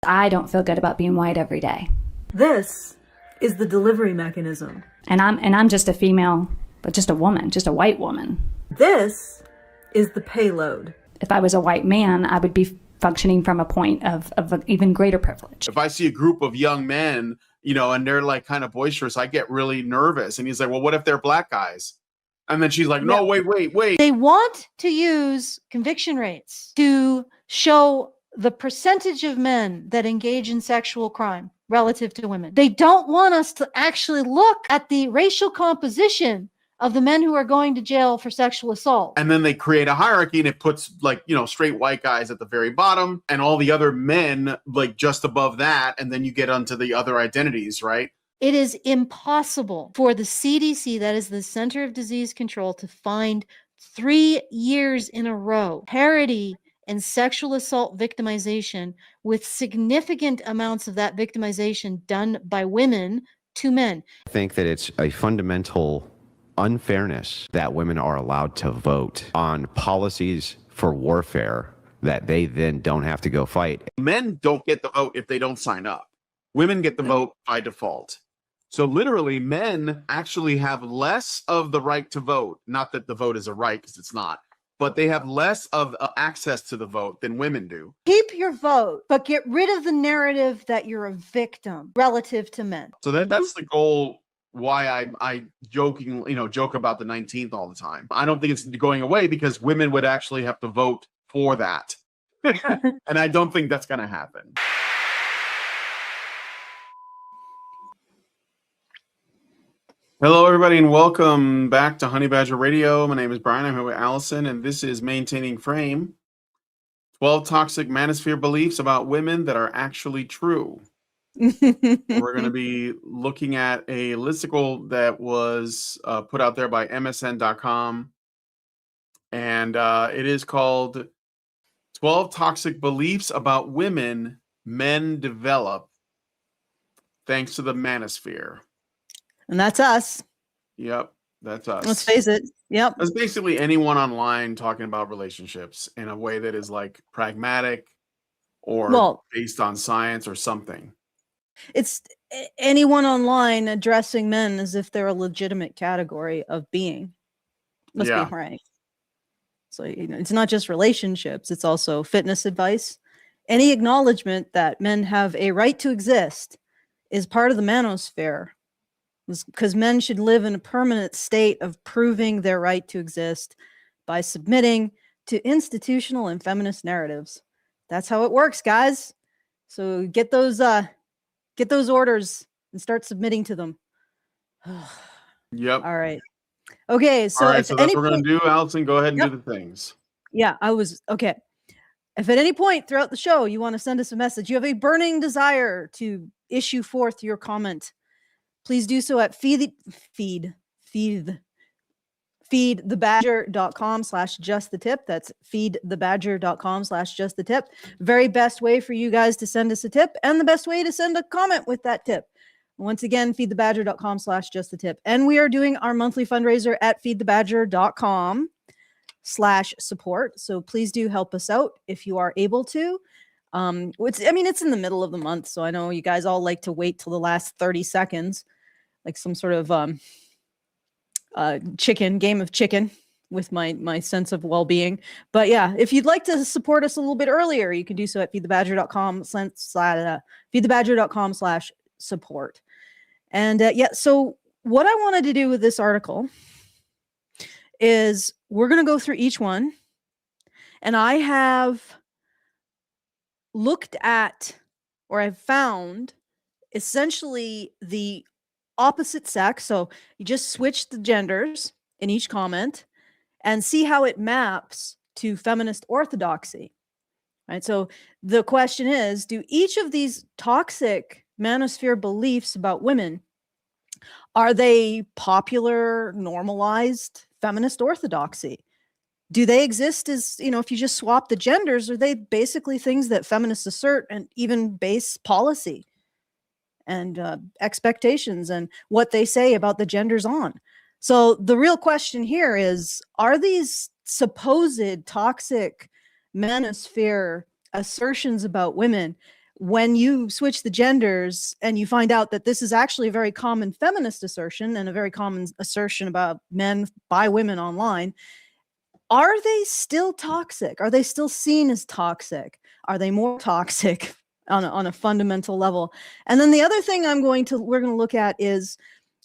I don't feel good about being white every day. This is the delivery mechanism. And I'm just a female, but just a woman, just a white woman. This is the payload. If I was a white man, I would be functioning from a point of an even greater privilege. If I see a group of young men, and they're like kind of boisterous, I get really nervous. And he's like, well, what if they're black guys? And then she's like, no, wait. They want to use conviction rates to show the percentage of men that engage in sexual crime relative to women. They don't want us to actually look at the racial composition of the men who are going to jail for sexual assault. And then they create a hierarchy, and it puts straight white guys at the very bottom and all the other men like just above that. And then you get onto the other identities, right? It is impossible for the CDC, that is the Center of Disease Control, to find 3 years in a row parity in sexual assault victimization with significant amounts of that victimization done by women to men. I think that it's a fundamental unfairness that women are allowed to vote on policies for warfare that they then don't have to go fight. Men don't get the vote if they don't sign up. Women get the vote by default. So literally, men actually have less of the right to vote. Not that the vote is a right, because it's not. But they have less of access to the vote than women do. Keep your vote, but get rid of the narrative that you're a victim relative to men. So that's the goal. Why I joke about the 19th all the time. I don't think it's going away because women would actually have to vote for that. And I don't think that's going to happen. Hello, everybody, and welcome back to Honey Badger Radio. My name is Brian. I'm here with Allison, and this is Maintaining Frame. 12 toxic manosphere beliefs about women that are actually true. We're going to be looking at a listicle that was put out there by MSN.com, and it is called 12 Toxic Beliefs About Women Men Develop Thanks to the Manosphere. And that's us. Yep, that's us. Let's face it. Yep. That's basically anyone online talking about relationships in a way that is like pragmatic or based on science or something. It's anyone online addressing men as if they're a legitimate category of being. Let's be frank. So, it's not just relationships. It's also fitness advice. Any acknowledgement that men have a right to exist is part of the manosphere. Because men should live in a permanent state of proving their right to exist by submitting to institutional and feminist narratives. That's how it works, guys. So get those orders and start submitting to them. Yep. All right. Okay. So, that's what we're going to do. Allison, go ahead and do the things. Yeah, okay. If at any point throughout the show you want to send us a message, you have a burning desire to issue forth your comment, please do so at feedthebadger.com/justthetip. That's feedthebadger.com/justthetip. Very best way for you guys to send us a tip, and the best way to send a comment with that tip. Once again, feedthebadger.com/justthetip. And we are doing our monthly fundraiser at feedthebadger.com/support. So please do help us out if you are able to. It's in the middle of the month, so I know you guys all like to wait till the last 30 seconds, like some sort of game of chicken with my sense of well-being. But yeah, if you'd like to support us a little bit earlier, you can do so at feedthebadger.com/support. And so what I wanted to do with this article is we're going to go through each one, and I have looked at, or I've found, essentially the opposite sex. So you just switch the genders in each comment and see how it maps to feminist orthodoxy. Right? So the question is, do each of these toxic manosphere beliefs about women, are they popular, normalized feminist orthodoxy? Do they exist as, if you just swap the genders, are they basically things that feminists assert and even base policy and expectations and what they say about the genders on? So the real question here is, are these supposed toxic manosphere assertions about women, when you switch the genders and you find out that this is actually a very common feminist assertion and a very common assertion about men by women online, are they still toxic? Are they still seen as toxic? Are they more toxic on a fundamental level? And then the other thing we're going to look at is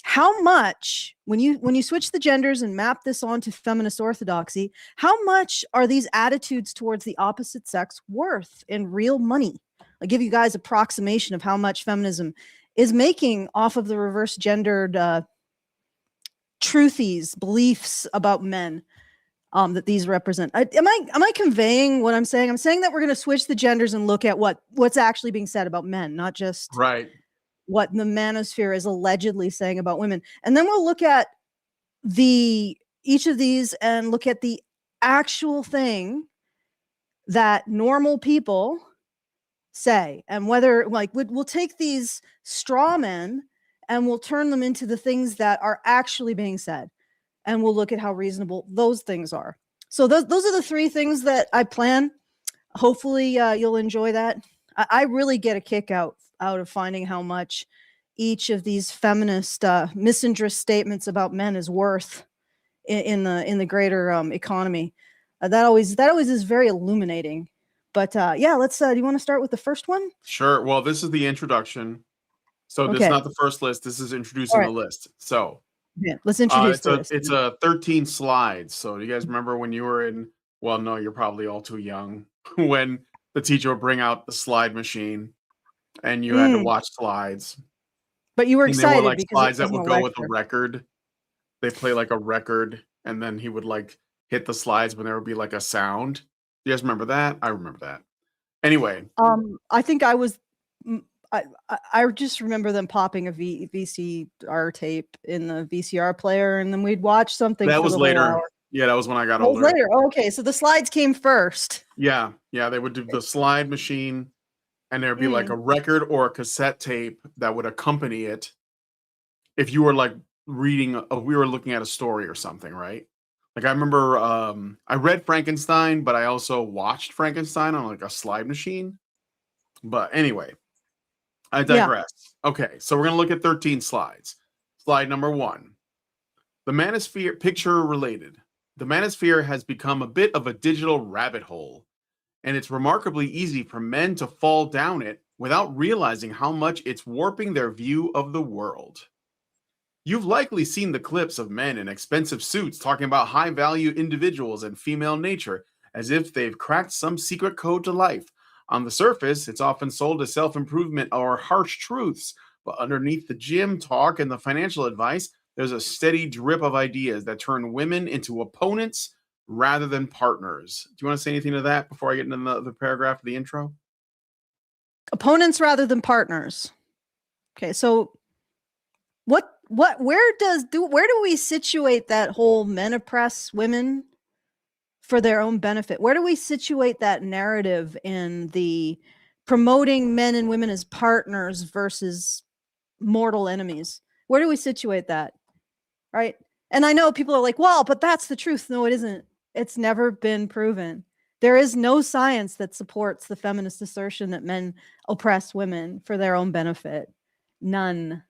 how much, when you switch the genders and map this onto feminist orthodoxy, how much are these attitudes towards the opposite sex worth in real money? I'll give you guys approximation of how much feminism is making off of the reverse gendered truthies, beliefs about men that these represent. Am I conveying what I'm saying? I'm saying that we're going to switch the genders and look at what's actually being said about men, not just Right. what the manosphere is allegedly saying about women. And then we'll look at each of these and look at the actual thing that normal people say, and whether we'll take these straw men and we'll turn them into the things that are actually being said, and we'll look at how reasonable those things are. So those are the three things that I plan. Hopefully you'll enjoy that. I really get a kick out of finding how much each of these feminist misandrist statements about men is worth in the greater economy. That always is very illuminating. But yeah, let's. Do you want to start with the first one? Sure. Well, this is the introduction. So this is Okay. not the first list. This is introducing the list. So Yeah, let's introduce this. it's a 13 slides. So do you guys remember when you were in? Well, no, you're probably all too young. When the teacher would bring out the slide machine, and you had to watch slides. But you were And they excited were like because slides it that was would no go with a lecture. record. They play like a record, and then he would like hit the slides when there would be like a sound. You guys remember that? I remember that. Anyway, I think I was. I just remember them popping a VCR tape in the VCR player, and then we'd watch something. that for was the later. Whole hour. Yeah, that was when I got That was older. later. Oh, okay, so the slides came first. Yeah, they would do the slide machine, and there'd be like a record or a cassette tape that would accompany it. If you were like we were looking at a story or something, right? Like I remember I read Frankenstein, but I also watched Frankenstein on like a slide machine. But anyway, I digress. Okay, so we're gonna look at 13 slides. Slide number 1. The Manosphere, picture related. The Manosphere has become a bit of a digital rabbit hole, and it's remarkably easy for men to fall down it without realizing how much it's warping their view of the world. You've likely seen the clips of men in expensive suits talking about high value individuals and female nature as if they've cracked some secret code to life. On the surface, it's often sold as self improvement or harsh truths, but underneath the gym talk and the financial advice, there's a steady drip of ideas that turn women into opponents rather than partners. Do you want to say anything to that before I get into the paragraph of the intro? Opponents rather than partners. Okay, so where do we situate that whole men oppress women for their own benefit? Where do we situate that narrative in the promoting men and women as partners versus mortal enemies? Where do we situate that? Right? And I know people are like, well, but that's the truth. No, it isn't. It's never been proven. There is no science that supports the feminist assertion that men oppress women for their own benefit. None.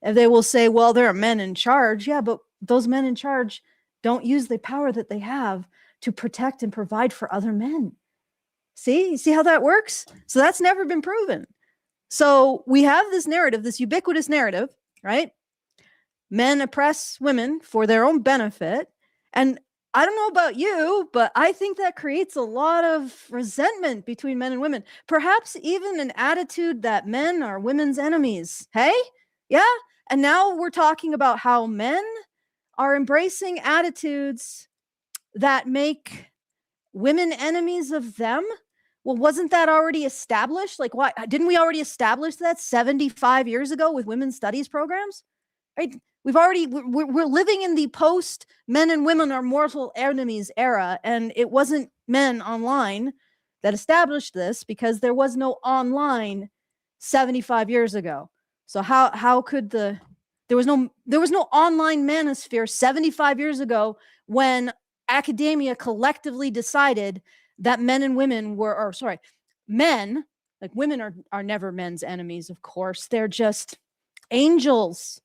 And they will say, well, there are men in charge. Yeah, but those men in charge don't use the power that they have to protect and provide for other men. See how that works? So that's never been proven. So we have this narrative, this ubiquitous narrative, right? Men oppress women for their own benefit. And I don't know about you, but I think that creates a lot of resentment between men and women. Perhaps even an attitude that men are women's enemies. Hey? Yeah? And now we're talking about how men are embracing attitudes that make women enemies of them. Well, wasn't that already established? Like, why didn't we already establish that 75 years ago with women's studies programs? Right? We're living in the post men and women are mortal enemies era, and it wasn't men online that established this because there was no online 75 years ago. So how could there was no online manosphere 75 years ago when academia collectively decided that men Like, women are never men's enemies, of course. They're just angels,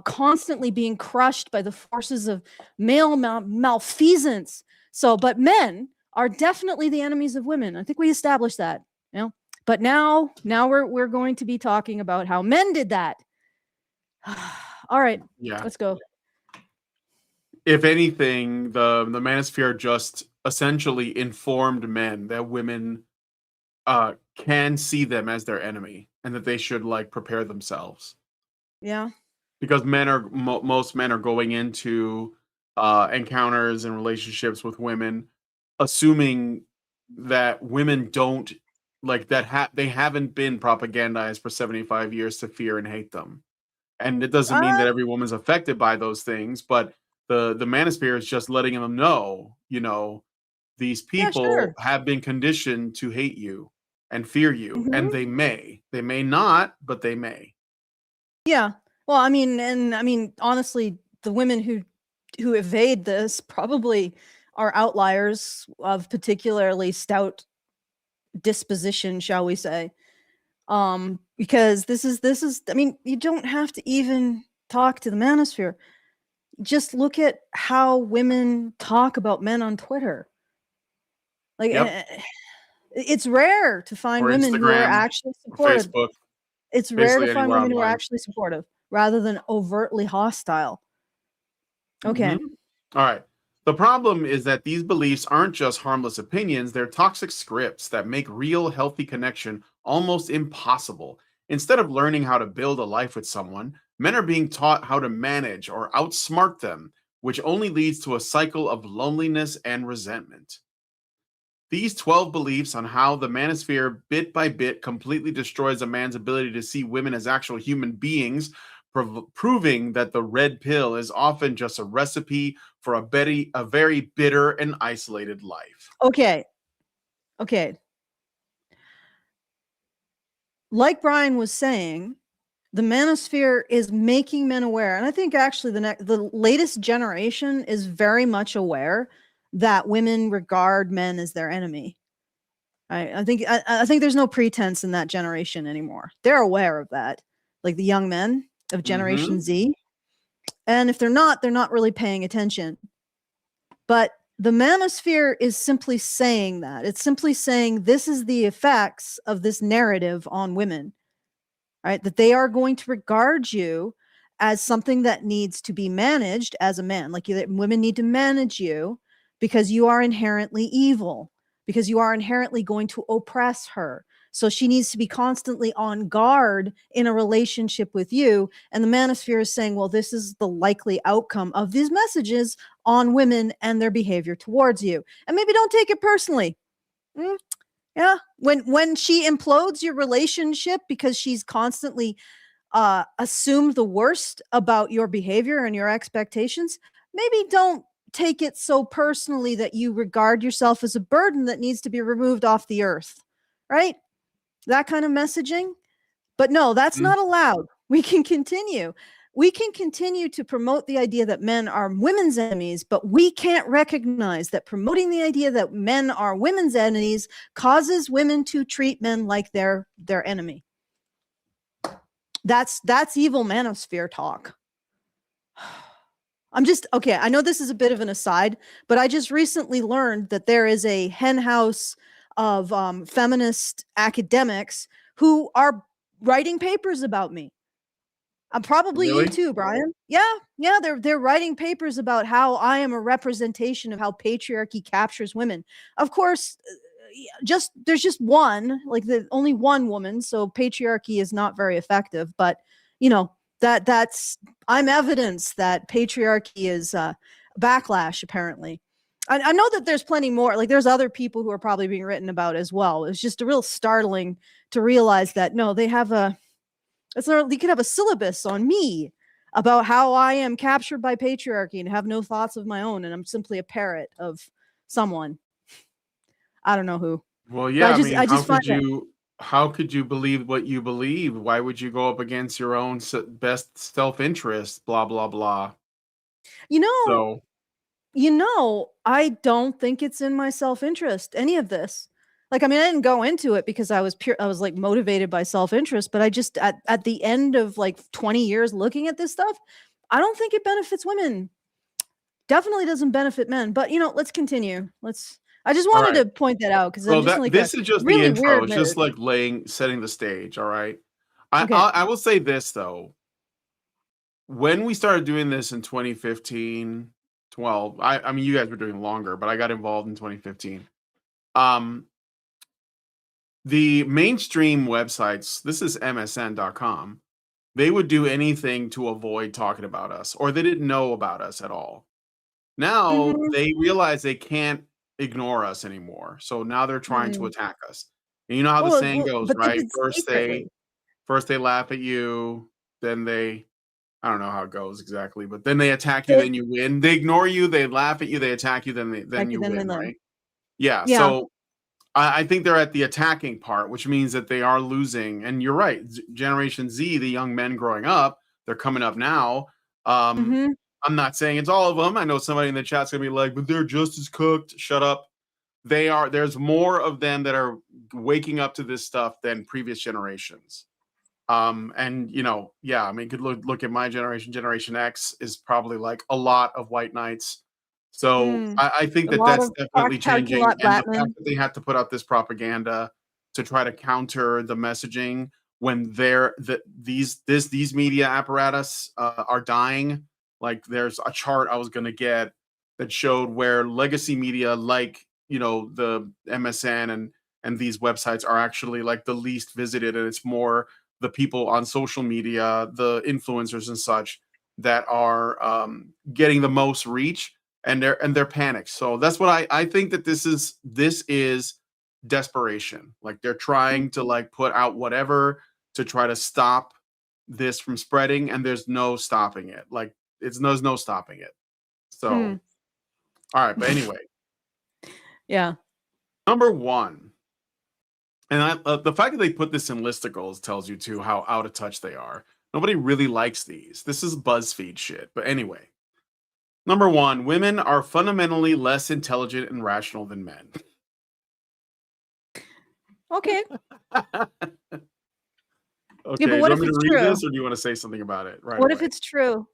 constantly being crushed by the forces of male malfeasance. So, but men are definitely the enemies of women. I think we established that. You know? But now we're going to be talking about how men did that. All right, Yeah. let's go. If anything, the Manosphere just essentially informed men that women can see them as their enemy and that they should like prepare themselves. Yeah. Because men are most men are going into encounters and relationships with women assuming that women don't like that they haven't been propagandized for 75 years to fear and hate them. And it doesn't mean that every woman's affected by those things, but the Manosphere is just letting them know, you know, these Yeah, people sure. have been conditioned to hate you and fear you, and Mhm. they may not, but they may. Yeah. Well, I mean, honestly, the women who evade this probably are outliers of particularly stout disposition, shall we say. Because this is I mean, you don't have to even talk to the manosphere. Just look at how women talk about men on Twitter. Like, Yep. it's rare to find Or women who are Instagram actually or supportive. Facebook, It's rare to basically find anywhere women who are online. actually supportive rather than overtly hostile. Okay. Mhm. All right. The problem is that these beliefs aren't just harmless opinions, they're toxic scripts that make real, healthy connection almost impossible. Instead of learning how to build a life with someone, men are being taught how to manage or outsmart them, which only leads to a cycle of loneliness and resentment. These 12 beliefs on how the manosphere bit by bit completely destroys a man's ability to see women as actual human beings, proving that the red pill is often just a recipe for a very bitter and isolated life. Okay. Okay. Like Brian was saying, the manosphere is making men aware, and I think actually the latest generation is very much aware that women regard men as their enemy. I think there's no pretense in that generation anymore. They're aware of that, like the young men of Generation Hmm. Z. And if they're not really paying attention. But the manosphere is simply saying that. It's simply saying this is the effects of this narrative on women, right? That they are going to regard you as something that needs to be managed as a man. Like, that women need to manage you because you are inherently evil, because you are inherently going to oppress her. So she needs to be constantly on guard in a relationship with you. And the manosphere is saying, well, this is the likely outcome of these messages on women and their behavior towards you. And maybe don't take it personally. Yeah. When she implodes your relationship because she's constantly assumed the worst about your behavior and your expectations, maybe don't take it so personally that you regard yourself as a burden that needs to be removed off the earth, right? That kind of messaging. But no, that's not allowed. We can continue. We can continue to promote the idea that men are women's enemies, but we can't recognize that promoting the idea that men are women's enemies causes women to treat men like they're their enemy. That's evil manosphere talk. I'm just okay. I know this is a bit of an aside, but I just recently learned that there is a hen house of feminist academics who are writing papers about me. Probably you Really? too, Brian. Yeah, they're writing papers about how I am a representation of how patriarchy captures women. Of course, just there's just one, like the only one woman, so patriarchy is not very effective. But you know that's I'm evidence that patriarchy is backlash. Apparently, I know that there's plenty more. Like there's other people who are probably being written about as well. It's just a real startling to realize that no, they have a you could have a syllabus on me about how I am captured by patriarchy and have no thoughts of my own, and I'm simply a parrot of someone. I don't know who. Well, But yeah, I mean, I just find that how could you believe what you believe? Why would you go up against your own best self-interest, blah blah blah. you know, So, I don't think it's in my self-interest, any of this. Like, I mean, I didn't go into it because I was like motivated by self-interest, but I just, at the end of like 20 years looking at this stuff, I don't think it benefits women. Definitely doesn't benefit men. But, let's continue. I just All wanted right. to point that out because So I'm just like a this is just the really intro. weird It's just mood. like setting the stage. All right. Okay. I will say this though. When we started doing this in 2015, 12, I mean, you guys were doing longer, but I got involved in 2015. The mainstream websites, this is MSN.com, they would do anything to avoid talking about us, or they didn't know about us at all. Now Mhm. they realize they can't ignore us anymore. So now they're trying to Mm. attack us. And you know how the Well, saying goes, but they right? did secretly. First they laugh at you, then they I don't know how it goes exactly, but then they attack you, They then you win. They ignore you, they laugh at you, they attack you, then attack you, you then they win, learn. right? Yeah. Yeah. So I think they're at the attacking part, which means that they are losing. And you're right, Generation Z, the young men growing up, they're coming up now. Mhm. I'm not saying it's all of them. I know somebody in the chat's gonna be like, but they're just as cooked. Shut up. They are. There's more of them that are waking up to this stuff than previous generations. And yeah, I mean, you could look at my generation. Generation X is probably like a lot of white knights. So Mm. I think A that lot that's of definitely changing. calculate And the black fact men. that they had to put out this propaganda to try to counter the messaging when these media apparatus are dying. Like there's a chart I was going to get that showed where legacy media, like the MSN and these websites, are actually like the least visited, and it's more the people on social media, the influencers and such, that are getting the most reach, and they're panicked. So that's what I think that this is desperation. Like they're trying to like put out whatever to try to stop this from spreading, and there's no stopping it. Like there's no stopping it. So Mm. all right, but anyway, Yeah. number one. And the fact that they put this in listicles tells you too how out of touch they are. Nobody really likes these. This is BuzzFeed shit. But anyway, number one, women are fundamentally less intelligent and rational than men. Okay. Okay, Yeah, but do what you if want me to it's read true? this, or do you want to say something about it right What if away? it's true?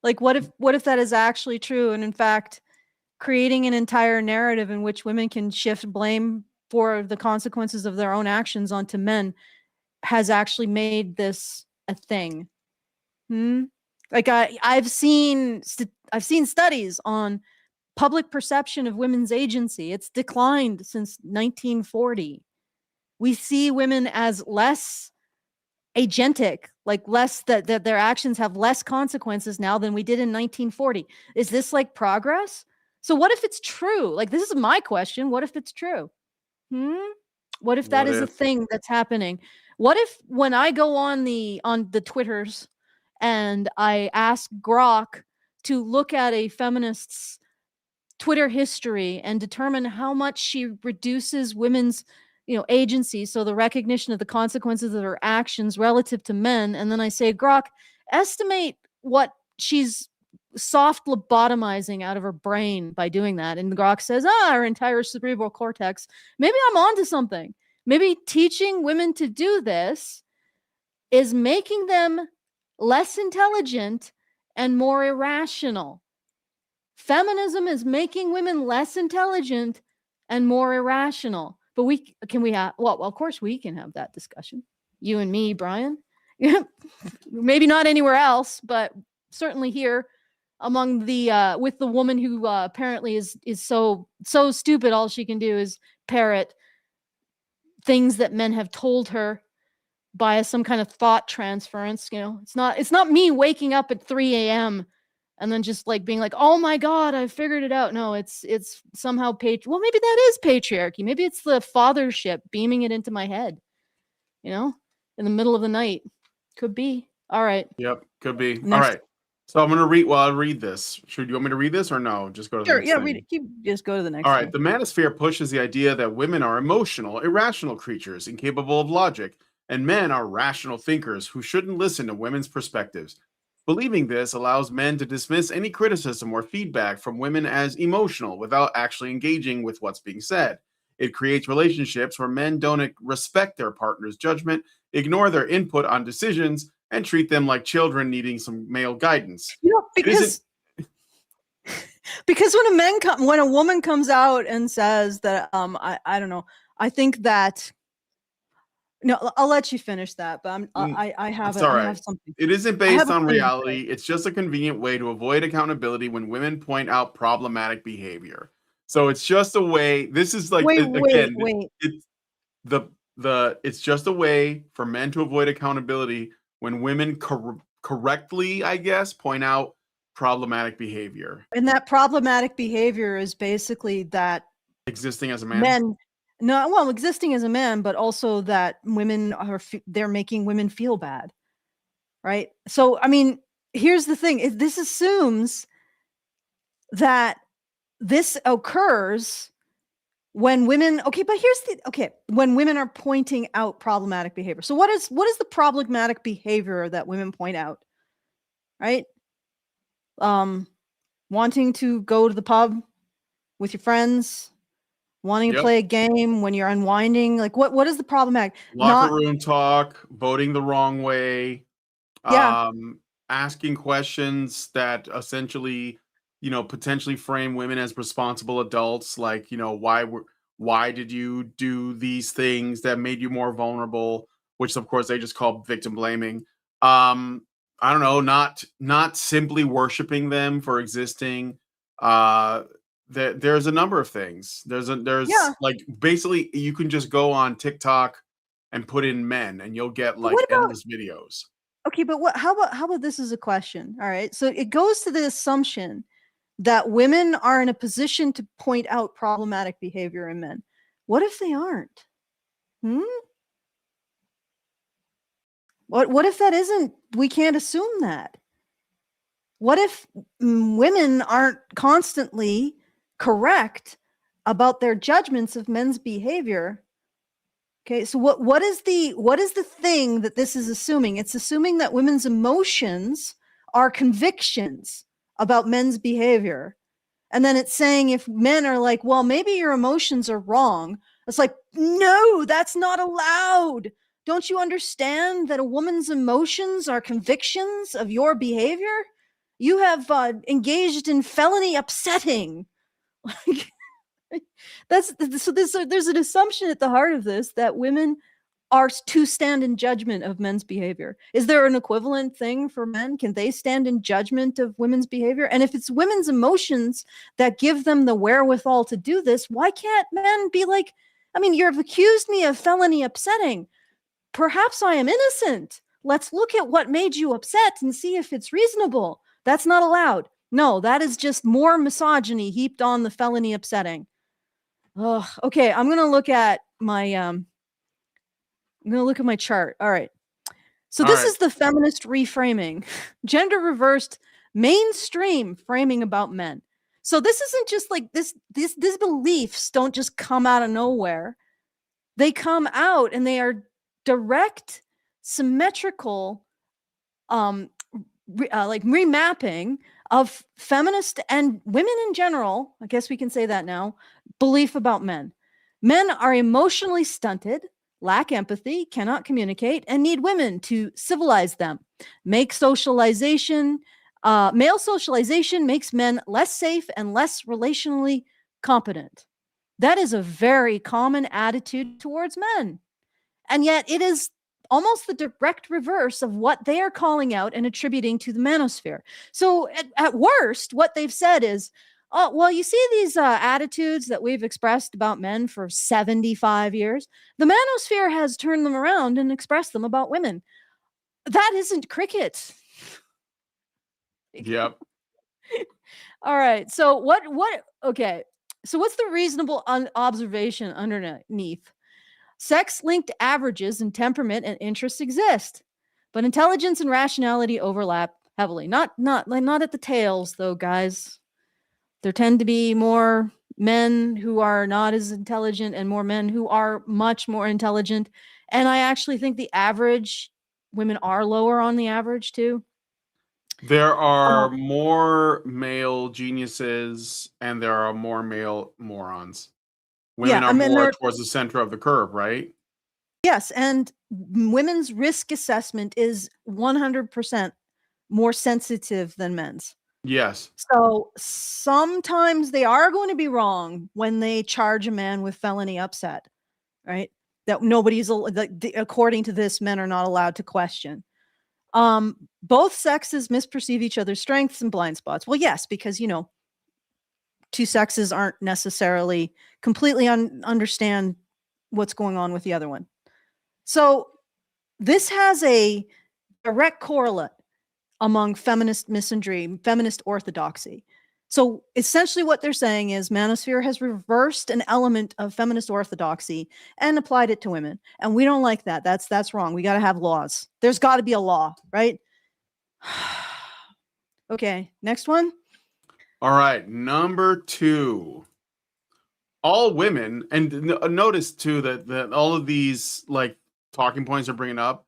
Like, what if that is actually true? And in fact, creating an entire narrative in which women can shift blame for the consequences of their own actions onto men has actually made this a thing. Hmm? Like I've seen studies on public perception of women's agency. It's declined since 1940. We see women as less agentic, like less that their actions have less consequences now than we did in 1940. Is this like progress? So what if it's true? Like this is my question. What if it's true? Hmm? What if that What is a if? thing that's happening? What if when I go on the Twitters and I ask Grok to look at a feminist's Twitter history and determine how much she reduces women's agency, so the recognition of the consequences of her actions relative to men, and then I say, Grok, estimate what she's soft lobotomizing out of her brain by doing that, and the Grok says, her entire cerebral cortex. Maybe I'm onto something. Maybe teaching women to do this is making them less intelligent and more irrational. Feminism is making women less intelligent and more irrational. But we have, well, of course we can have that discussion. You and me, Brian. Maybe not anywhere else, but certainly here among the with the woman who apparently is so stupid all she can do is parrot things that men have told her by some kind of thought transference. It's not me waking up at 3 a.m. and then just like being like, oh my God, I figured it out. No, it's somehow well, maybe that is patriarchy. Maybe it's the fathership beaming it into my head, in the middle of the night. Could be. All right. Yep, could be. All Next. right. So I'm gonna read. Well, I'll read this. Should you want me to read this or no? Just go to the Sure. next Yeah. thing. Read it. Just go to the next All right. thing. The Manosphere pushes the idea that women are emotional, irrational creatures incapable of logic, and men are rational thinkers who shouldn't listen to women's perspectives. Believing this allows men to dismiss any criticism or feedback from women as emotional without actually engaging with what's being said. It creates relationships where men don't respect their partner's judgment, ignore their input on decisions, and treat them like children needing some male guidance. You know, It isn't because when a woman comes out and says that I don't know, I think that no, I'll let you finish that, but I have It's all I right. have something. It isn't I have based a on thing to say. reality. It's just a convenient way to avoid accountability when women point out problematic behavior. So it's just a way. This is like Wait, again, wait. it's it's just a way for men to avoid accountability when women correctly, I guess, point out problematic behavior. And that problematic behavior is basically that Existing as a man. existing as a man, but also that women they're making women feel bad, right? So, I mean, here's the thing: this assumes that this occurs when women. Okay, but when women are pointing out problematic behavior. So, what is the problematic behavior that women point out? Right? Wanting to go to the pub with your friends, wanting to Yep. play a game when you're unwinding. Like what is the problematic? Locker room talk, voting the wrong way, Yeah. asking questions that essentially, potentially frame women as responsible adults, like, why did you do these things that made you more vulnerable, which of course they just call victim blaming. I don't know, not simply worshiping them for existing. There's a number of things. There's Yeah. like basically you can just go on TikTok and put in men and you'll get But like what about endless videos. okay, but how about this as a question? All right. So it goes to the assumption that women are in a position to point out problematic behavior in men. What if they aren't? Hmm? What if that isn't we can't assume that? What if women aren't constantly correct about their judgments of men's behavior? Okay, so what is the thing that this is assuming? It's assuming that women's emotions are convictions about men's behavior. And then it's saying if men are like, well, maybe your emotions are wrong. It's like, no, that's not allowed. Don't you understand that a woman's emotions are convictions of your behavior? You have engaged in felony upsetting. There's an assumption at the heart of this that women are to stand in judgment of men's behavior. Is there an equivalent thing for men? Can they stand in judgment of women's behavior? And if it's women's emotions that give them the wherewithal to do this, why can't men be like, I mean, you've accused me of felony upsetting. Perhaps I am innocent. Let's look at what made you upset and see if it's reasonable. That's not allowed. No, that is just more misogyny heaped on the felony upsetting. Oh, okay. I'm gonna look at my chart. All right. So All this right. is the feminist reframing, gender reversed mainstream framing about men. So this isn't just like these beliefs don't just come out of nowhere. They come out and they are direct, symmetrical, like remapping of feminist and women in general, I guess we can say that now, belief about men. Men are emotionally stunted, lack empathy, cannot communicate, and need women to civilize them. Male socialization makes men less safe and less relationally competent. That is a very common attitude towards men. And yet it is almost the direct reverse of what they are calling out and attributing to the manosphere. So at worst, what they've said is, oh, well, you see these attitudes that we've expressed about men for 75 years. The manosphere has turned them around and expressed them about women. That isn't cricket. Yep. All right. So okay. So what's the reasonable observation underneath? Sex-linked averages in temperament and interests exist, but intelligence and rationality overlap heavily. Not at the tails, though, guys. There tend to be more men who are not as intelligent and more men who are much more intelligent. And I actually think the average women are lower on the average too. There are more male geniuses and there are more male morons. Women Yeah, are I mean, more towards the center of the curve, right? yes, and women's risk assessment is 100% more sensitive than men's. Yes. So sometimes they are going to be wrong when they charge a man with felony upset, right? That according to this, men are not allowed to question. Both sexes misperceive each other's strengths and blind spots. Well, yes, because two sexes aren't necessarily completely understand what's going on with the other one. So this has a direct correlate among feminist misandry, feminist orthodoxy. So essentially what they're saying is Manosphere has reversed an element of feminist orthodoxy and applied it to women. And we don't like that. That's wrong. We got to have laws. There's got to be a law, right? Okay, next one. All right, number 2. All women, and notice too that all of these like talking points are bringing up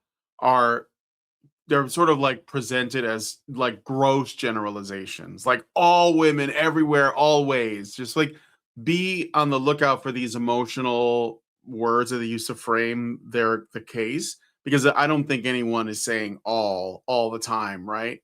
they're sort of like presented as like gross generalizations, like all women everywhere, always. Just like be on the lookout for these emotional words that they use to frame the case, because I don't think anyone is saying all the time, right?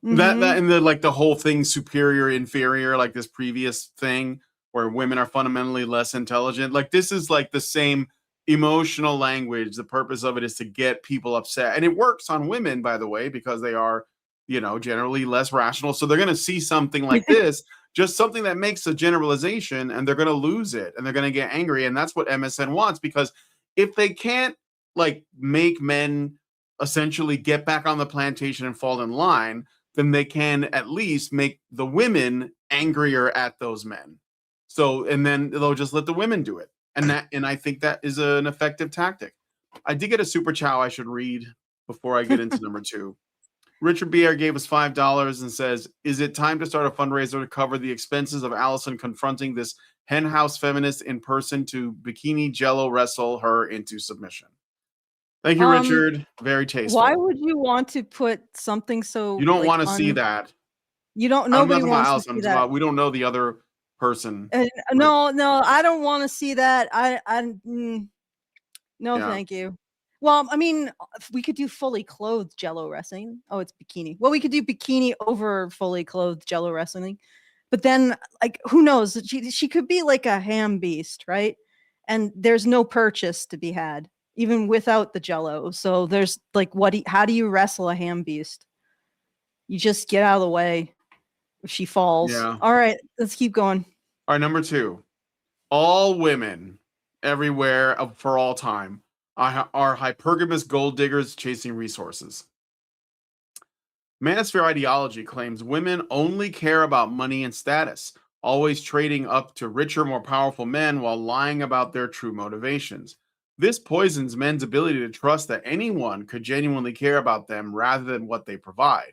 That and the like the whole thing superior inferior, like this previous thing where women are fundamentally less intelligent. Like this is like the same emotional language. The purpose of it is to get people upset, and it works on women, by the way, because they are generally less rational. So they're going to see something like this, just something that makes a generalization, and they're going to lose it, and they're going to get angry. And that's what MSN wants, because if they can't like make men essentially get back on the plantation and fall in line, then they can at least make the women angrier at those men. So, and then they'll just let the women do it. And I think that is an effective tactic. I did get a super chow I should read before I get into number 2. Richard Bier gave us $5 and says, "Is it time to start a fundraiser to cover the expenses of Allison confronting this henhouse feminist in person to bikini jello wrestle her into submission?" Thank you, Richard. Very tasteful. Why would you want to put something so you don't want to see that? You don't. I'm Nobody not about wants Allison. to see that. We don't know the other person. No, I don't want to see that. No, Yeah. thank you. Well, I mean, we could do fully clothed jello wrestling. Oh, it's bikini. Well, we could do bikini over fully clothed jello wrestling. But then, like, who knows? She could be like a ham beast, right? And there's no purchase to be had, even without the jello. So there's like, how do you wrestle a ham beast? You just get out of the way if she falls. Yeah. All right, let's keep going. All right, number 2. All women everywhere for all time are hypergamous gold diggers chasing resources. Manosphere ideology claims women only care about money and status, always trading up to richer, more powerful men while lying about their true motivations. This poisons men's ability to trust that anyone could genuinely care about them rather than what they provide.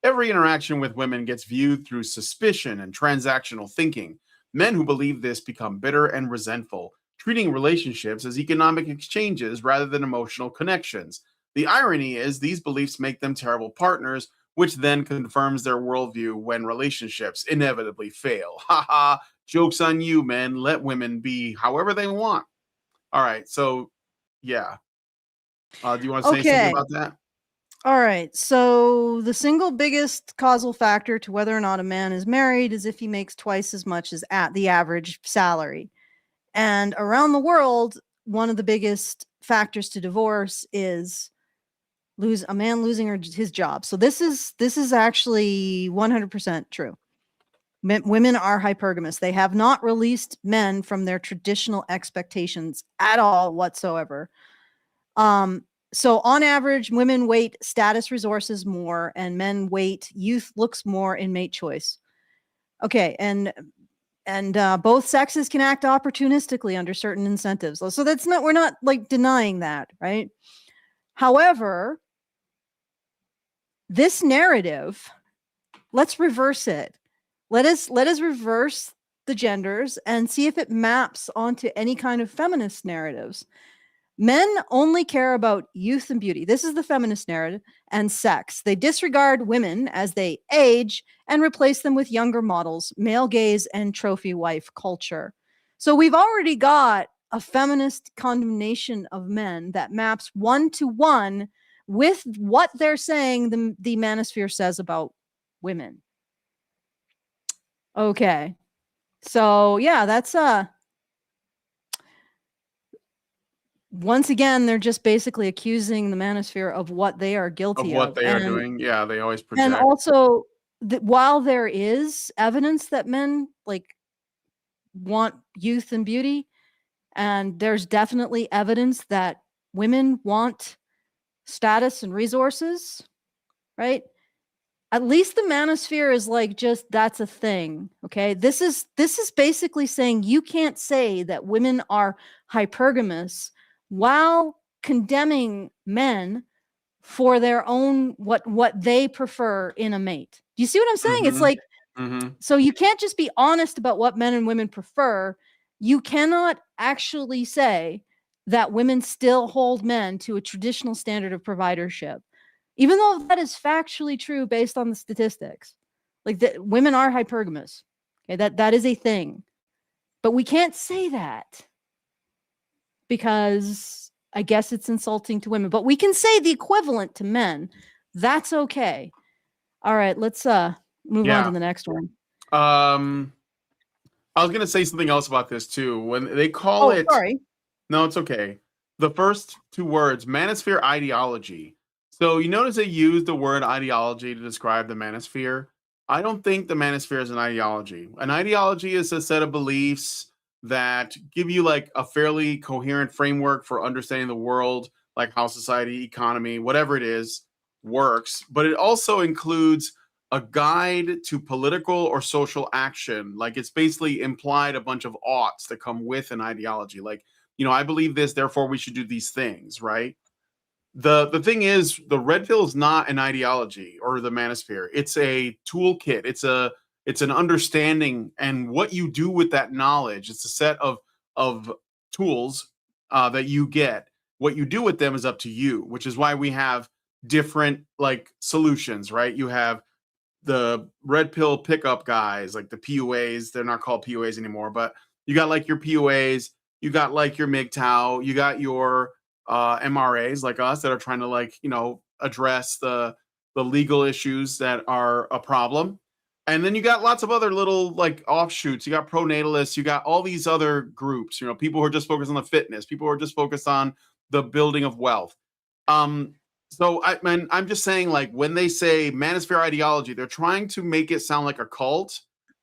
Every interaction with women gets viewed through suspicion and transactional thinking. Men who believe this become bitter and resentful, treating relationships as economic exchanges rather than emotional connections. The irony is these beliefs make them terrible partners, which then confirms their worldview when relationships inevitably fail. Haha, joke's on you, men. Let women be however they want. All right, so yeah. Do you want to say something about that? All right. So the single biggest causal factor to whether or not a man is married is if he makes twice as much as at the average salary. And around the world, one of the biggest factors to divorce is a man losing his job. So this is actually 100% true. Women are hypergamous. They have not released men from their traditional expectations at all whatsoever. So on average, women weight status resources more and men weight youth looks more in mate choice. Okay. And both sexes can act opportunistically under certain incentives. So we're not like denying that, right? However, this narrative, let's reverse it. Let us reverse the genders and see if it maps onto any kind of feminist narratives. Men only care about youth and beauty. This is the feminist narrative, and sex. They disregard women as they age and replace them with younger models, male gaze, and trophy wife culture. So we've already got a feminist condemnation of men that maps 1-to-1 with what they're saying the Manosphere says about women. Okay. So yeah, that's once again, they're just basically accusing the Manosphere of what they are guilty Of what they are doing. Yeah, they always project. And also, while there is evidence that men like want youth and beauty, and there's definitely evidence that women want status and resources, right? At least the Manosphere is like, just that's a thing. Okay. This is basically saying you can't say that women are hypergamous while condemning men for their own what they prefer in a mate. Do you see what I'm saying? It's like, so you can't just be honest about what men and women prefer. You cannot actually say that women still hold men to a traditional standard of providership, even though that is factually true based on the statistics. Like, that women are hypergamous. Okay, that is a thing. But we can't say that because I guess it's insulting to women. But we can say the equivalent to men. That's okay. All right, let's move on to the next one. I was gonna say something else about this too. When they call it, sorry. No, it's okay. The first two words, Manosphere ideology. So you notice they use the word ideology to describe the Manosphere. I don't think the Manosphere is an ideology. An ideology is a set of beliefs that give you like a fairly coherent framework for understanding the world, like how society, economy, whatever it is, works. But it also includes a guide to political or social action. Like, it's basically implied a bunch of oughts that come with an ideology. Like, I believe this, therefore we should do these things, right? The thing is, the red pill is not an ideology or the Manosphere. It's a toolkit. It's an understanding, and what you do with that knowledge. It's a set of tools that you get. What you do with them is up to you, which is why we have different like solutions, right? You have the red pill pickup guys, like the PUAs. They're not called PUAs anymore, but you got like your PUAs, you got like your MGTOW, you got your MRAs like us that are trying to like, address the legal issues that are a problem. And then you got lots of other little like offshoots. You got pronatalists, you got all these other groups, people who are just focused on the fitness, people who are just focused on the building of wealth. So I'm just saying, like, when they say Manosphere ideology, they're trying to make it sound like a cult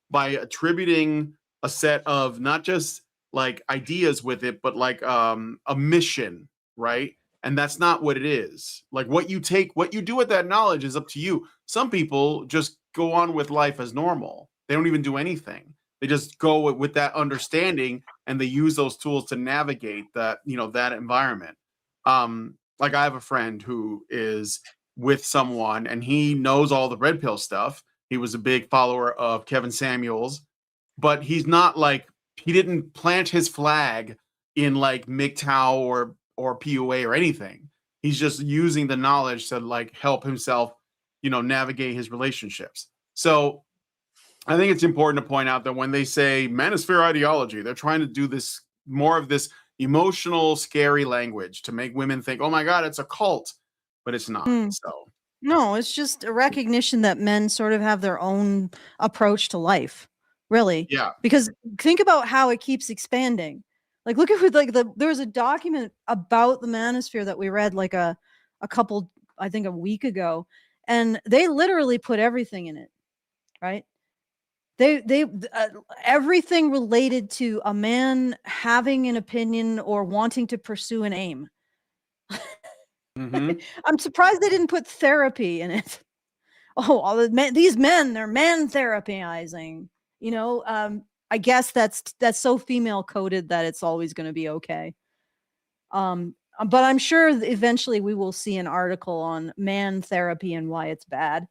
by attributing a set of not just like ideas with it, but like a mission, right? And that's not what it is. Like, what you do with that knowledge is up to you. Some people just go on with life as normal. They don't even do anything. They just go with that understanding, and they use those tools to navigate that, that environment. Like, I have a friend who is with someone and he knows all the red pill stuff. He was a big follower of Kevin Samuels, but he's not like, he didn't plant his flag in like MGTOW or PUA or anything. He's just using the knowledge to like help himself, navigate his relationships. So I think it's important to point out that when they say Manosphere ideology, they're trying to do this more of this emotional, scary language to make women think, oh my God, it's a cult, but it's not. So no, it's just a recognition that men sort of have their own approach to life, really. Yeah. Because think about how it keeps expanding. Like, look at there was a document about the Manosphere that we read like a couple, I think a week ago, and they literally put everything in it, right? They everything related to a man having an opinion or wanting to pursue an aim. I'm surprised they didn't put therapy in it. Oh, all these men, they're man therapizing. I guess that's so female coded that it's always going to be okay. But I'm sure eventually we will see an article on man therapy and why it's bad,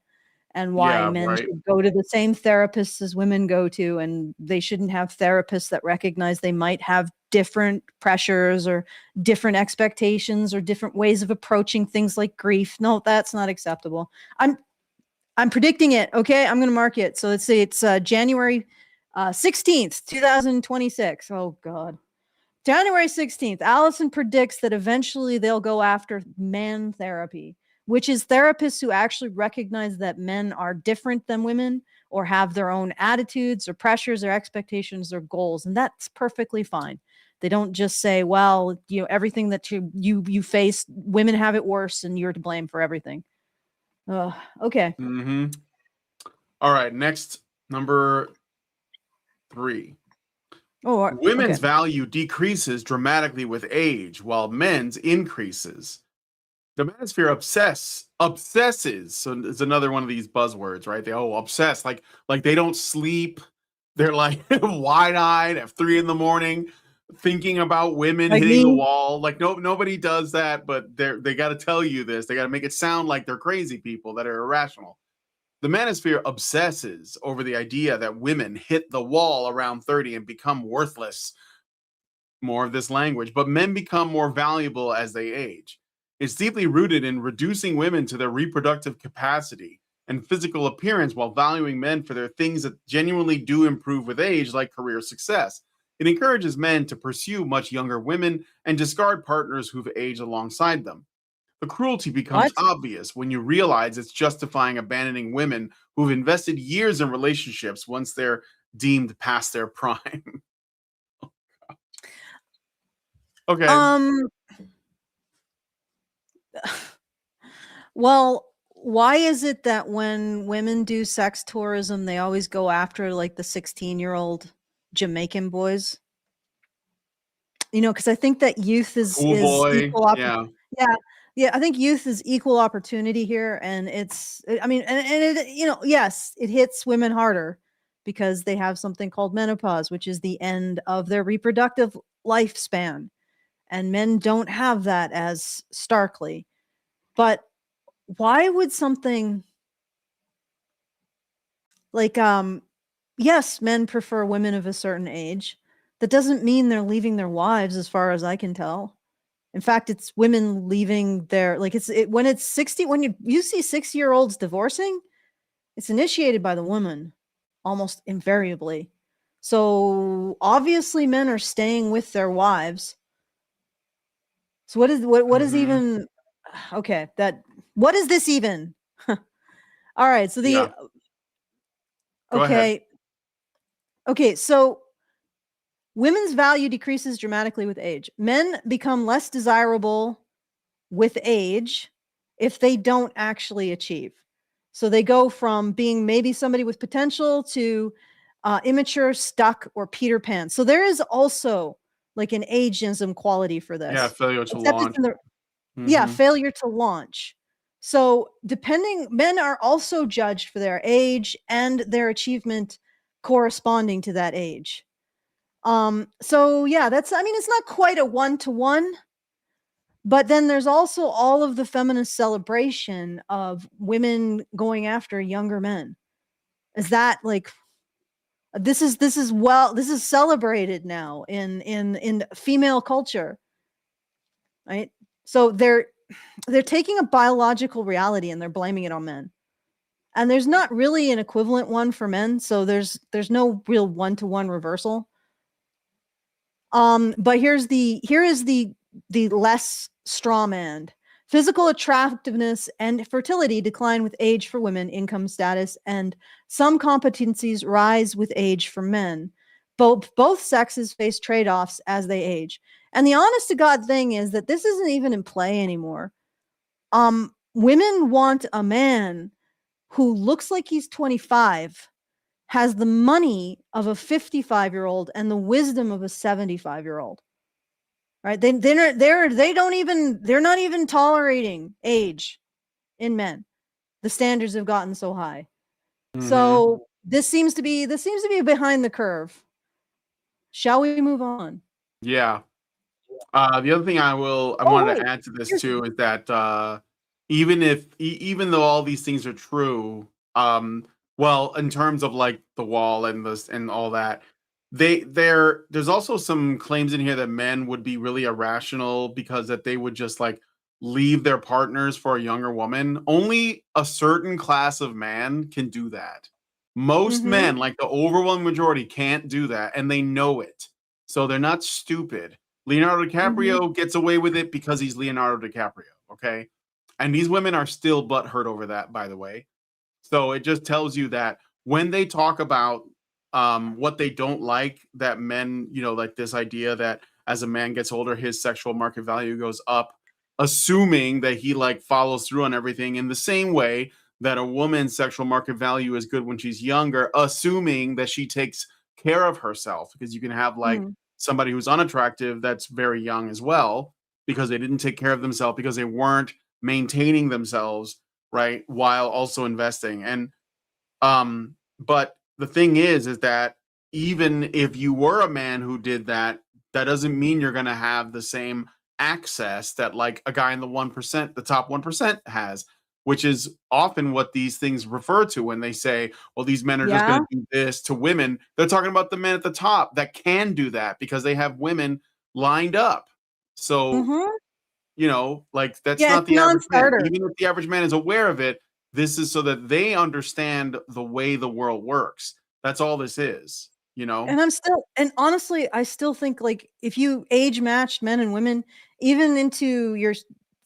and why men should go to the same therapists as women go to, and they shouldn't have therapists that recognize they might have different pressures or different expectations or different ways of approaching things like grief. No, that's not acceptable. I'm predicting it. Okay, I'm going to mark it. So let's say it's January 16th, 2026. Oh, God. January 16th, Allison predicts that eventually they'll go after man therapy, which is therapists who actually recognize that men are different than women or have their own attitudes or pressures or expectations or goals. And that's perfectly fine. They don't just say, well, everything that you face, women have it worse and you're to blame for everything. Okay. Mm-hmm. All right. Next, number 3. Oh, Women's okay. value decreases dramatically with age, while men's increases. The manosphere obsesses. So it's another one of these buzzwords, right? They obsess, like they don't sleep. They're like wide-eyed at 3 a.m, thinking about women Like hitting the me. wall. Like nobody does that, but they got to tell you this. They got to make it sound like they're crazy people that are irrational. The manosphere obsesses over the idea that women hit the wall around 30 and become worthless. More of this language, but men become more valuable as they age. It's deeply rooted in reducing women to their reproductive capacity and physical appearance while valuing men for their things that genuinely do improve with age, like career success. It encourages men to pursue much younger women and discard partners who've aged alongside them. The cruelty becomes What? obvious when you realize it's justifying abandoning women who've invested years in relationships once they're deemed past their prime. Okay. Well, why is it that when women do sex tourism, they always go after like the 16-year-old Jamaican boys? Because I think that youth is Cool boy. equal Yeah. yeah. Yeah, I think youth is equal opportunity here, and I mean, and it, yes, it hits women harder because they have something called menopause, which is the end of their reproductive lifespan, and men don't have that as starkly. But why would something like yes, men prefer women of a certain age. That doesn't mean they're leaving their wives, as far as I can tell. In fact, it's women leaving their when it's 60, when you see 60-year-olds divorcing, it's initiated by the woman almost invariably. So obviously men are staying with their wives. So what is Mhm. even okay, what is this even? All right, so Yeah. Go ahead. okay. Okay, so women's value decreases dramatically with age. Men become less desirable with age if they don't actually achieve. So they go from being maybe somebody with potential to immature, stuck, or Peter Pan. So there is also like an ageism quality for Yeah, this, failure to except it's launch. in the Mhm. failure to launch. So men are also judged for their age and their achievement corresponding to that age. So yeah, I mean, it's not quite a 1-to-1, but then there's also all of the feminist celebration of women going after younger men. Is that like this is celebrated now in female culture, right? So they're taking a biological reality and they're blaming it on men. And there's not really an equivalent one for men, so there's no real 1-to-1 reversal. But here is the less strawmanned. Physical attractiveness and fertility decline with age for women, income status, and some competencies rise with age for men. Both sexes face trade-offs as they age. And the honest to God thing is that this isn't even in play anymore. Women want a man who looks like he's 25, has the money of a 55-year-old and the wisdom of a 75-year-old. Right? They're not even tolerating age in men. The standards have gotten so high. Mhm. So this seems to be behind the curve. Shall we move on? Yeah. The other thing I Oh wanted to wait, add to this here's too is that even though all these things are true, well, in terms of like the wall and this and all that, there's also some claims in here that men would be really irrational because that they would just like leave their partners for a younger woman. Only a certain class of man can do that. Most Mhm. men, like the overwhelming majority, can't do that, and they know it. So they're not stupid. Leonardo DiCaprio gets away with it because he's Leonardo DiCaprio, okay? And these women are still butthurt over that, by the way. So it just tells you that when they talk about what they don't like, that men, like this idea that as a man gets older, his sexual market value goes up, assuming that he like follows through on everything in the same way that a woman's sexual market value is good when she's younger, assuming that she takes care of herself. Because you can have like Mm. somebody who's unattractive that's very young as well, because they didn't take care of themselves, because they weren't maintaining themselves, right, while also investing. And but the thing is that even if you were a man who did that, that doesn't mean you're going to have the same access that like a guy in the 1%, the top 1% has, which is often what these things refer to when they say, well, these men are just Yeah. going to do this to women. They're talking about the men at the top that can do that because they have women lined up. So, Mhm. like that's Yeah, not it's the average man. non-starter. Even if the average man is aware of it, this is so that they understand the way the world works. That's all this is, And honestly, I still think like if you age matched men and women, even into your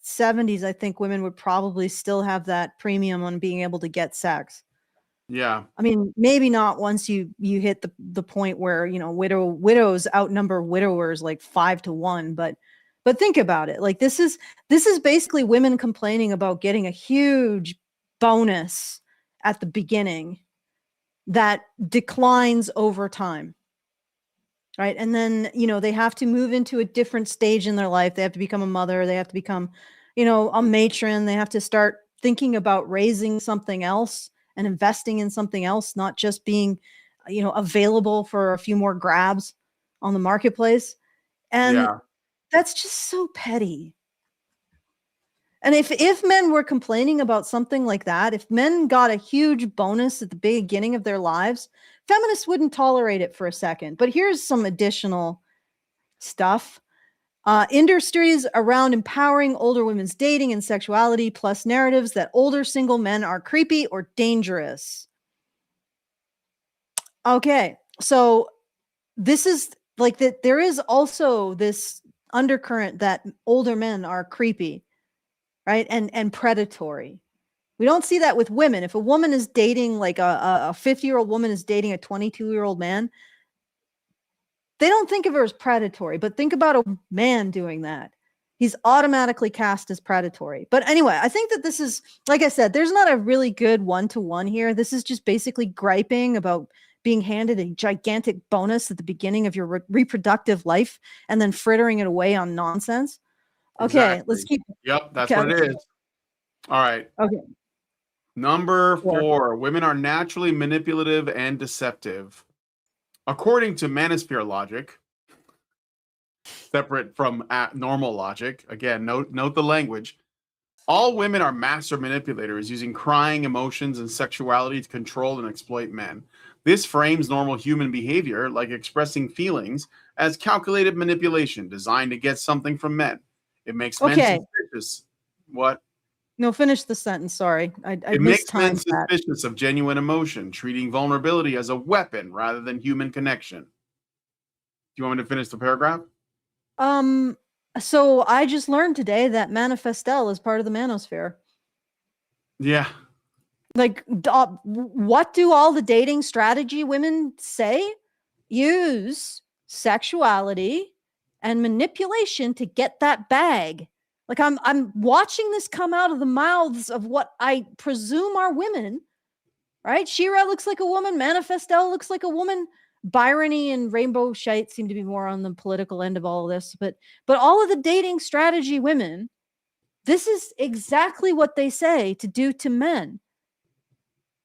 70s, I think women would probably still have that premium on being able to get sex. Yeah. I mean, maybe not once you hit the point where, widows outnumber widowers like 5 to 1, but think about it. Like this is basically women complaining about getting a huge bonus at the beginning that declines over time. Right. And then, they have to move into a different stage in their life. They have to become a mother. They have to become, a matron. They have to start thinking about raising something else and investing in something else, not just being, available for a few more grabs on the marketplace. And Yeah. that's just so petty. And if men were complaining about something like that, if men got a huge bonus at the beginning of their lives, feminists wouldn't tolerate it for a second. But here's some additional stuff. Industries around empowering older women's dating and sexuality, plus narratives that older single men are creepy or dangerous. Okay, so this is like that. There is also this undercurrent that older men are creepy, right, and predatory. We don't see that with women. If a woman is dating like a 50-year-old woman is dating a 22-year-old man, they don't think of her as predatory, but think about a man doing that. He's automatically cast as predatory. But anyway, I think that this is, like I said, there's not a really good one-to-one here. This is just basically griping about being handed a gigantic bonus at the beginning of your reproductive life and then frittering it away on nonsense. Okay, Exactly. let's keep. Yep, that's Okay, what it is. All right. okay. Number Sure. 4, women are naturally manipulative and deceptive. According to Manosphere logic, separate from normal logic, again, note the language. All women are master manipulators using crying, emotions, and sexuality to control and exploit men. This frames normal human behavior, like expressing feelings, as calculated manipulation designed to get something from men. It makes men Okay. suspicious. What? No, finish the sentence. Sorry. I It makes men mistimed that. suspicious of genuine emotion, treating vulnerability as a weapon rather than human connection. Do you want me to finish the paragraph? So I just learned today that Manifestel is part of the Manosphere. Yeah. Like, what do all the dating strategy women say? Use sexuality and manipulation to get that bag. Like I'm watching this come out of the mouths of what I presume are women, right? Shira looks like a woman. Manifestel looks like a woman. Byrony and Rainbow Shite seem to be more on the political end of all of this, but all of the dating strategy women, this is exactly what they say to do to men.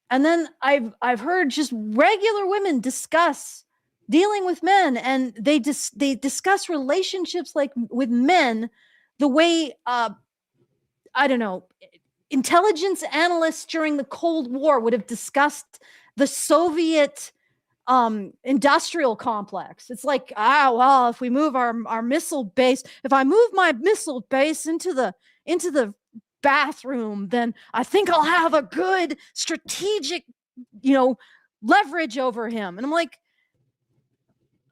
And then I've heard just regular women discuss dealing with men, and they discuss relationships like with men the way I don't know, intelligence analysts during the Cold War would have discussed the Soviet industrial complex. It's like, well, if we move our missile base, if I move my missile base into the bathroom, then I think I'll have a good strategic, leverage over him. And I'm like,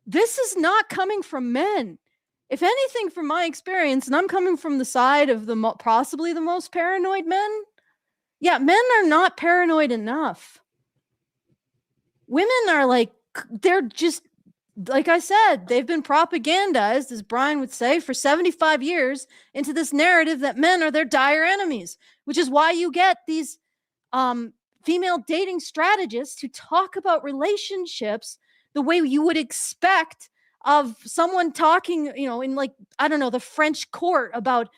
this is not coming from men. If anything, from my experience, and I'm coming from the side of the possibly the most paranoid men, yeah, men are not paranoid enough. Women are like, they're just, like I said, they've been propagandized, as Brian would say, for 75 years into this narrative that men are their dire enemies, which is why you get these female dating strategists who talk about relationships the way you would expect of someone talking, in like, I don't know, the French court about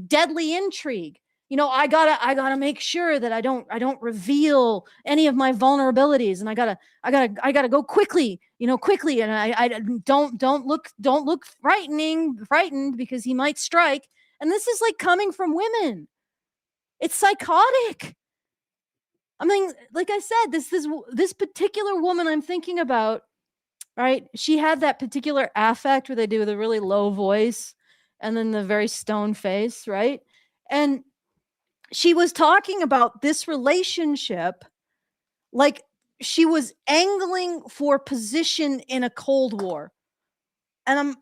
deadly intrigue. I gotta make sure that I don't reveal any of my vulnerabilities, and I gotta go quickly, quickly, and I don't look frightened because he might strike. And this is like coming from women. It's psychotic. I mean, like I said, this particular woman I'm thinking about, right? She had that particular affect where they do the really low voice and then the very stone face, right? And she was talking about this relationship like she was angling for position in a Cold War. And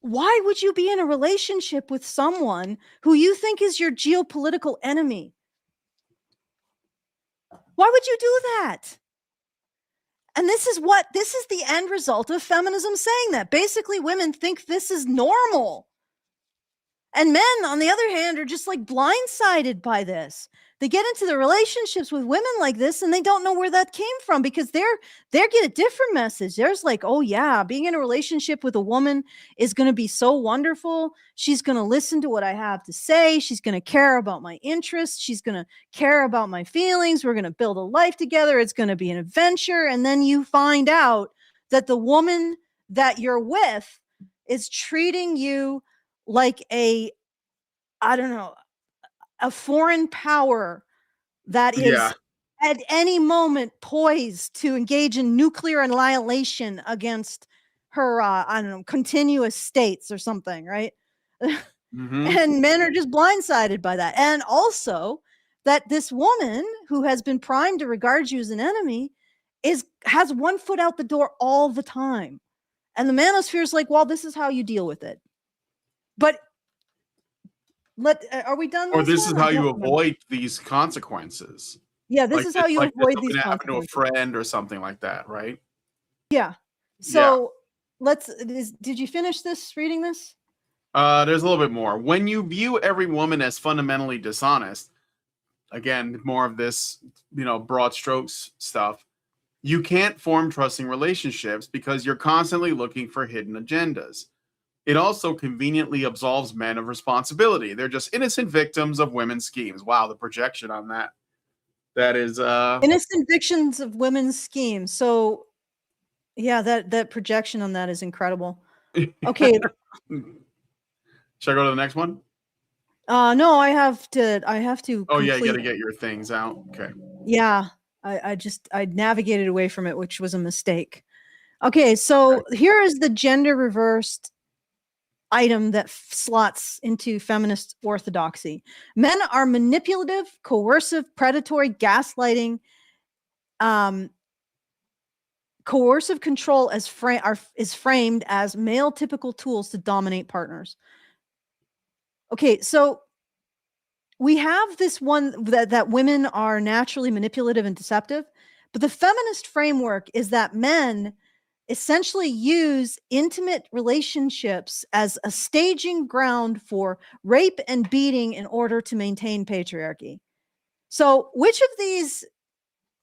why would you be in a relationship with someone who you think is your geopolitical enemy? Why would you do that? And this is the end result of feminism saying that. Basically, women think this is normal. And men, on the other hand, are just like blindsided by this. They get into the relationships with women like this and they don't know where that came from because they get a different message. There's like, oh yeah, being in a relationship with a woman is going to be so wonderful. She's going to listen to what I have to say. She's going to care about my interests. She's going to care about my feelings. We're going to build a life together. It's going to be an adventure. And then you find out that the woman that you're with is treating you like a foreign power that is at any moment poised to engage in nuclear annihilation against her, continuous states or something, right? Mm-hmm. And men are just blindsided by that. And also that this woman who has been primed to regard you as an enemy has one foot out the door all the time. And the manosphere is like, well, this is how you deal with it. But are we done? Or this is how you avoid these consequences. Yeah, this is how you avoid these consequences. Happen to a friend or something like that, right? Yeah. So did you finish reading this? There's a little bit more. When you view every woman as fundamentally dishonest, again, more of this, broad strokes stuff, you can't form trusting relationships because you're constantly looking for hidden agendas. It also conveniently absolves men of responsibility. They're just innocent victims of women's schemes. Wow, the projection on that. That is innocent victims of women's schemes. So yeah, that projection on that is incredible. Okay. Should I go to the next one? No, I have to Oh yeah, you gotta get your things out. Okay. Yeah. I navigated away from it, which was a mistake. Okay, so here is the gender reversed item that slots into feminist orthodoxy. Men are manipulative, coercive, predatory, gaslighting, coercive control is framed as male typical tools to dominate partners. Okay, so we have this one that women are naturally manipulative and deceptive, but the feminist framework is that men essentially use intimate relationships as a staging ground for rape and beating in order to maintain patriarchy. So which of these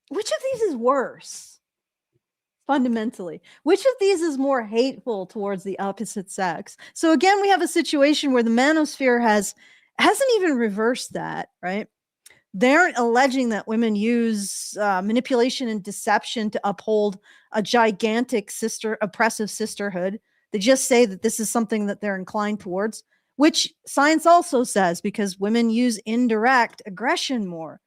is worse? Fundamentally, which of these is more hateful towards the opposite sex? So again, we have a situation where the manosphere hasn't even reversed that, right? They're alleging that women use manipulation and deception to uphold a gigantic oppressive sisterhood. They just say that this is something that they're inclined towards, which science also says, because women use indirect aggression more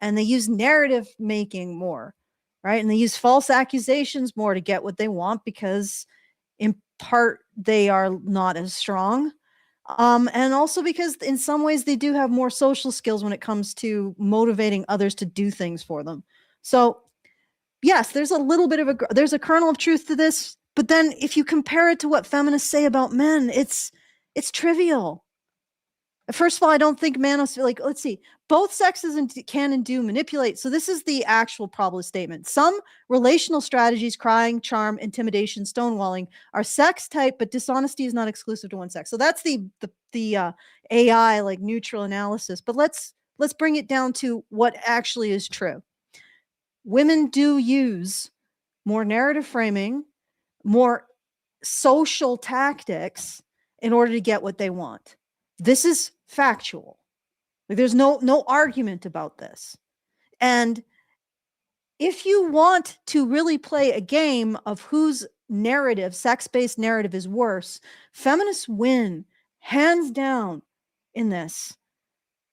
and they use narrative making more, right? And they use false accusations more to get what they want because in part they are not as strong. And also because in some ways they do have more social skills when it comes to motivating others to do things for them. So yes, there's a little bit of there's a kernel of truth to this, but then if you compare it to what feminists say about men, it's trivial. First of all, I don't think Manosphere, like, let's see, both sexes can and do manipulate. So this is the actual probabilist statement. Some relational strategies, crying, charm, intimidation, stonewalling, are sex type, but dishonesty is not exclusive to one sex. So that's the AI, like, neutral analysis. But let's bring it down to what actually is true. Women do use more narrative framing, more social tactics in order to get what they want. This is factual. Like, there's no argument about this. And if you want to really play a game of whose narrative, sex-based narrative, is worse, feminists win hands down in this.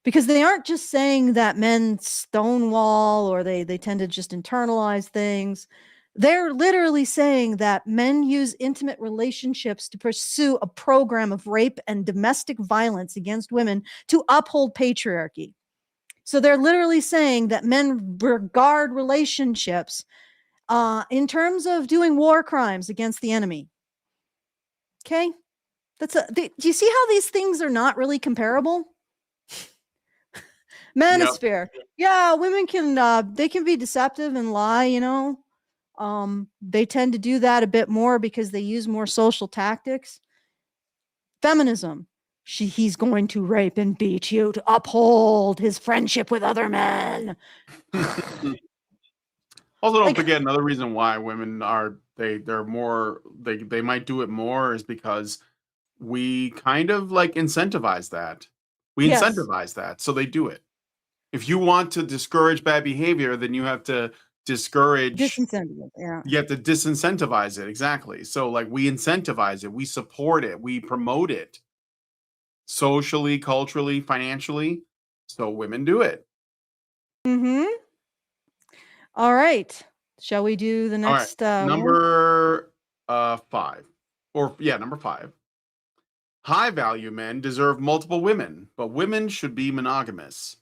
Because they aren't just saying that men stonewall or they tend to just internalize things. They're literally saying that men use intimate relationships to pursue a program of rape and domestic violence against women to uphold patriarchy. So they're literally saying that men regard relationships in terms of doing war crimes against the enemy. Okay? Do you see how these things are not really comparable? Manosphere. Yep. Yeah, women can they can be deceptive and lie, you know. They tend to do that a bit more because they use more social tactics. Feminism. He's going to rape and beat you to uphold his friendship with other men. Also, don't forget another reason why women are they're more they might do it more is because we kind of like incentivize that. We incentivize that, so they do it. If you want to discourage bad behavior, then you have to discourage. Disincentivize, yeah. You have to disincentivize it, exactly. So, like, we incentivize it, we support it, we promote it, socially, culturally, financially. So women do it. Mm-hmm. All right. Shall we do the next number 5? Number 5. High value men deserve multiple women, but women should be monogamous.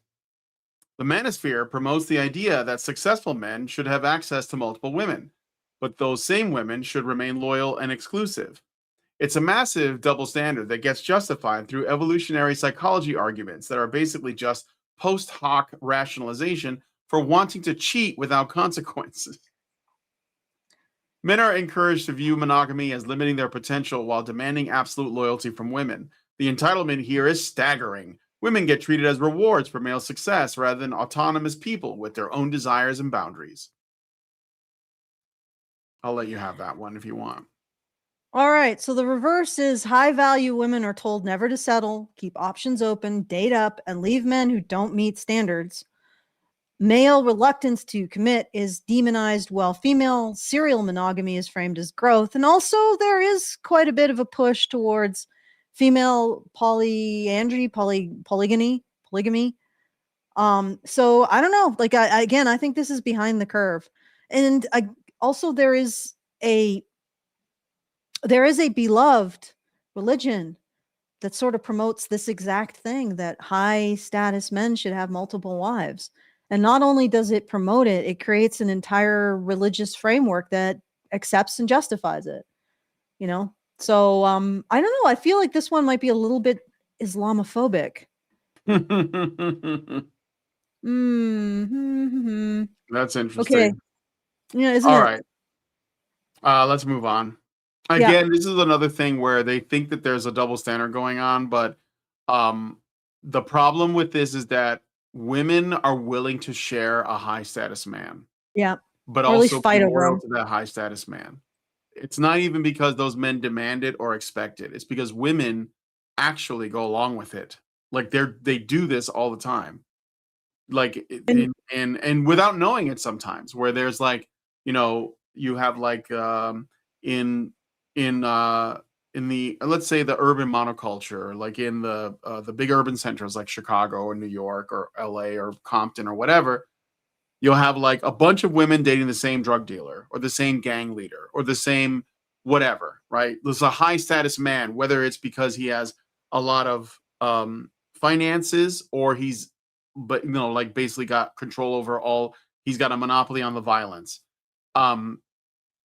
The Manosphere promotes the idea that successful men should have access to multiple women, but those same women should remain loyal and exclusive. It's a massive double standard that gets justified through evolutionary psychology arguments that are basically just post hoc rationalization for wanting to cheat without consequences. Men are encouraged to view monogamy as limiting their potential while demanding absolute loyalty from women. The entitlement here is staggering. Women get treated as rewards for male success rather than autonomous people with their own desires and boundaries. I'll let you have that one if you want. All right. So the reverse is high value women are told never to settle, keep options open, date up, and leave men who don't meet standards. Male reluctance to commit is demonized, while female serial monogamy is framed as growth. And also there is quite a bit of a push towards female polyandry, polygamy. So I don't know. Like, I think this is behind the curve. And also there is a beloved religion that sort of promotes this exact thing, that high status men should have multiple wives. And not only does it promote it, it creates an entire religious framework that accepts and justifies it, you know? So I don't know. I feel like this one might be a little bit Islamophobic. Mm-hmm. That's interesting. Okay. Yeah, isn't All it? right. Let's move on. Again, this is another thing where they think that there's a double standard going on, but the problem with this is that women are willing to share a high status man. Yeah. But or also fight be over loyal him. to that high status man. It's not even because those men demand it or expect it. It's because women actually go along with it. Like they do this all the time. Like and without knowing it sometimes, where there's like, you know, you have like in the let's say the urban monoculture, like in the big urban centers like Chicago or New York or LA or Compton or whatever, you'll have like a bunch of women dating the same drug dealer or the same gang leader or the same whatever, right? There's a high status man, whether it's because he has a lot of finances or he's, but you know, like basically got control over all, he's got a monopoly on the violence.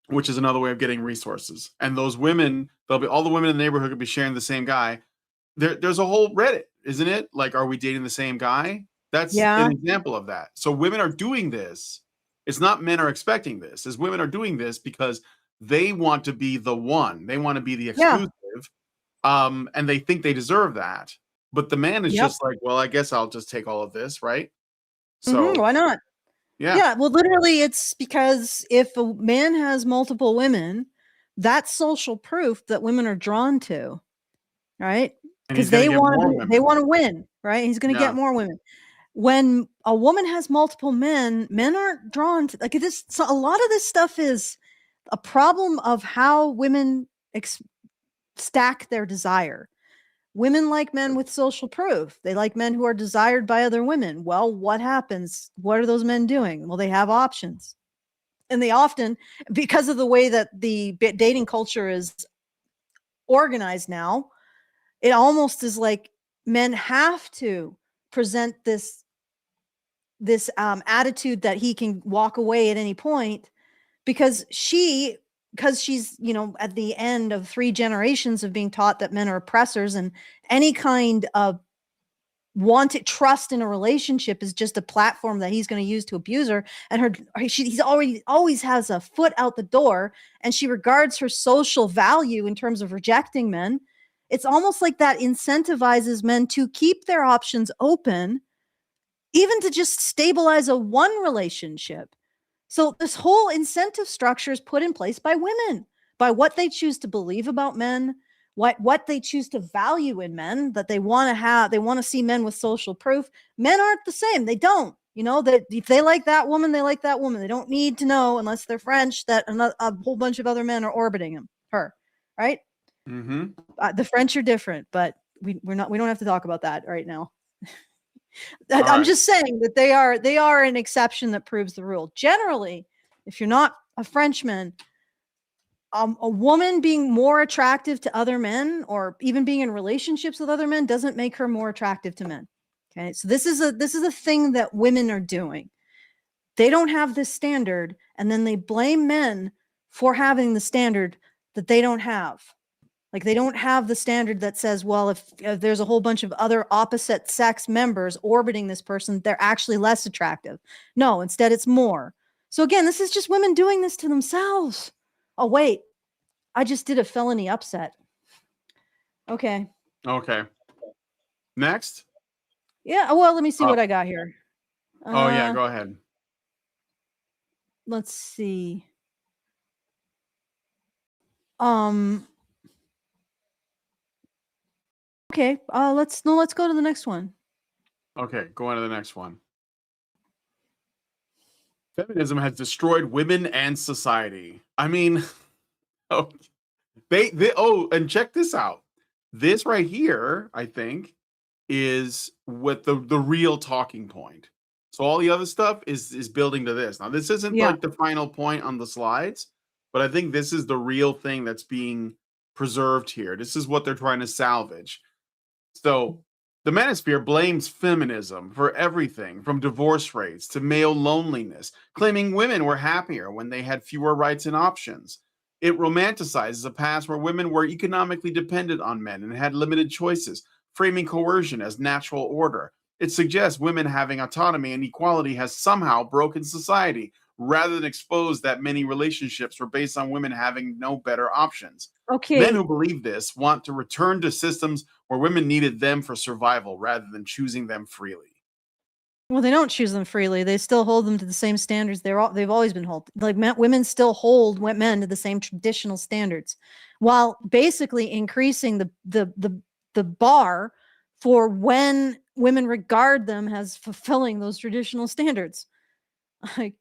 which is another way of getting resources. And those women, they'll be all the women in the neighborhood could be sharing the same guy. There's a whole Reddit, isn't it? Like, are we dating the same guy? That's Yeah. an example of that. So women are doing this. It's not men are expecting this. As women are doing this because they want to be the one. They want to be the exclusive. And they think they deserve that. But the man is just like, well, I guess I'll just take all of this, right? So why not? Yeah, well, literally, it's because if a man has multiple women, that's social proof that women are drawn to, right? And he's Because gonna get more women. they want to win, right? He's going to Yeah. get more women. When a woman has multiple men aren't drawn to like this. So a lot of this stuff is a problem of how women stack their desire. Women like men with social proof. They like men who are desired by other women. Well, what happens? What are those men doing? Well, they have options. And they often, because of the way that the dating culture is organized now, it almost is like men have to present this attitude that he can walk away at any point because she's, at the end of 3 generations of being taught that men are oppressors and any kind of wanted trust in a relationship is just a platform that he's going to use to abuse her. And he's always has a foot out the door and she regards her social value in terms of rejecting men. It's almost like that incentivizes men to keep their options open, even to just stabilize a one relationship. So this whole incentive structure is put in place by women, by what they choose to believe about men, what they choose to value in men, that they want to have. They want to see men with social proof. Men aren't the same. They don't. That if they like that woman, they like that woman. They don't need to know, unless they're French, that a whole bunch of other men are orbiting her, right? Mm-hmm. The French are different, but we don't have to talk about that right now. I'm just saying that they are an exception that proves the rule. Generally, if you're not a Frenchman, a woman being more attractive to other men or even being in relationships with other men doesn't make her more attractive to men. Okay. So this is a thing that women are doing. They don't have this standard and then they blame men for having the standard that they don't have. Like they don't have the standard that says, well, if there's a whole bunch of other opposite sex members orbiting this person, they're actually less attractive. No, instead it's more. So again, this is just women doing this to themselves. Oh, wait, I just did a felony upset. Okay. Next. Yeah. Well, let me see what I got here. Yeah, go ahead. Let's see. Okay, let's go to the next one. Okay, go on to the next one. Feminism has destroyed women and society. I mean, and check this out. This right here, I think, is what the real talking point. So all the other stuff is building to this. Now, this isn't like the final point on the slides, but I think this is the real thing that's being preserved here. This is what they're trying to salvage. So the Manosphere blames feminism for everything from divorce rates to male loneliness, claiming women were happier when they had fewer rights and options. It romanticizes a past where women were economically dependent on men and had limited choices, framing coercion as natural order. It suggests women having autonomy and equality has somehow broken society, rather than expose that many relationships were based on women having no better options. Okay. Men who believe this want to return to systems where women needed them for survival rather than choosing them freely. Well, they don't choose them freely. They still hold them to the same standards they've always been held. Like women still hold men to the same traditional standards, while basically increasing the bar for when women regard them as fulfilling those traditional standards. Like,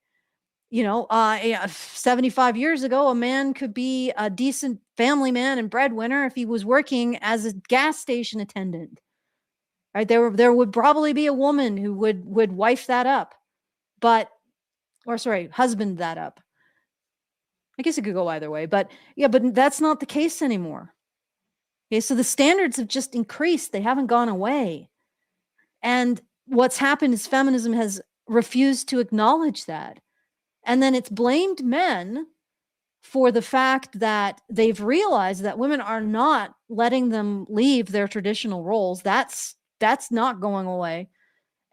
75 years ago, a man could be a decent family man and breadwinner if he was working as a gas station attendant. Right? There would probably be a woman who would wife that up, husband that up. I guess it could go either way, but that's not the case anymore. Okay, so the standards have just increased. They haven't gone away. And what's happened is feminism has refused to acknowledge that. And then it's blamed men for the fact that they've realized that women are not letting them leave their traditional roles. That's not going away.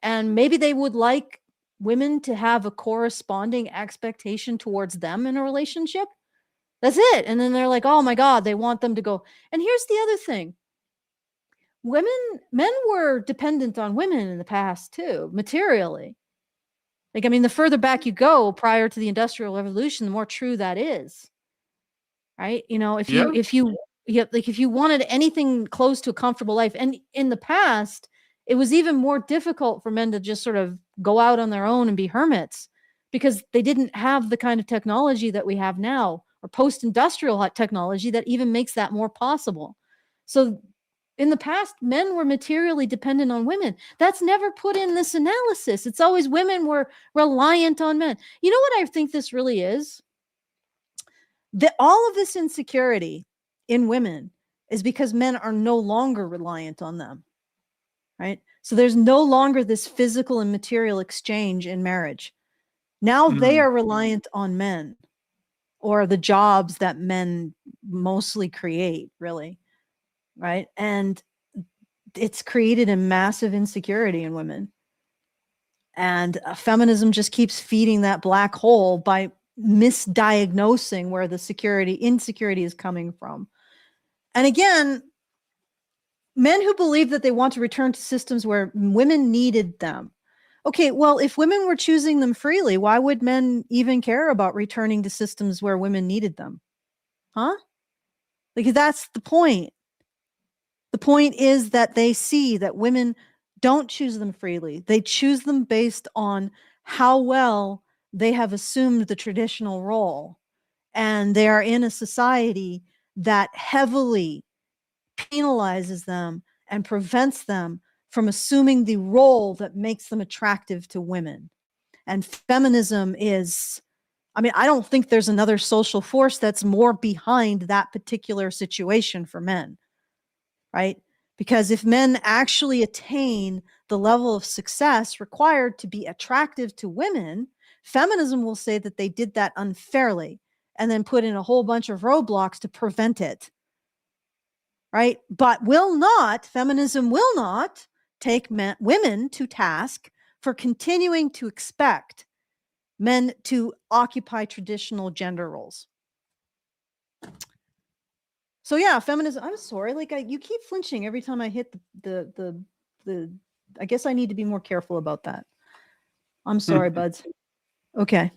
And maybe they would like women to have a corresponding expectation towards them in a relationship. That's it. And then they're like, oh my God, they want them to go. And here's the other thing. Men were dependent on women in the past too, materially. Like, I mean, the further back you go prior to the Industrial Revolution, the more true that is. Right? You know, if you wanted anything close to a comfortable life, and in the past, it was even more difficult for men to just sort of go out on their own and be hermits because they didn't have the kind of technology that we have now, or post-industrial technology that even makes that more possible. So in the past, men were materially dependent on women. That's never put in this analysis. It's always women were reliant on men. You know what I think this really is? That all of this insecurity in women is because men are no longer reliant on them, right? So there's no longer this physical and material exchange in marriage. Now they are reliant on men or the jobs that men mostly create, really, right? And it's created a massive insecurity in women. And feminism just keeps feeding that black hole by misdiagnosing where the insecurity is coming from. And again, men who believe that they want to return to systems where women needed them. Okay, well, if women were choosing them freely, why would men even care about returning to systems where women needed them? Huh? Like, that's the point. The point is that they see that women don't choose them freely. They choose them based on how well they have assumed the traditional role. And they are in a society that heavily penalizes them and prevents them from assuming the role that makes them attractive to women. And feminism is, I mean, I don't think there's another social force that's more behind that particular situation for men, right? Because if men actually attain the level of success required to be attractive to women, feminism will say that they did that unfairly and then put in a whole bunch of roadblocks to prevent it. Right? But feminism will not take women to task for continuing to expect men to occupy traditional gender roles. So yeah, feminism, I'm sorry, like you keep flinching every time I hit the I guess I need to be more careful about that. I'm sorry, buds. Okay.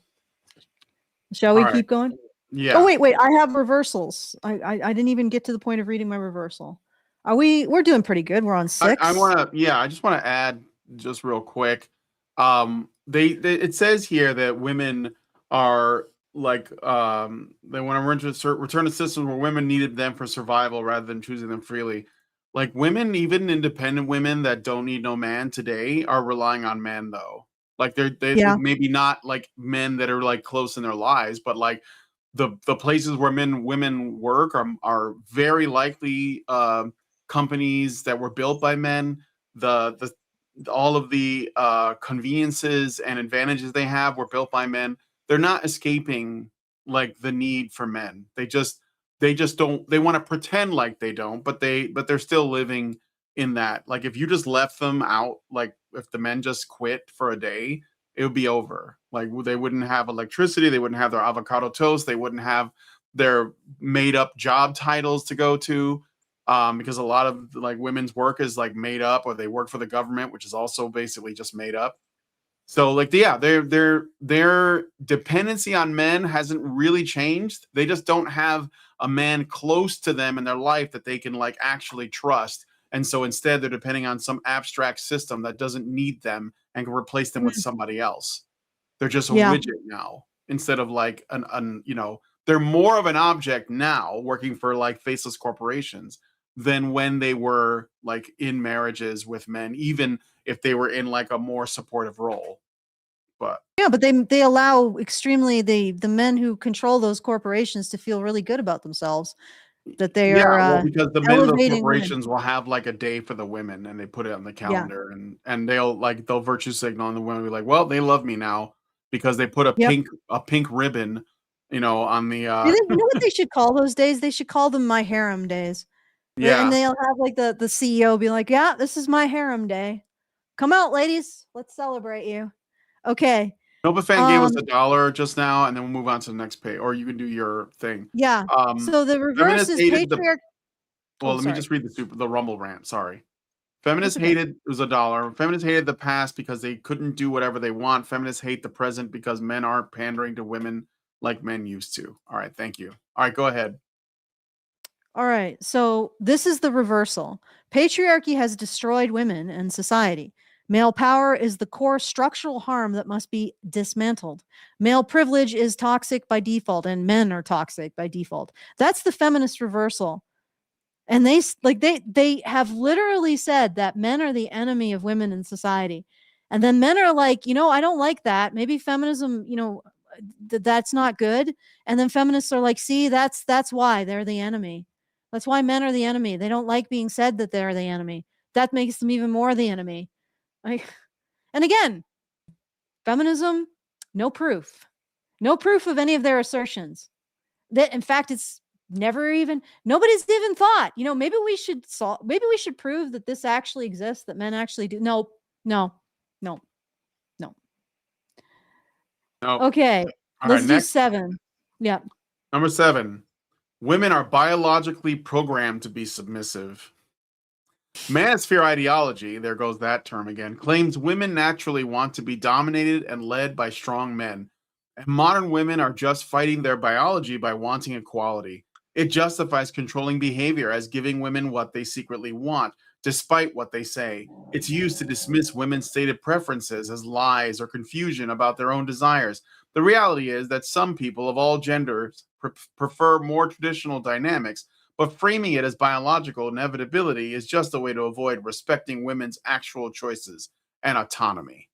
Shall we keep going? Yeah. Oh, wait, I have reversals. I didn't even get to the point of reading my reversal. We're doing pretty good. We're on 6. I just want to add just real quick. It says here that women are like, they want to return to systems where women needed them for survival rather than choosing them freely. Like women, even independent women that don't need no man today, are relying on men though. Like they maybe not like men that are like close in their lives, but like the places where women work are very likely companies that were built by men. All of the conveniences and advantages they have were built by men. They're not escaping like the need for men. They just don't. They want to pretend like they don't, but they're still living in that. Like if you just left them out, like if the men just quit for a day, it would be over. Like they wouldn't have electricity, they wouldn't have their avocado toast, they wouldn't have their made up job titles to go to, because a lot of like women's work is like made up, or they work for the government, which is also basically just made up. So like their dependency on men hasn't really changed. They just don't have a man close to them in their life that they can like actually trust. And so instead they're depending on some abstract system that doesn't need them and can replace them with somebody else. They're just a widget now instead of like they're more of an object now working for like faceless corporations than when they were like in marriages with men, even if they were in like a more supportive role. But they allow extremely the men who control those corporations to feel really good about themselves, that they are because the men of those corporations will have like a day for the women and they put it on the calendar, and they'll virtue signal, and the women will be like, well, they love me now because they put a Yep. pink ribbon, on the You know what they should call those days? They should call them my harem days. yeah. And they'll have like the CEO be like, yeah, this is my harem day. Come out, ladies. Let's celebrate you. Okay. Nova Fan gave us $1 just now, and then we'll move on to the next page, or you can do your thing. Yeah. So the reverse is patriarchy. Let me just read the Rumble rant. Sorry. Feminists hated, it was $1. Feminists hated the past because they couldn't do whatever they want. Feminists hate the present because men aren't pandering to women like men used to. All right. Thank you. All right. Go ahead. All right. So this is the reversal. Patriarchy has destroyed women and society. Male power is the core structural harm that must be dismantled. Male privilege is toxic by default, and men are toxic by default. That's the feminist reversal. And they have literally said that men are the enemy of women in society. And then men are like, I don't like that. Maybe feminism, that's not good. And then feminists are like, see, that's why they're the enemy. That's why men are the enemy. They don't like being said that they're the enemy. That makes them even more the enemy. And again, feminism, no proof of any of their assertions. That in fact, it's nobody's even thought, maybe we should prove that this actually exists, that men actually do. No. Okay. Let's do 7. Yeah. Number 7. Women are biologically programmed to be submissive. Manosphere ideology, there goes that term again, claims women naturally want to be dominated and led by strong men. And modern women are just fighting their biology by wanting equality. It justifies controlling behavior as giving women what they secretly want, despite what they say. It's used to dismiss women's stated preferences as lies or confusion about their own desires. The reality is that some people of all genders prefer more traditional dynamics, but framing it as biological inevitability is just a way to avoid respecting women's actual choices and autonomy.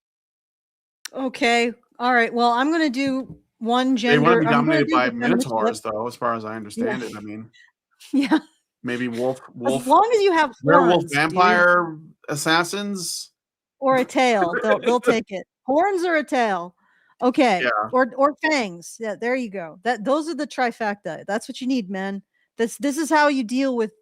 Okay. All right. Well, I'm going to do one gender. They want to be dominated by minotaurs, though, as far as I understand it. I mean, yeah, maybe wolf. As long as you have werewolf, horns, vampire assassins, or a tail, they'll take it. Horns or a tail. Okay. Yeah. Or fangs. Yeah. There you go. Those are the trifecta. That's what you need, men. This is how you deal with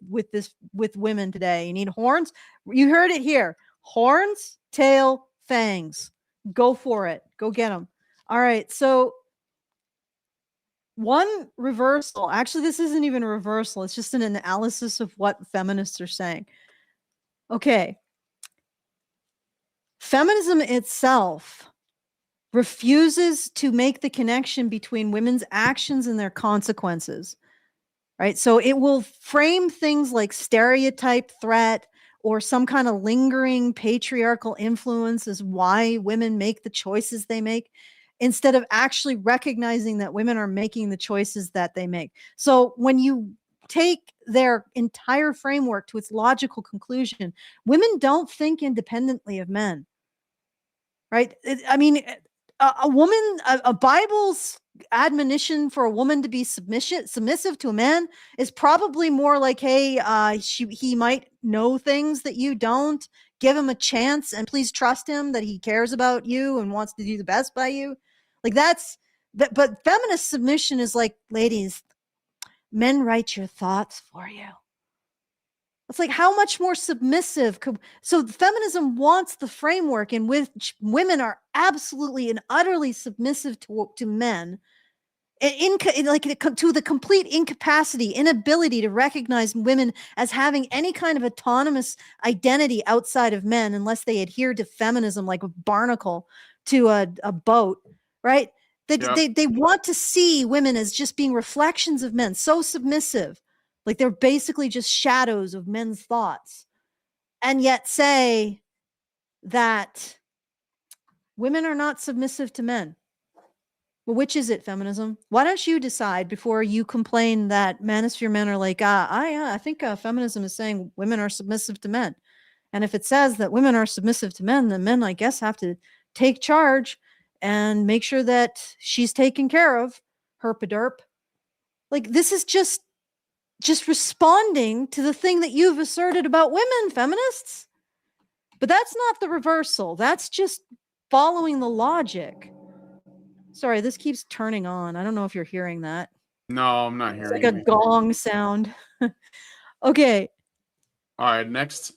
women today. You need horns. You heard it here. Horns, tail, fangs. Go for it. Go get them. All right. So one reversal. Actually, this isn't even a reversal. It's just an analysis of what feminists are saying. Okay. Feminism itself refuses to make the connection between women's actions and their consequences. Right. So it will frame things like stereotype threat or some kind of lingering patriarchal influence as why women make the choices they make, instead of actually recognizing that women are making the choices that they make. So when you take their entire framework to its logical conclusion, women don't think independently of men. Right. A Bible's admonition for a woman to be submissive to a man is probably more like, hey, he might know things that you don't. Give him a chance and please trust him that he cares about you and wants to do the best by you. Like but feminist submission is like, ladies, men write your thoughts for you. It's like, how much more submissive so feminism wants the framework in which women are absolutely and utterly submissive to men, to the complete incapacity, inability to recognize women as having any kind of autonomous identity outside of men unless they adhere to feminism like a barnacle to a boat, right? They want to see women as just being reflections of men, so submissive. Like they're basically just shadows of men's thoughts, and yet say that women are not submissive to men. Well, which is it, feminism? Why don't you decide before you complain that manosphere men are like, I think feminism is saying women are submissive to men. And if it says that women are submissive to men, then men, I guess, have to take charge and make sure that she's taken care of, herpaderp. Like, this is just responding to the thing that you've asserted about women, feminists. But that's not the reversal. That's just following the logic. Sorry, this keeps turning on. I don't know if you're hearing that. No, I'm not It's hearing like a anything. gong sound. Okay. All right, next.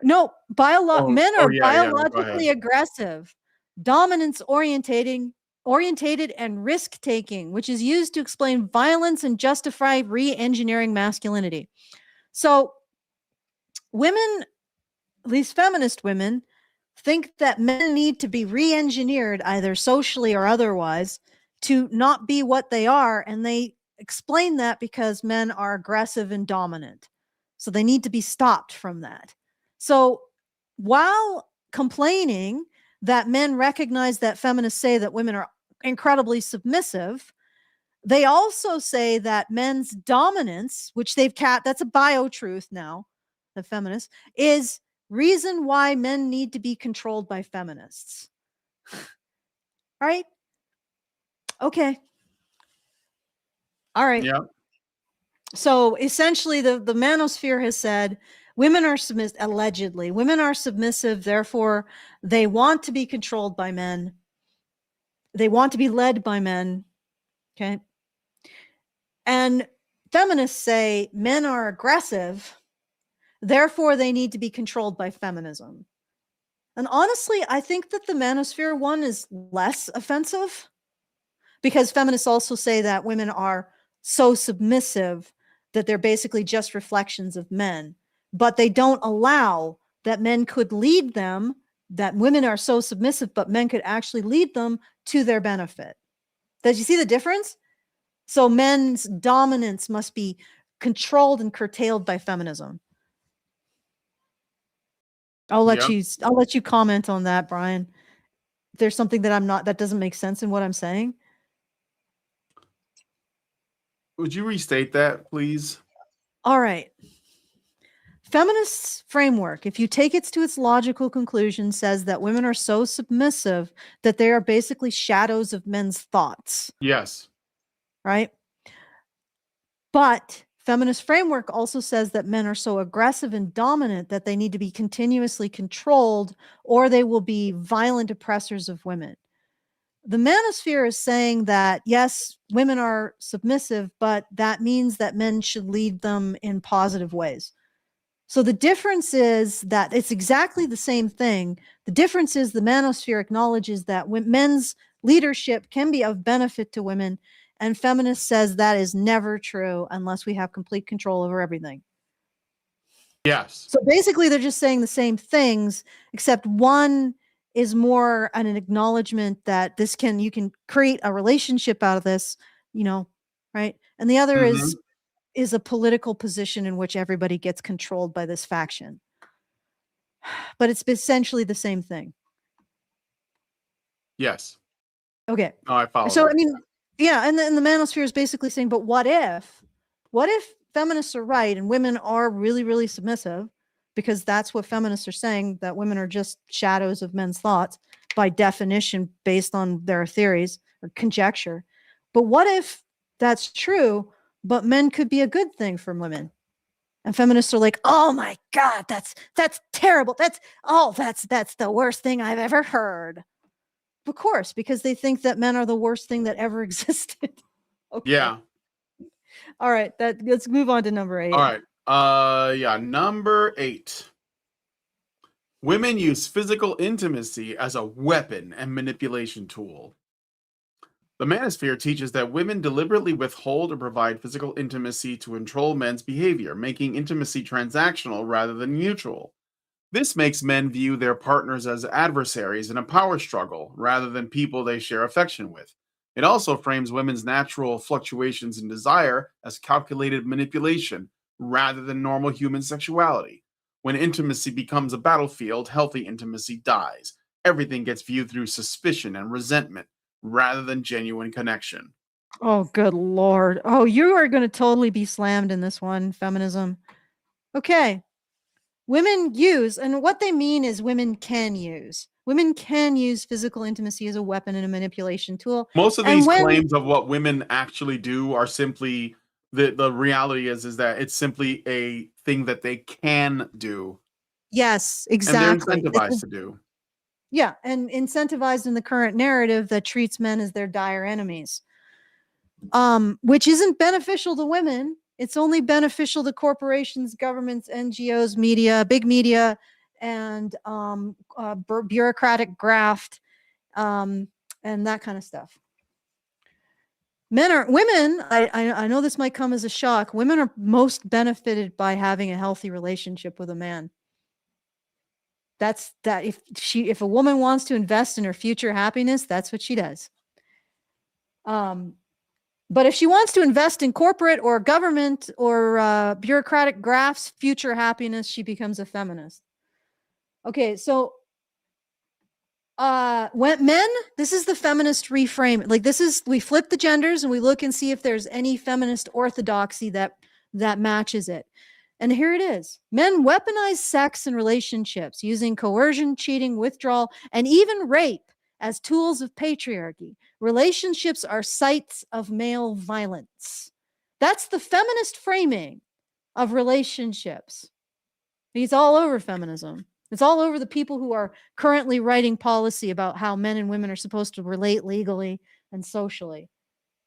No, men are Yeah. No, go biologically ahead. aggressive, dominance orientated and risk taking, which is used to explain violence and justify re-engineering masculinity. So women, at least feminist women, think that men need to be re-engineered either socially or otherwise to not be what they are, and they explain that because men are aggressive and dominant. So they need to be stopped from that. So while complaining that men recognize that feminists say that women are incredibly submissive, they also say that men's dominance, which that's a bio truth now, the feminists, is reason why men need to be controlled by feminists. Right? Okay. All right. Yeah. So essentially, the Manosphere has said women are submissive, allegedly. Women are submissive, therefore, they want to be controlled by men. They want to be led by men. Okay. And feminists say men are aggressive, therefore, they need to be controlled by feminism. And honestly, I think that the Manosphere one is less offensive, because feminists also say that women are so submissive that they're basically just reflections of men, but they don't allow that men could lead them, that women are so submissive, but men could actually lead them to their benefit. Does you see the difference? So men's dominance must be controlled and curtailed by feminism. I'll let you comment on that, Brian. If there's something that doesn't make sense in what I'm saying. Would you restate that, please? All right. Feminist framework, if you take it to its logical conclusion, says that women are so submissive that they are basically shadows of men's thoughts. Yes. Right? But feminist framework also says that men are so aggressive and dominant that they need to be continuously controlled, or they will be violent oppressors of women. The Manosphere is saying that, yes, women are submissive, but that means that men should lead them in positive ways. So the difference is that it's exactly the same thing. The difference is the Manosphere acknowledges that men's leadership can be of benefit to women, and feminist says that is never true unless we have complete control over everything. Yes. So basically, they're just saying the same things, except one is more an acknowledgement that you can create a relationship out of this, right? And the other is a political position in which everybody gets controlled by this faction. But it's essentially the same thing. Yes. Okay. Oh, I follow. So, I mean, yeah, and the Manosphere is basically saying, but what if feminists are right and women are really, really submissive? Because that's what feminists are saying, that women are just shadows of men's thoughts by definition based on their theories or conjecture. But what if that's true, but men could be a good thing for women? And feminists are like, oh my God, that's terrible. That's the worst thing I've ever heard. Of course, because they think that men are the worst thing that ever existed. Okay. Yeah. All right. Let's move on to number 8. All right. Number 8. Women use physical intimacy as a weapon and manipulation tool. The Manosphere teaches that women deliberately withhold or provide physical intimacy to control men's behavior, making intimacy transactional rather than mutual. This makes men view their partners as adversaries in a power struggle rather than people they share affection with. It also frames women's natural fluctuations in desire as calculated manipulation rather than normal human sexuality. When intimacy becomes a battlefield, healthy intimacy dies. Everything gets viewed through suspicion and resentment rather than genuine connection. Oh, good Lord. Oh, you are going to totally be slammed in this one, feminism. Okay. Women use, and what they mean is women can use physical intimacy as a weapon and a manipulation tool. Most of these claims of what women actually do are simply, the reality is that it's simply a thing that they can do. Yes, exactly. And they're incentivized to do. Yeah, and incentivized in the current narrative that treats men as their dire enemies, which isn't beneficial to women. It's only beneficial to corporations, governments, NGOs, media, big media, and bureaucratic graft, and that kind of stuff. Women, I know this might come as a shock. Women are most benefited by having a healthy relationship with a man. That's that. If a woman wants to invest in her future happiness, that's what she does. But if she wants to invest in corporate or government or bureaucratic grafts future happiness, she becomes a feminist. Okay, so when men, this is the feminist reframe. Like we flip the genders and we look and see if there's any feminist orthodoxy that matches it. And here it is. Men weaponize sex and relationships using coercion, cheating, withdrawal, and even rape as tools of patriarchy. Relationships are sites of male violence. That's the feminist framing of relationships. He's all over feminism. It's all over the people who are currently writing policy about how men and women are supposed to relate legally and socially.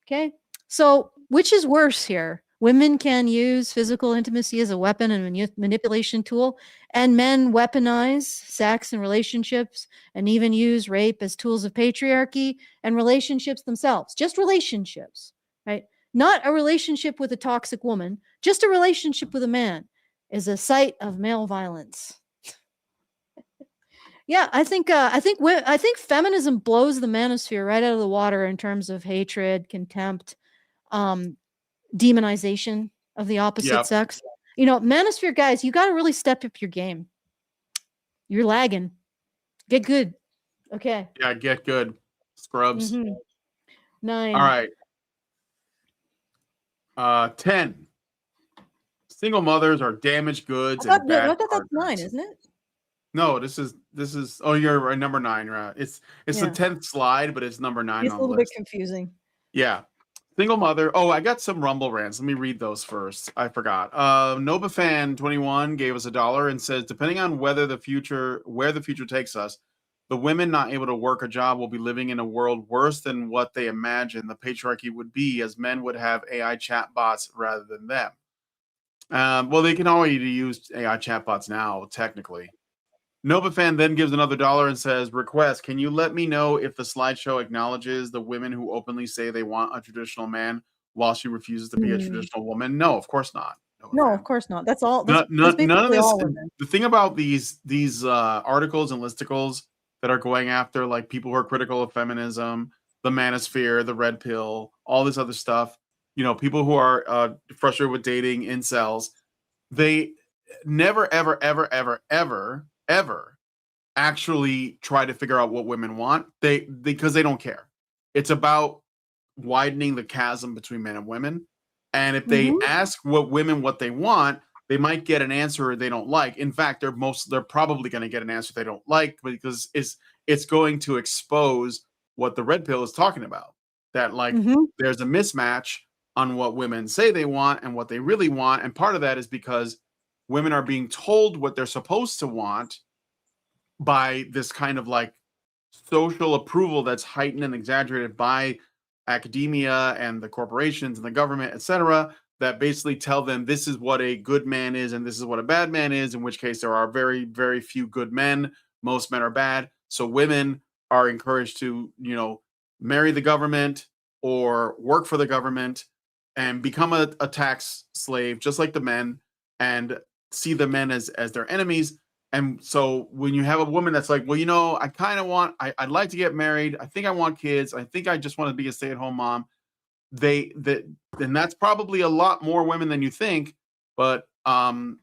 Okay? So, which is worse here? Women can use physical intimacy as a weapon and manipulation tool, and men weaponize sex and relationships and even use rape as tools of patriarchy and relationships themselves. Just relationships, right? Not a relationship with a toxic woman, just a relationship with a man is a site of male violence. Yeah, I think feminism blows the manosphere right out of the water in terms of hatred, contempt, demonization of the opposite sex. You know, manosphere guys, you got to really step up your game. You're lagging. Get good. Okay. Yeah, get good. Scrubs. 9. All right. 10. Single mothers are damaged goods and bad I thought that's 9, partners. isn't it? No, this is. Oh, you're right, number 9, right? It's the 10th slide, but it's number 9 It's on a little the bit list. confusing. Yeah. Single mother. Oh, I got some Rumble rants. Let me read those first. I forgot. NobaFan21 gave us $1 and says, depending on where the future takes us, the women not able to work a job will be living in a world worse than what they imagine the patriarchy would be, as men would have AI chatbots rather than them. Well, they can already use AI chatbots now, technically. NovaFan then gives another $1 and says, request, can you let me know if the slideshow acknowledges the women who openly say they want a traditional man while she refuses to be a traditional woman? No, of course not. No, of course not. That's all. That's None of basically this. all women. The thing about these articles and listicles that are going after like people who are critical of feminism, the manosphere, the red pill, all this other stuff, you know, people who are frustrated with dating, incels, they never, ever, ever, ever, ever, ever actually try to figure out what women want. Because they don't care. It's about widening the chasm between men and women. And if they ask what they want, they might get an answer they don't like. In fact, they're probably going to get an answer they don't like because it's going to expose what the red pill is talking about. That like there's a mismatch on what women say they want and what they really want. And part of that is because women are being told what they're supposed to want by this kind of like social approval that's heightened and exaggerated by academia and the corporations and the government, etc., that basically tell them this is what a good man is and this is what a bad man is, in which case there are very, very few good men. Most men are bad. So women are encouraged to, you know, marry the government or work for the government and become a tax slave, just like the men, and see the men as their enemies. And so when you have a woman that's like, well, you know, I kind of I'd like to get married. I think I want kids. I think I just want to be a stay-at-home mom. Then that's probably a lot more women than you think. But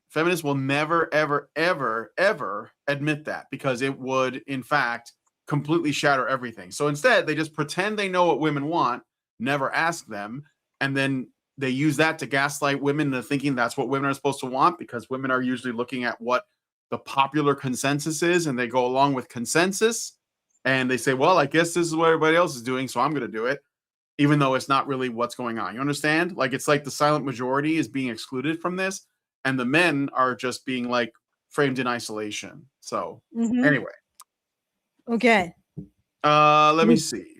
feminists will never, ever, ever, ever admit that because it would, in fact, completely shatter everything. So instead, they just pretend they know what women want, never ask them, and then they use that to gaslight women into thinking that's what women are supposed to want because women are usually looking at what the popular consensus is, and they go along with consensus, and they say, well, I guess this is what everybody else is doing, so I'm going to do it, even though it's not really what's going on. You understand? Like, it's like the silent majority is being excluded from this, and the men are just being like framed in isolation. So anyway, Okay. Let me see.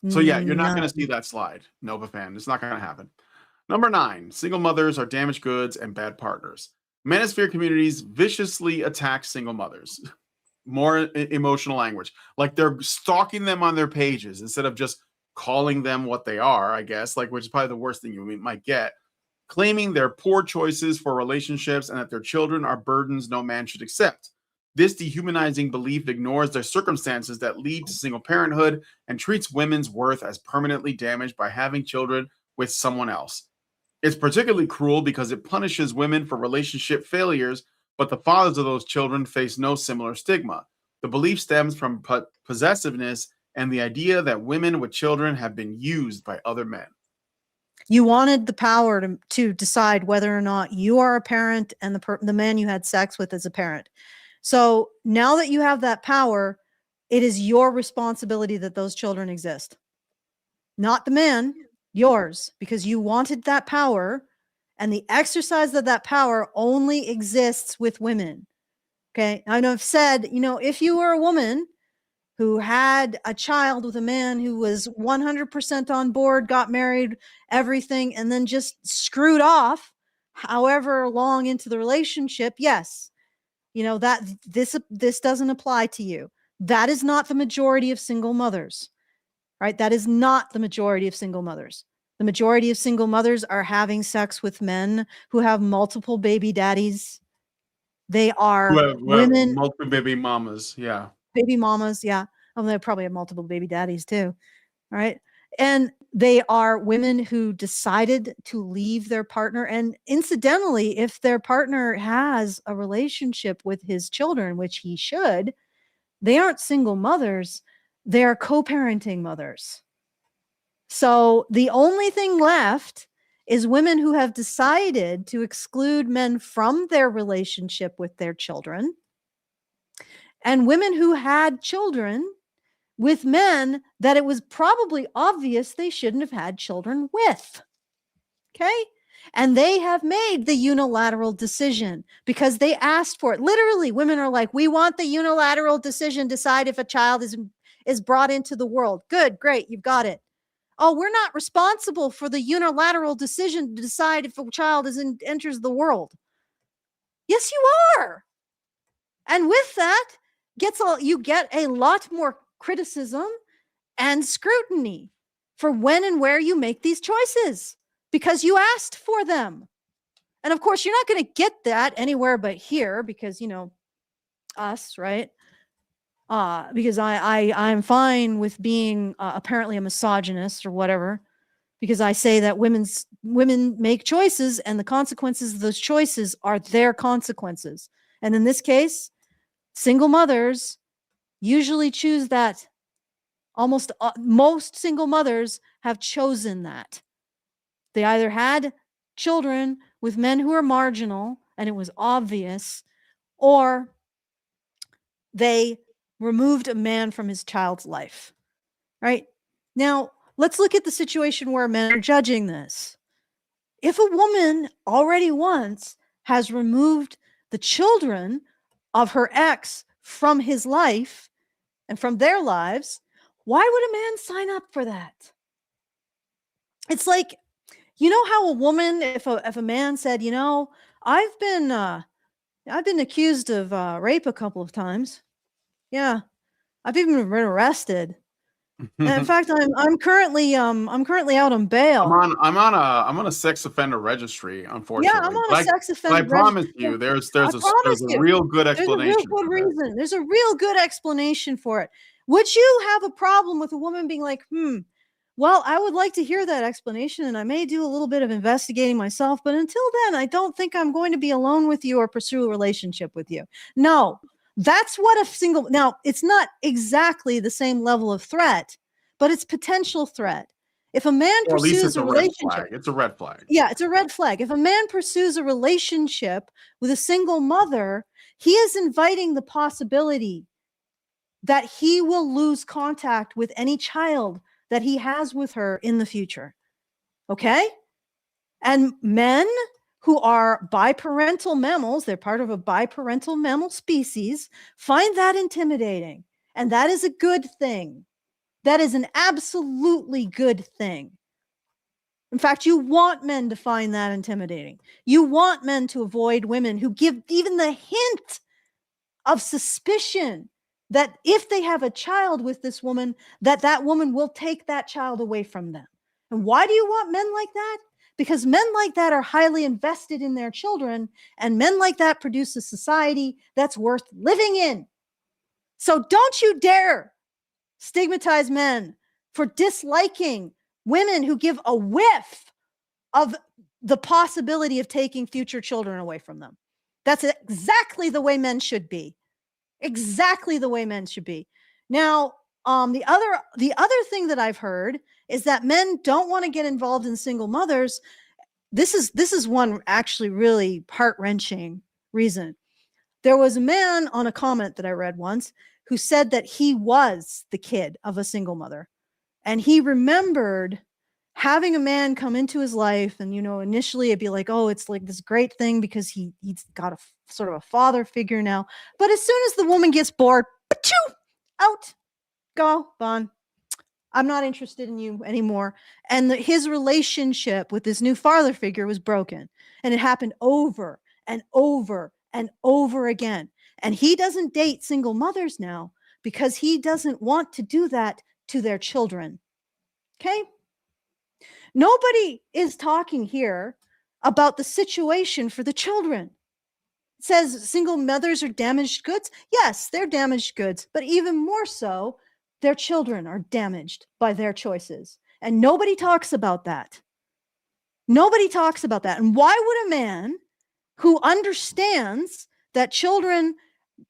So yeah, you're not No. going to see that slide. Nova fan. It's not going to happen. Number 9, single mothers are damaged goods and bad partners. Manosphere communities viciously attack single mothers. More emotional language. Like they're stalking them on their pages instead of just calling them what they are, I guess, like, which is probably the worst thing you might get. Claiming their poor choices for relationships and that their children are burdens no man should accept. This dehumanizing belief ignores the circumstances that lead to single parenthood and treats women's worth as permanently damaged by having children with someone else. It's particularly cruel because it punishes women for relationship failures, but the fathers of those children face no similar stigma. The belief stems from possessiveness and the idea that women with children have been used by other men. You wanted the power to decide whether or not you are a parent and the man you had sex with is a parent. So now that you have that power, it is your responsibility that those children exist. Not the man, yours, because you wanted that power, and the exercise of that power only exists with women. Okay. I know I've said, if you were a woman who had a child with a man who was 100% on board, got married, everything, and then just screwed off however long into the relationship, yes, that this doesn't apply to you. That is not the majority of single mothers, right? That is not the majority of single mothers. The majority of single mothers are having sex with men who have multiple baby daddies. They are Who have women, multiple baby mamas. Yeah. baby mamas. Yeah. They probably have multiple baby daddies too. All right. And they are women who decided to leave their partner. And incidentally, if their partner has a relationship with his children, which he should, they aren't single mothers. They're co-parenting mothers. So the only thing left is women who have decided to exclude men from their relationship with their children, and women who had children with men that it was probably obvious they shouldn't have had children with. Okay? And they have made the unilateral decision because they asked for it. Literally, women are like, we want the unilateral decision, decide if a child is brought into the world. Good, great, you've got it. Oh, we're not responsible for the unilateral decision to decide if a child enters the world. Yes, you are. And with that, you get a lot more criticism and scrutiny for when and where you make these choices because you asked for them. And of course, you're not going to get that anywhere but here because, us, right? Because I'm fine with being apparently a misogynist or whatever, because I say that women make choices and the consequences of those choices are their consequences. And in this case, single mothers usually choose that. Almost most single mothers have chosen that. They either had children with men who are marginal and it was obvious, or they removed a man from his child's life. Right? Now, let's look at the situation where men are judging this. If a woman already once has removed the children of her ex from his life and from their lives, why would a man sign up for that? It's like, how a woman, if a man said, I've been accused of rape a couple of times. Yeah, I've even been arrested. And in fact, I'm currently out on bail. I'm on a sex offender registry, unfortunately. Yeah, I'm on a sex offender I promise registry. you, there's a real good explanation. There's a real good reason. There's a real good explanation for it. Would you have a problem with a woman being like, well, I would like to hear that explanation, and I may do a little bit of investigating myself, but until then, I don't think I'm going to be alone with you or pursue a relationship with you. No, that's what now, it's not exactly the same level of threat, but it's potential threat. If a man pursues a relationship, it's a red flag. Yeah, it's a red flag. If a man pursues a relationship with a single mother, he is inviting the possibility that he will lose contact with any child that he has with her in the future. Okay? And men who are biparental mammals, they're part of a biparental mammal species, find that intimidating. And that is a good thing. That is an absolutely good thing. In fact, you want men to find that intimidating. You want men to avoid women who give even the hint of suspicion that if they have a child with this woman, that woman will take that child away from them. And why do you want men like that? Because men like that are highly invested in their children, and men like that produce a society that's worth living in. So don't you dare stigmatize men for disliking women who give a whiff of the possibility of taking future children away from them. That's exactly the way men should be. Exactly the way men should be. Now, the other thing that I've heard is that men don't want to get involved in single mothers. This is one actually really heart-wrenching reason. There was a man on a comment that I read once who said that he was the kid of a single mother, and he remembered having a man come into his life, and initially it'd be like, oh, it's like this great thing because he's got a sort of a father figure now. But as soon as the woman gets bored, out, go, gone. I'm not interested in you anymore. And his relationship with this new father figure was broken, and it happened over and over and over again. And he doesn't date single mothers now because he doesn't want to do that to their children. Okay? Nobody is talking here about the situation for the children. It says single mothers are damaged goods. Yes, they're damaged goods, but even more so, their children are damaged by their choices. And nobody talks about that. Nobody talks about that. And why would a man who understands that children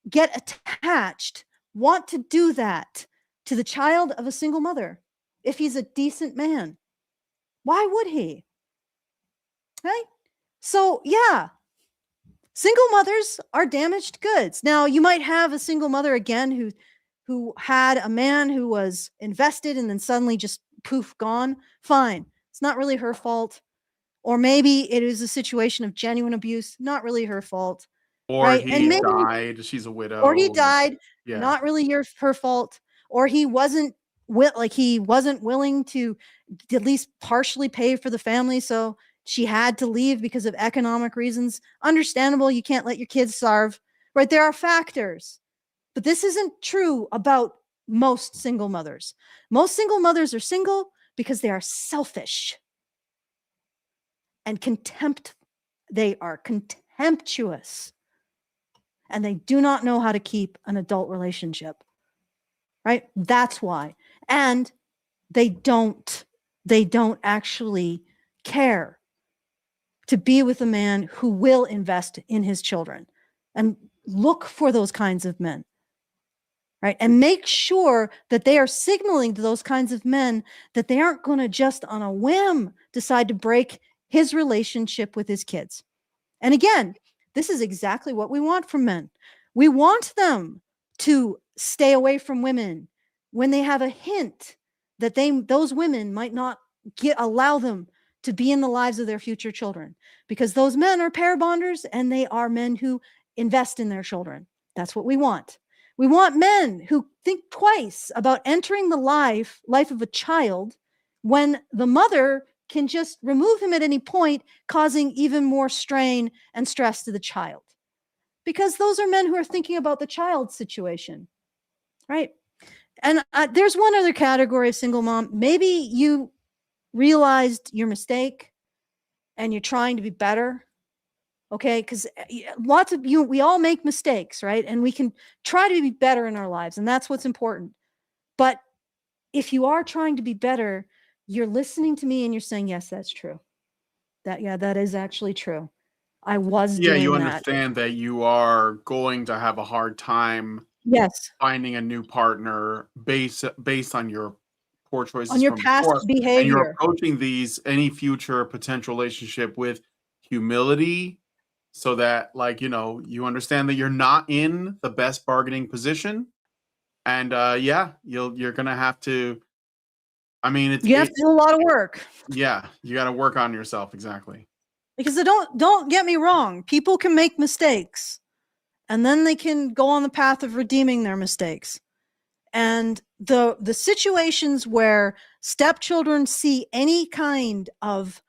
get attached want to do that to the child of a single mother if he's a decent man? Why would he? Right? So, yeah, single mothers are damaged goods. Now, you might have a single mother again who had a man who was invested and then suddenly just poof, gone. Fine. It's not really her fault. Or maybe it is a situation of genuine abuse, not really her fault. Or right? he And maybe, died. She's a widow. or he died, Yeah. not really her fault. Or he wasn't willing to at least partially pay for the family, so she had to leave because of economic reasons. Understandable, you can't let your kids starve, right? There are factors, but this isn't true about most single mothers. Most single mothers are single because they are selfish and they are contemptuous, and they do not know how to keep an adult relationship, right? That's why. And they don't actually care to be with a man who will invest in his children. And look for those kinds of men, right? And make sure that they are signaling to those kinds of men that they aren't going to just on a whim decide to break his relationship with his kids. And again, this is exactly what we want from men. We want them to stay away from women when they have a hint that those women might not allow them to be in the lives of their future children, because those men are pair bonders and they are men who invest in their children. That's what we want. We want men who think twice about entering the life of a child when the mother can just remove him at any point, causing even more strain and stress to the child. Because those are men who are thinking about the child's situation, right? And there's one other category of single mom. Maybe you realized your mistake and you're trying to be better, okay? Because we all make mistakes, right? And we can try to be better in our lives, and that's what's important. But if you are trying to be better, you're listening to me and you're saying, yes, that's true. That is actually true. I was doing that. Yeah, you understand that you are going to have a hard time finding a new partner based on your poor choices on your from past before. behavior. And you're approaching any future potential relationship with humility, so that you understand that you're not in the best bargaining position. And you're gonna have to. I mean, you have to do a lot of work. Yeah, you got to work on yourself, exactly. Because don't get me wrong, people can make mistakes, and then they can go on the path of redeeming their mistakes. And the situations where stepchildren see any kind of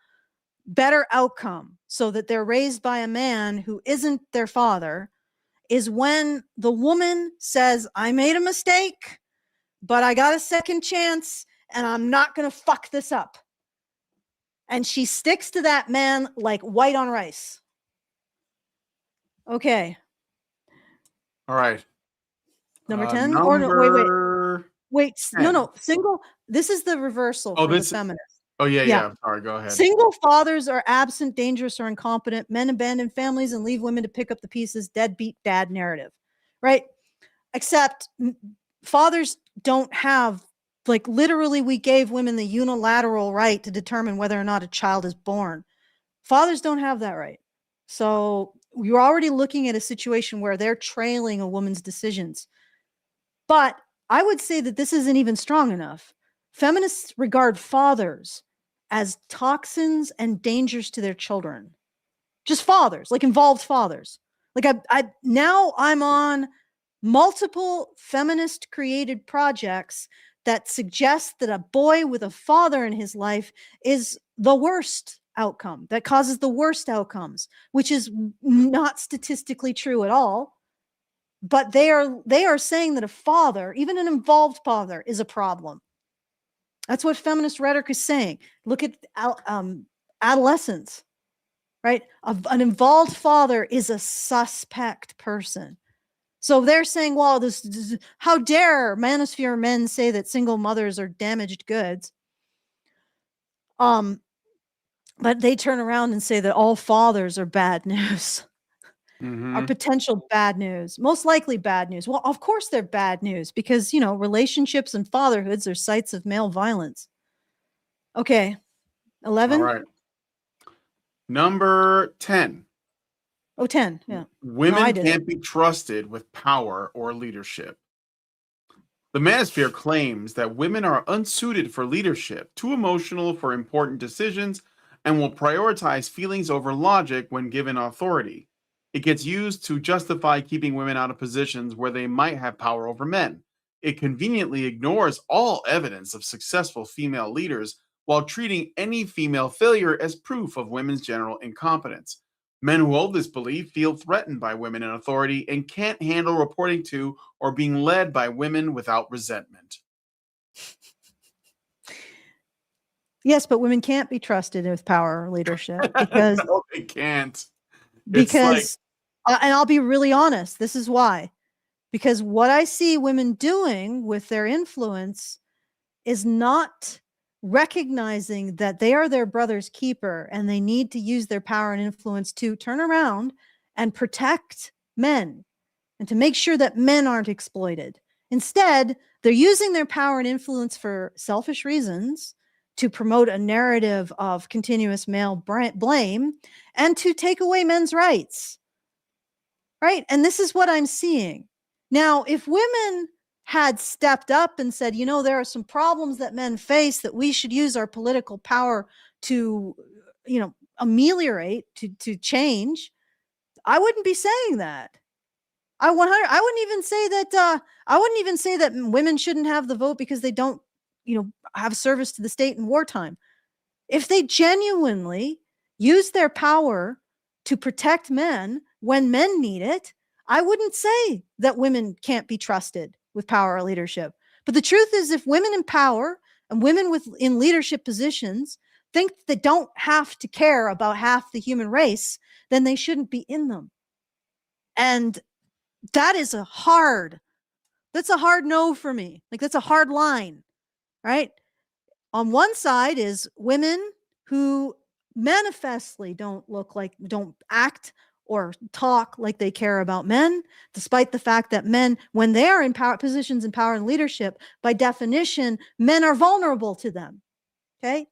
better outcome so that they're raised by a man who isn't their father is when the woman says, I made a mistake, but I got a second chance and I'm not going to fuck this up. And she sticks to that man like white on rice. Okay. All right. Number 10? Or no, wait. Number 10. No. Single. This is the reversal for the feminist. Oh, Yeah. yeah. Sorry, go ahead. Single fathers are absent, dangerous, or incompetent. Men abandon families and leave women to pick up the pieces. Deadbeat dad narrative, right? Except fathers don't have, like, literally, we gave women the unilateral right to determine whether or not a child is born. Fathers don't have that right. So you're already looking at a situation where they're trailing a woman's decisions. But I would say that this isn't even strong enough. Feminists regard fathers as toxins and dangers to their children. Just fathers, like involved fathers. Like now I'm on multiple feminist created projects that suggest that a boy with a father in his life is the worst outcome, that causes the worst outcomes, which is not statistically true at all. But they are saying that a father, even an involved father, is a problem. That's what feminist rhetoric is saying. Look at adolescents, right? An involved father is a suspect person. So they're saying, well, this how dare Manosphere men say that single mothers are damaged goods? But they turn around and say that all fathers are bad news. Are potential bad news, most likely bad news. Well, of course they're bad news because, relationships and fatherhoods are sites of male violence. Okay. 11. All right. Number 10. Oh, 10. Yeah. Women can't be trusted with power or leadership. The Manosphere claims that women are unsuited for leadership, too emotional for important decisions, and will prioritize feelings over logic when given authority. It gets used to justify keeping women out of positions where they might have power over men. It conveniently ignores all evidence of successful female leaders while treating any female failure as proof of women's general incompetence. Men who hold this belief feel threatened by women in authority and can't handle reporting to or being led by women without resentment. Yes, but women can't be trusted with power or leadership because no, they can't. Because, and I'll be really honest, this is why. Because what I see women doing with their influence is not recognizing that they are their brother's keeper and they need to use their power and influence to turn around and protect men and to make sure that men aren't exploited. Instead, they're using their power and influence for selfish reasons, to promote a narrative of continuous male blame, and to take away men's rights. Right? And this is what I'm seeing. Now, if women had stepped up and said, there are some problems that men face that we should use our political power to, ameliorate, to change, I wouldn't be saying that. I wouldn't even say that women shouldn't have the vote because they don't, have service to the state in wartime. If they genuinely use their power to protect men when men need it, I wouldn't say that women can't be trusted with power or leadership. But the truth is, if women in power and women in leadership positions think they don't have to care about half the human race, then they shouldn't be in them. And that's a hard no for me. Like, that's a hard line, right? On one side is women who manifestly don't act or talk like they care about men, despite the fact that men, when they are in positions in power and leadership, by definition, men are vulnerable to them. Okay.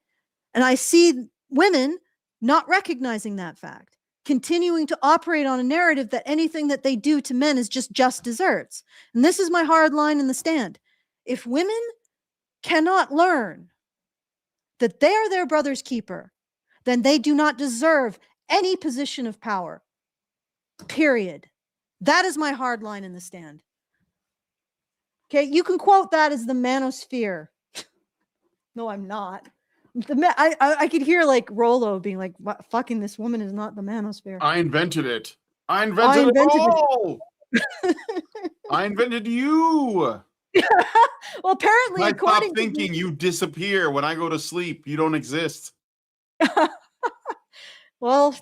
And I see women not recognizing that fact, continuing to operate on a narrative that anything that they do to men is just desserts. And this is my hard line in the stand. If women cannot learn that they are their brother's keeper, then they do not deserve any position of power. Period. That is my hard line in the stand. Okay, you can quote that as the manosphere. No, I'm not. I could hear like Rollo being like, "What, fucking this woman is not the manosphere." I invented it. I I invented it invented it. all. I invented you. Well, apparently, I stop according thinking, you disappear. When I go to sleep, you don't exist. well,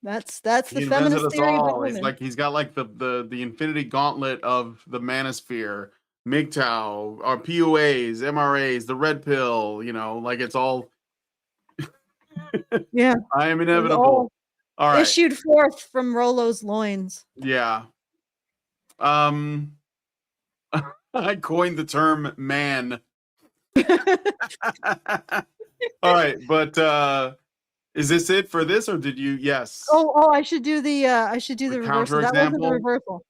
that's the He invented feminist us theory about all. women. He's got like the infinity gauntlet of the manosphere, MGTOW, our POAs, MRAs, the red pill, like it's all Yeah, I am it was inevitable. all All right. issued forth from Rollo's loins. Yeah. I coined the term man. All right, but is this it for this, or did you? Yes. I should do the reversal. That wasn't the Counterexample? reversal.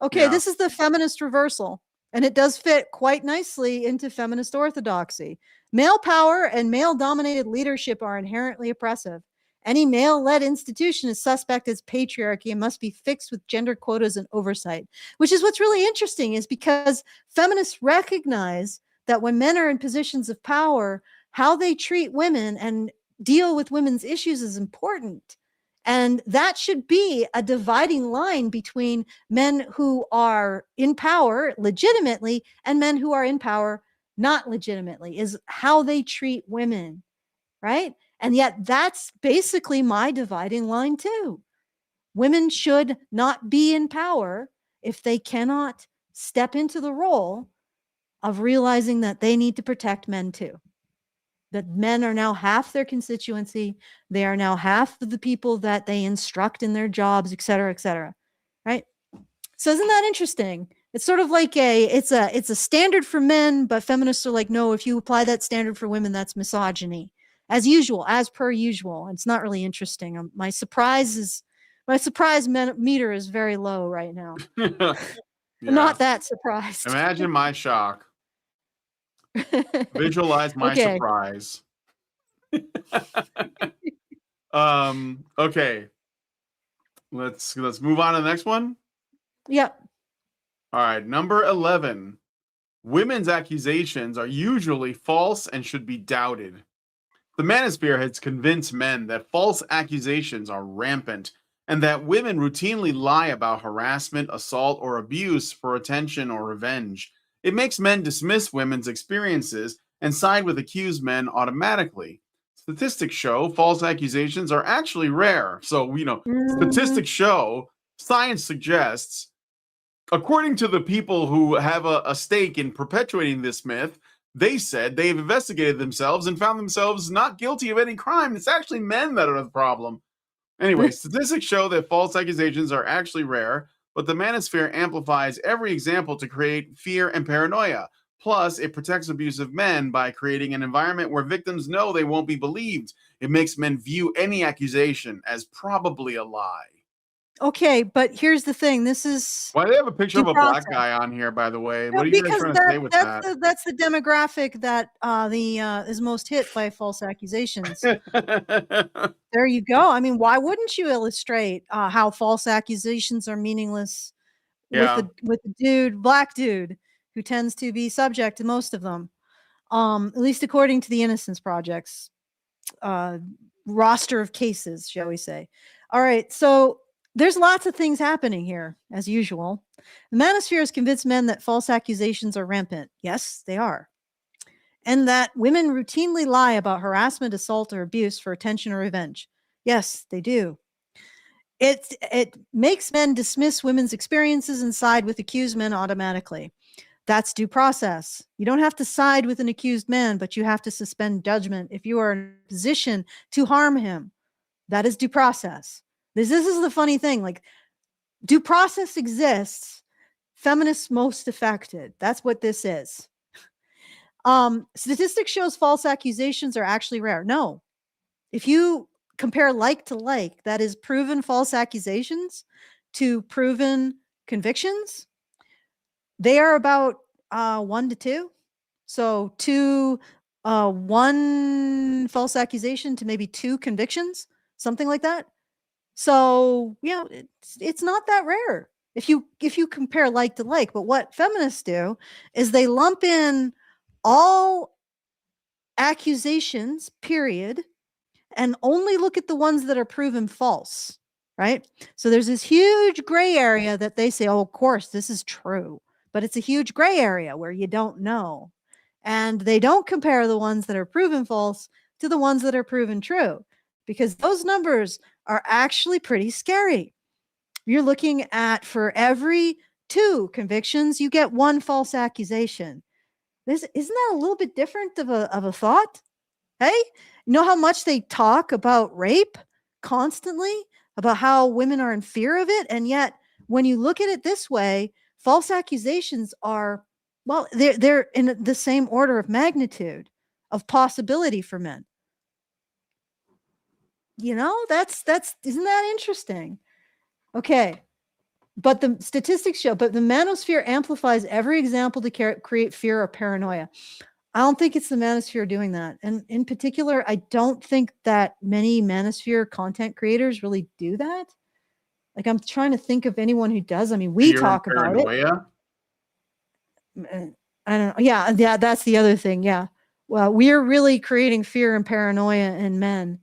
Okay, Yeah. this is the feminist reversal, and it does fit quite nicely into feminist orthodoxy. Male power and male-dominated leadership are inherently oppressive. Any male-led institution is suspect as patriarchy and must be fixed with gender quotas and oversight, which is what's really interesting, is because feminists recognize that when men are in positions of power, how they treat women and deal with women's issues is important. And that should be a dividing line between men who are in power legitimately and men who are in power not legitimately, is how they treat women, right? And yet that's basically my dividing line too. Women should not be in power if they cannot step into the role of realizing that they need to protect men too. That men are now half their constituency. They are now half of the people that they instruct in their jobs, et cetera, right? So isn't that interesting? It's sort of like it's a standard for men, but feminists are like, no, if you apply that standard for women, that's misogyny. As usual, as per usual. It's not really interesting. My surprise meter is very low right now. Yeah. Not that surprised. Imagine my shock. Visualize my surprise. Okay. Let's move on to the next one. Yep. All right, number 11. Women's accusations are usually false and should be doubted. The manosphere has convinced men that false accusations are rampant and that women routinely lie about harassment, assault, or abuse for attention or revenge. It makes men dismiss women's experiences and side with accused men automatically. Statistics show false accusations are actually rare. So, statistics show, science suggests, according to the people who have a stake in perpetuating this myth, they said they've investigated themselves and found themselves not guilty of any crime. It's actually men that are the problem. Anyway, statistics show that false accusations are actually rare, but the manosphere amplifies every example to create fear and paranoia. Plus, it protects abusive men by creating an environment where victims know they won't be believed. It makes men view any accusation as probably a lie. Okay, but here's the thing. This is Why do they have a picture of a process. black guy on here, by the way? No, What are you guys because trying to say with that? that's the demographic that is most hit by false accusations. There you go. I mean, why wouldn't you illustrate how false accusations are meaningless Yeah. with the black dude who tends to be subject to most of them, at least according to the Innocence Project's roster of cases, shall we say. All right, so there's lots of things happening here, as usual. The manosphere has convinced men that false accusations are rampant. Yes, they are. And that women routinely lie about harassment, assault, or abuse for attention or revenge. Yes, they do. It makes men dismiss women's experiences and side with accused men automatically. That's due process. You don't have to side with an accused man, but you have to suspend judgment if you are in a position to harm him. That is due process. This is the funny thing. Like, due process exists. Feminists most affected. That's what this is. Statistics shows false accusations are actually rare. No. If you compare like to like, that is proven false accusations to proven convictions, they are about 1 to 2. So one false accusation to maybe 2 convictions, something like that. So, it's not that rare. if you compare like to like. But what feminists do is they lump in all accusations, period, and only look at the ones that are proven false, right? So there's this huge gray area that they say, oh, of course, this is true, but it's a huge gray area where you don't know. And they don't compare the ones that are proven false to the ones that are proven true, because those numbers are actually pretty scary. You're looking at, for every 2 convictions, you get 1 false accusation. Isn't that a little bit different of a thought? Hey, you know how much they talk about rape constantly, about how women are in fear of it, and yet when you look at it this way, false accusations are, well, they're in the same order of magnitude of possibility for men. You know, that's isn't that interesting? Okay. But the statistics show, but the manosphere amplifies every example to create fear or paranoia. I don't think it's the manosphere doing that. And in particular, I don't think that many manosphere content creators really do that. Like, I'm trying to think of anyone who does. I mean, we Fear talk and about paranoia. it. I don't know. Yeah, that's the other thing. Yeah. Well, we're really creating fear and paranoia in men.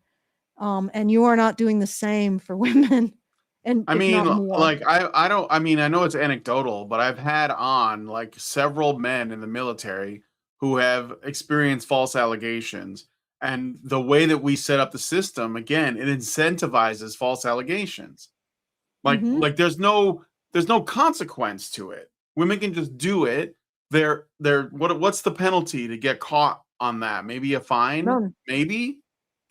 And you are not doing the same for women. And I if mean, not more. like I don't. I mean, I know it's anecdotal, but I've had on like several men in the military who have experienced false allegations, and the way that we set up the system, again, it incentivizes false allegations. Mhm. Like there's no consequence to it. Women can just do it. What's the penalty to get caught on that? Maybe a fine? None. Maybe?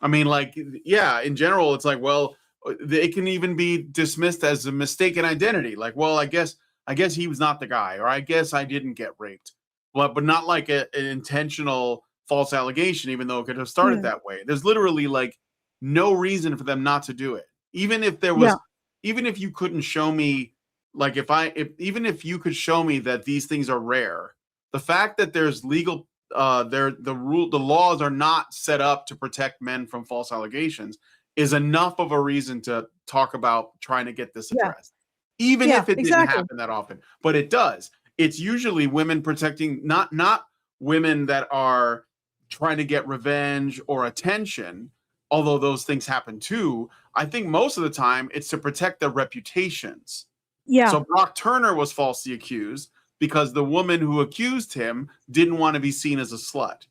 I mean, like, yeah, in general, it's like, well, it can even be dismissed as a mistaken identity. Like, well, I guess he was not the guy, or I guess I didn't get raped. But not like an intentional false allegation, even though it could have started Yeah. that way. There's literally like no reason for them not to do it. Even if there Yeah. was even if you couldn't show me, like, if even if you could show me that these things are rare, the fact that there's legal the laws are not set up to protect men from false allegations is enough of a reason to talk about trying to get this Yeah. addressed, even Yeah, if it didn't exactly. happen that often. But it does. It's usually women protecting, not women that are trying to get revenge or attention, although those things happen too. I think most of the time it's to protect their reputations. Yeah. So Brock Turner was falsely accused because the woman who accused him didn't want to be seen as a slut.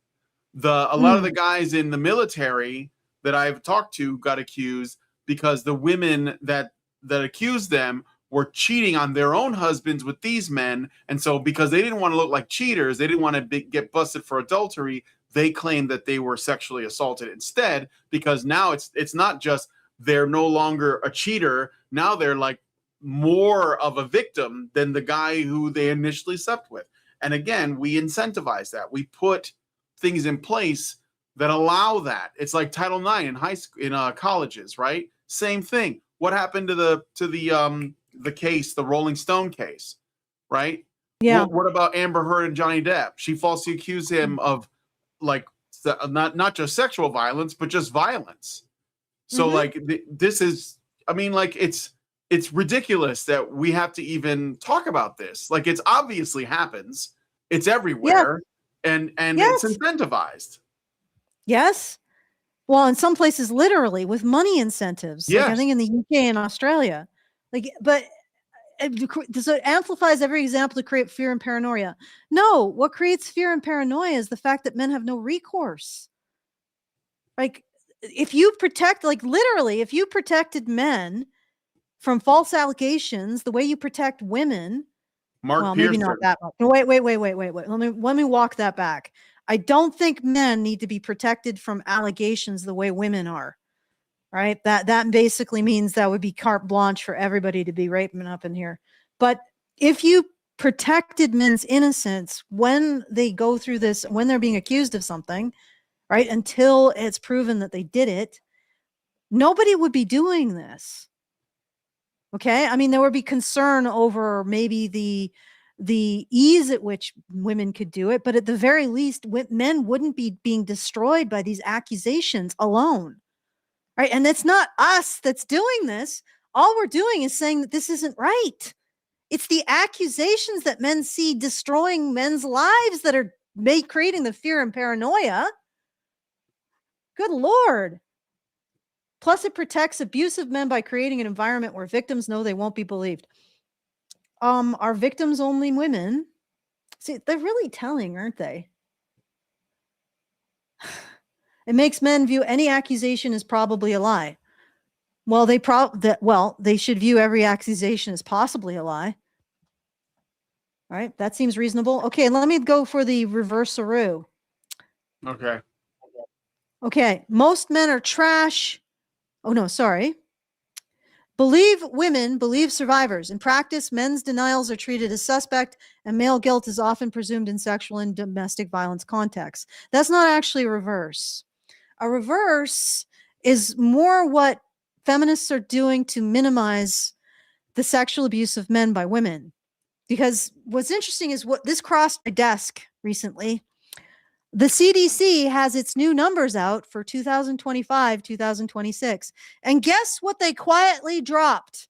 A lot of the guys in the military that I've talked to got accused because the women that accused them were cheating on their own husbands with these men, and so because they didn't want to look like cheaters, they didn't want to get busted for adultery. They claimed that they were sexually assaulted instead, because now it's not just they're no longer a cheater. Now they're like more of a victim than the guy who they initially slept with. And again, we incentivize that. We put things in place that allow that. It's like Title IX in high school, in colleges, right? Same thing. What happened to the case, the Rolling Stone case, right? Yeah. What about Amber Heard and Johnny Depp? She falsely accused him of like not just sexual violence, but just violence. So like this is, I mean, like it's ridiculous that we have to even talk about this. Like, it's obviously happens. It's everywhere, and Yes. it's incentivized. Yes. Well, in some places, literally with money incentives, like I Yes. think in the UK and Australia, like, but so it amplifies every example to create fear and paranoia. No, what creates fear and paranoia is the fact that men have no recourse. Like, if you protect, like literally, if you protected men from false allegations the way you protect women, Mark well, Pearson. maybe not that much. Wait. Let me walk that back. I don't think men need to be protected from allegations the way women are. Right? That basically means that would be carte blanche for everybody to be raping up in here. But if you protected men's innocence when they go through this, when they're being accused of something, right, until it's proven that they did it, nobody would be doing this. Okay? I mean, there would be concern over maybe the ease at which women could do it, but at the very least, men wouldn't be being destroyed by these accusations alone. Right? And it's not us that's doing this. All we're doing is saying that this isn't right. It's the accusations that men see destroying men's lives that are creating the fear and paranoia. Good Lord. Plus, it protects abusive men by creating an environment where victims know they won't be believed. Are victims only women? See, they're really telling, aren't they? It makes men view any accusation as probably a lie. Well, they should view every accusation as possibly a lie. All right, that seems reasonable. Okay, let me go for the reverse-aroo. Okay. Okay, most men are trash. Oh, no, sorry. Believe women, believe survivors. In practice, men's denials are treated as suspect, and male guilt is often presumed in sexual and domestic violence contexts. That's not actually a reverse. A reverse is more what feminists are doing to minimize the sexual abuse of men by women. Because what's interesting is what this crossed my desk recently. The CDC has its new numbers out for 2025, 2026. And guess what they quietly dropped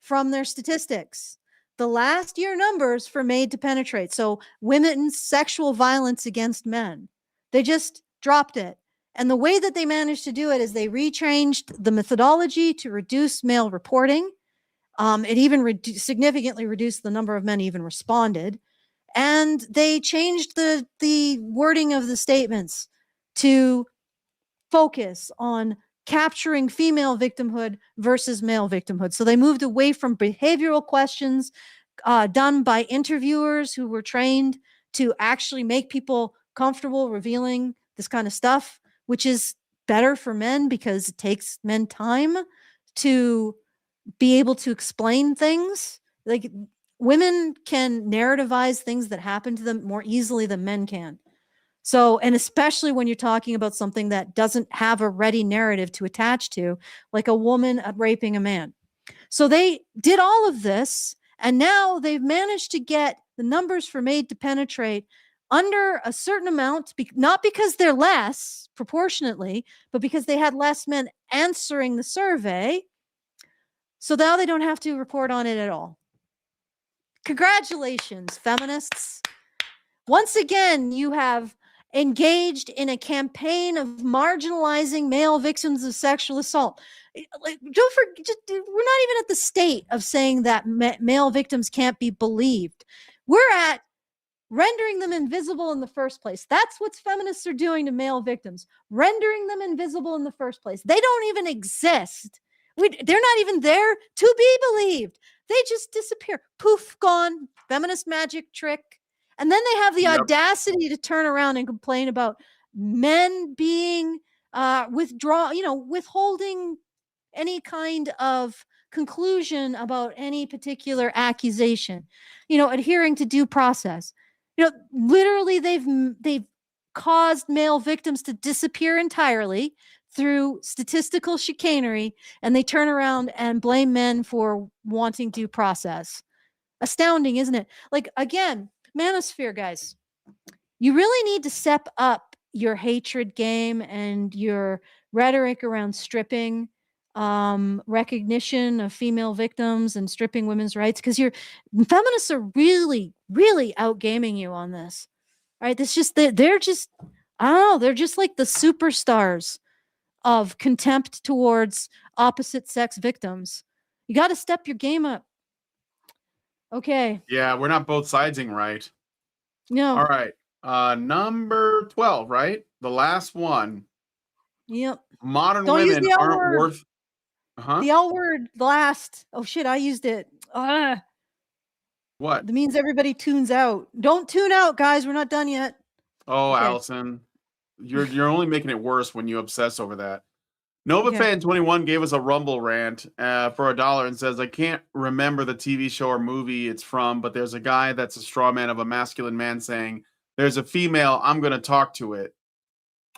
from their statistics? The last year numbers for made to penetrate. So women's sexual violence against men. They just dropped it. And the way that they managed to do it is they rechanged the methodology to reduce male reporting. It even significantly reduced the number of men even responded. And they changed the wording of the statements to focus on capturing female victimhood versus male victimhood. So they moved away from behavioral questions done by interviewers who were trained to actually make people comfortable revealing this kind of stuff, which is better for men because it takes men time to be able to explain things. Like, women can narrativize things that happen to them more easily than men can. So, and especially when you're talking about something that doesn't have a ready narrative to attach to, like a woman raping a man. So they did all of this, and now they've managed to get the numbers for made to penetrate under a certain amount, not because they're less proportionately, but because they had less men answering the survey. So now they don't have to report on it at all. Congratulations, feminists. Once again, you have engaged in a campaign of marginalizing male victims of sexual assault. We're not even at the state of saying that male victims can't be believed. We're at rendering them invisible in the first place. That's what feminists are doing to male victims, rendering them invisible in the first place. They don't even exist. They're not even there to be believed. They just disappear. Poof, gone. Feminist magic trick. And then they have the audacity to turn around and complain about men being withholding any kind of conclusion about any particular accusation, adhering to due process. Literally they've caused male victims to disappear entirely through statistical chicanery, and they turn around and blame men for wanting due process. Astounding, isn't it? Like, again, Manosphere, guys, you really need to step up your hatred game and your rhetoric around stripping recognition of female victims and stripping women's rights, because feminists are really, really outgaming you on this. All right, they're just, I don't know, they're just like the superstars of contempt towards opposite sex victims. You got to step your game up. Okay. Yeah, we're not both sidesing right. No. All right. Number 12, right? The last one. Yep. Modern Don't use women the L aren't word. worth. The L word last. Oh shit, I used it. What? That means everybody tunes out. Don't tune out, guys. We're not done yet. Oh, Okay. Allison, you're only making it worse when you obsess over that. Nova Okay. Fan 21 gave us a Rumble rant for $1 and says, I can't remember the TV show or movie it's from, but there's a guy that's a straw man of a masculine man saying, there's a female, I'm going to talk to it.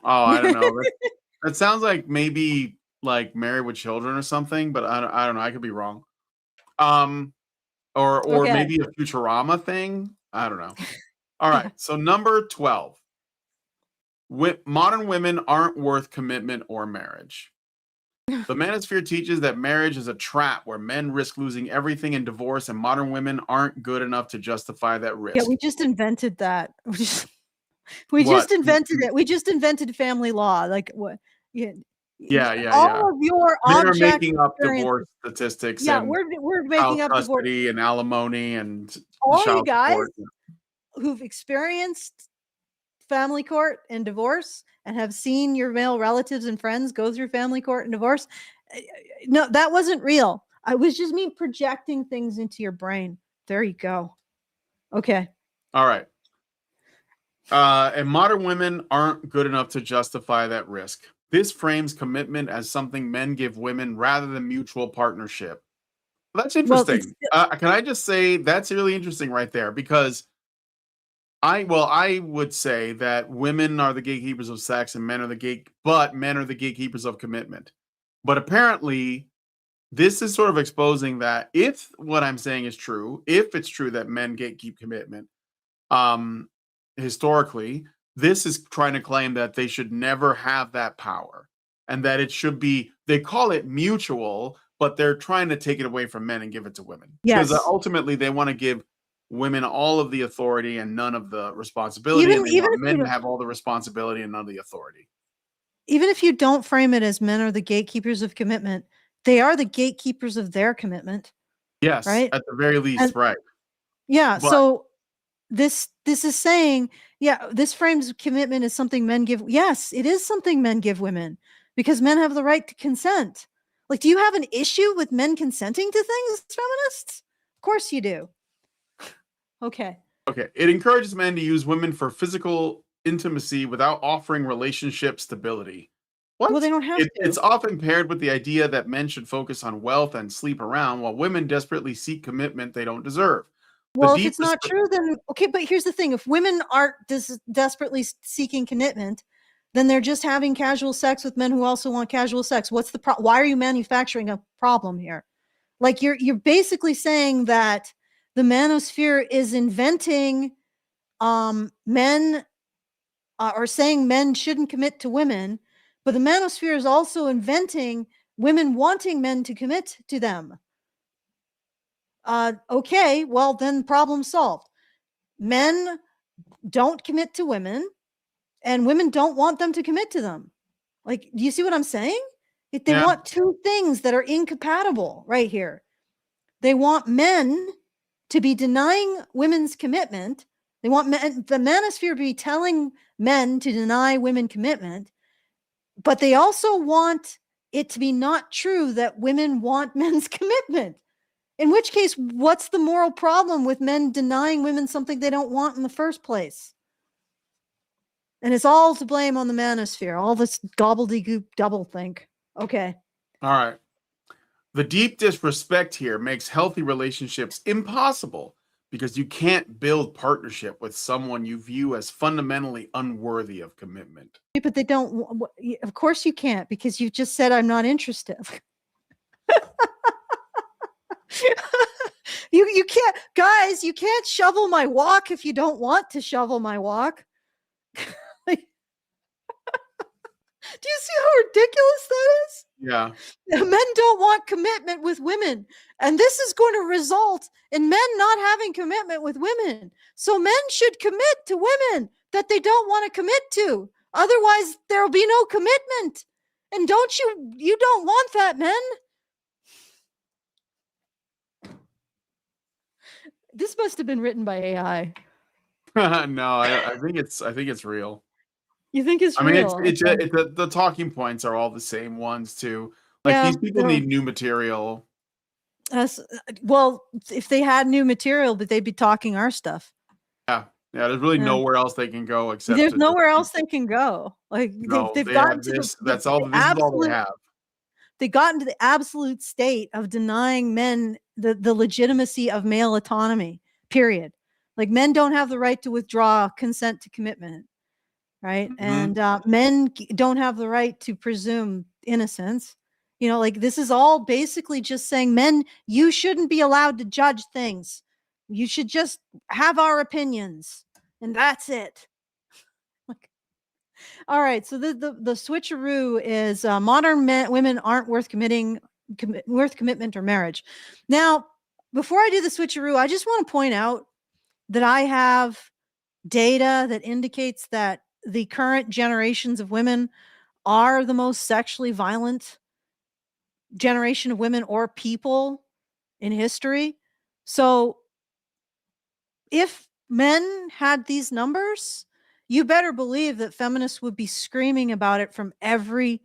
Oh, I don't know. That sounds like maybe like Married with Children or something, but I don't know. I could be wrong. Or Okay. maybe a Futurama thing. I don't know. All right. So number 12. Modern women aren't worth commitment or marriage. The Manosphere teaches that marriage is a trap where men risk losing everything in divorce, and modern women aren't good enough to justify that risk. Yeah, we just invented that. We What? just invented it. We just invented family law. Like what? Yeah, Yeah. all of your Men are object making up experiences. divorce statistics Yeah, and we're child making up divorce. custody and alimony and All you child guys support. who've experienced family court and divorce and have seen your male relatives and friends go through family court and divorce, no, that wasn't real. I was just me projecting things into your brain. There you go. Okay. All right. And modern women aren't good enough to justify that risk. This frames commitment as something men give women rather than mutual partnership. That's Well, interesting. Can I just say that's really interesting right there? Because I would say that women are the gatekeepers of sex and men are the gatekeepers of commitment. But apparently, this is sort of exposing that if what I'm saying is true, if it's true that men gatekeep commitment, um, historically, this is trying to claim that they should never have that power and that it should be, they call it mutual, but they're trying to take it away from men and give it to women. Because yes. ultimately they want to give women all of the authority and none of the responsibility. Even And they even want if men you to have all the responsibility and none of the authority. even if you don't frame it as men are the gatekeepers of commitment, they are the gatekeepers of their commitment, Yes, right? at the very least, And right. yeah, But so this is saying, yeah, this frames commitment as something men give. Yes, it is something men give women because men have the right to consent. Like, do you have an issue with men consenting to things, feminists? Of course you do. Okay. okay, it encourages men to use women for physical intimacy without offering relationship stability. Well, What? they don't have to. It's often paired with the idea that men should focus on wealth and sleep around, while women desperately seek commitment they don't deserve. The Well, if deep it's not true, then okay. But here's the thing: if women aren't desperately seeking commitment, then they're just having casual sex with men who also want casual sex. What's the problem? Why are you manufacturing a problem here? Like you're basically saying that the manosphere is inventing men or saying men shouldn't commit to women, but the manosphere is also inventing women wanting men to commit to them. Okay, well then problem solved. Men don't commit to women and women don't want them to commit to them. Like, do you see what I'm saying? If they Yeah. want two things that are incompatible right here. They want men to be denying women's commitment. They want men, the manosphere to be telling men to deny women commitment, but they also want it to be not true that women want men's commitment. In which case, what's the moral problem with men denying women something they don't want in the first place? And it's all to blame on the manosphere, all this gobbledygook doublethink. Okay. All right. The deep disrespect here makes healthy relationships impossible because you can't build partnership with someone you view as fundamentally unworthy of commitment. But they don't, of course you can't, because you just said I'm not interested. You can't, guys, you can't shovel my walk if you don't want to shovel my walk. Do you see how ridiculous that is? Yeah. Men don't want commitment with women. And this is going to result in men not having commitment with women. So men should commit to women that they don't want to commit to. Otherwise, there will be no commitment. And you don't want that, men. This must have been written by AI. No, I think it's real. You think it's I mean, real? the talking points are all the same ones too. Like Yeah, these people need new material. well, if they had new material, but they'd be talking our stuff. Yeah, there's really Yeah. nowhere else they can go except There's to nowhere else they can go. Like no, they've they gotten have to this. the That's all. This is all absolute. they have. They got into the absolute state of denying men the legitimacy of male autonomy, period. Like men don't have the right to withdraw consent to commitment, right? Mhm. And men don't have the right to presume innocence. You know, like this is all basically just saying, men, you shouldn't be allowed to judge things. You should just have our opinions. And that's it. Like, All right. So the switcheroo is modern women aren't worth worth commitment or marriage. Now, before I do the switcheroo, I just want to point out that I have data that indicates that the current generations of women are the most sexually violent generation of women or people in history. So if men had these numbers, you better believe that feminists would be screaming about it from every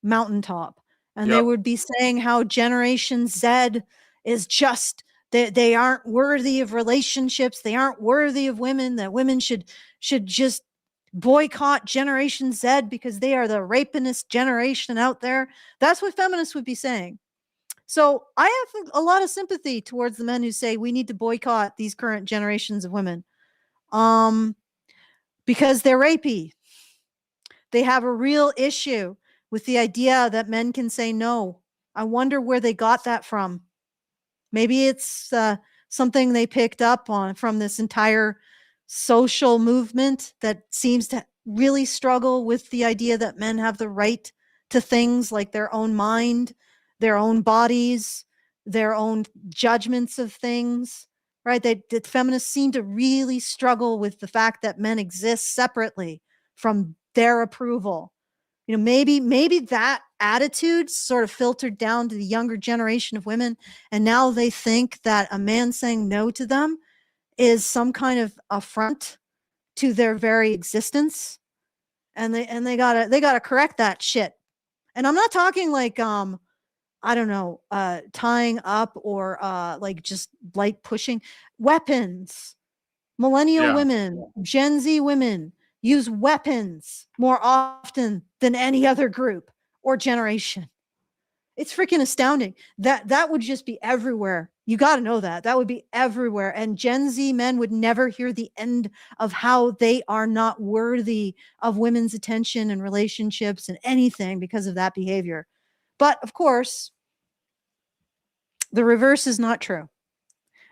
mountaintop. And they Yep. would be saying how Generation Z is just they aren't worthy of relationships, they aren't worthy of women, that women should just boycott Generation Z because they are the rapinest generation out there. That's what feminists would be saying. So I have a lot of sympathy towards the men who say we need to boycott these current generations of women. Because they're rapey. They have a real issue with the idea that men can say no. I wonder where they got that from. Maybe it's something they picked up on from this entire social movement that seems to really struggle with the idea that men have the right to things like their own mind, their own bodies, their own judgments of things, right? The feminists seem to really struggle with the fact that men exist separately from their approval. You know, maybe that attitude sort of filtered down to the younger generation of women, and now they think that a man saying no to them is some kind of affront to their very existence, and they gotta correct that shit. And I'm not talking like I don't know, tying up or like just light pushing. Weapons. Millennial Yeah. women, Gen Z women use weapons more often than any other group or generation. It's freaking astounding. That would just be everywhere. You got to know that. That would be everywhere. And Gen Z men would never hear the end of how they are not worthy of women's attention and relationships and anything because of that behavior. But of course, the reverse is not true.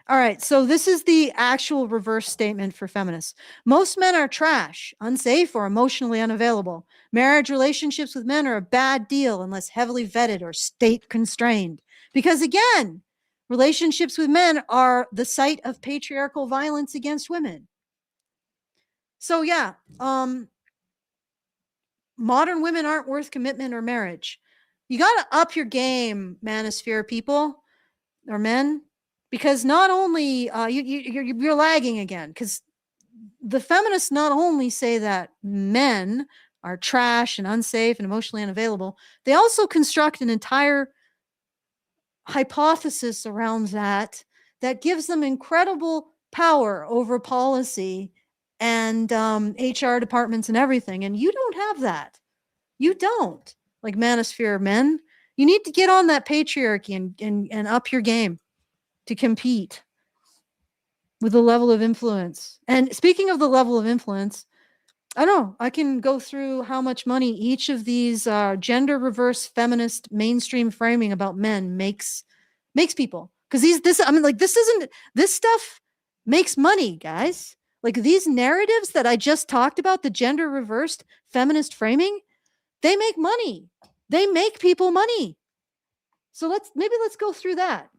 All right, so this is the actual reverse statement for feminists. Most men are trash, unsafe, or emotionally unavailable. Marriage relationships with men are a bad deal unless heavily vetted or state constrained. Because again, relationships with men are the site of patriarchal violence against women. So yeah, modern women aren't worth commitment or marriage. You got to up your game, Manosphere people or men, because not only you're lagging again, because the feminists not only say that men are trash and unsafe and emotionally unavailable, they also construct an entire hypothesis around that gives them incredible power over policy and HR departments and everything. And you don't have that. You don't. Like Manosphere men, you need to get on that patriarchy and up your game to compete with the level of influence. And speaking of the level of influence, I don't know, I can go through how much money each of these gender reverse feminist mainstream framing about men makes people. Because this stuff makes money, guys. Like these narratives that I just talked about, the gender reversed feminist framing, they make money. They make people money. So let's go through that.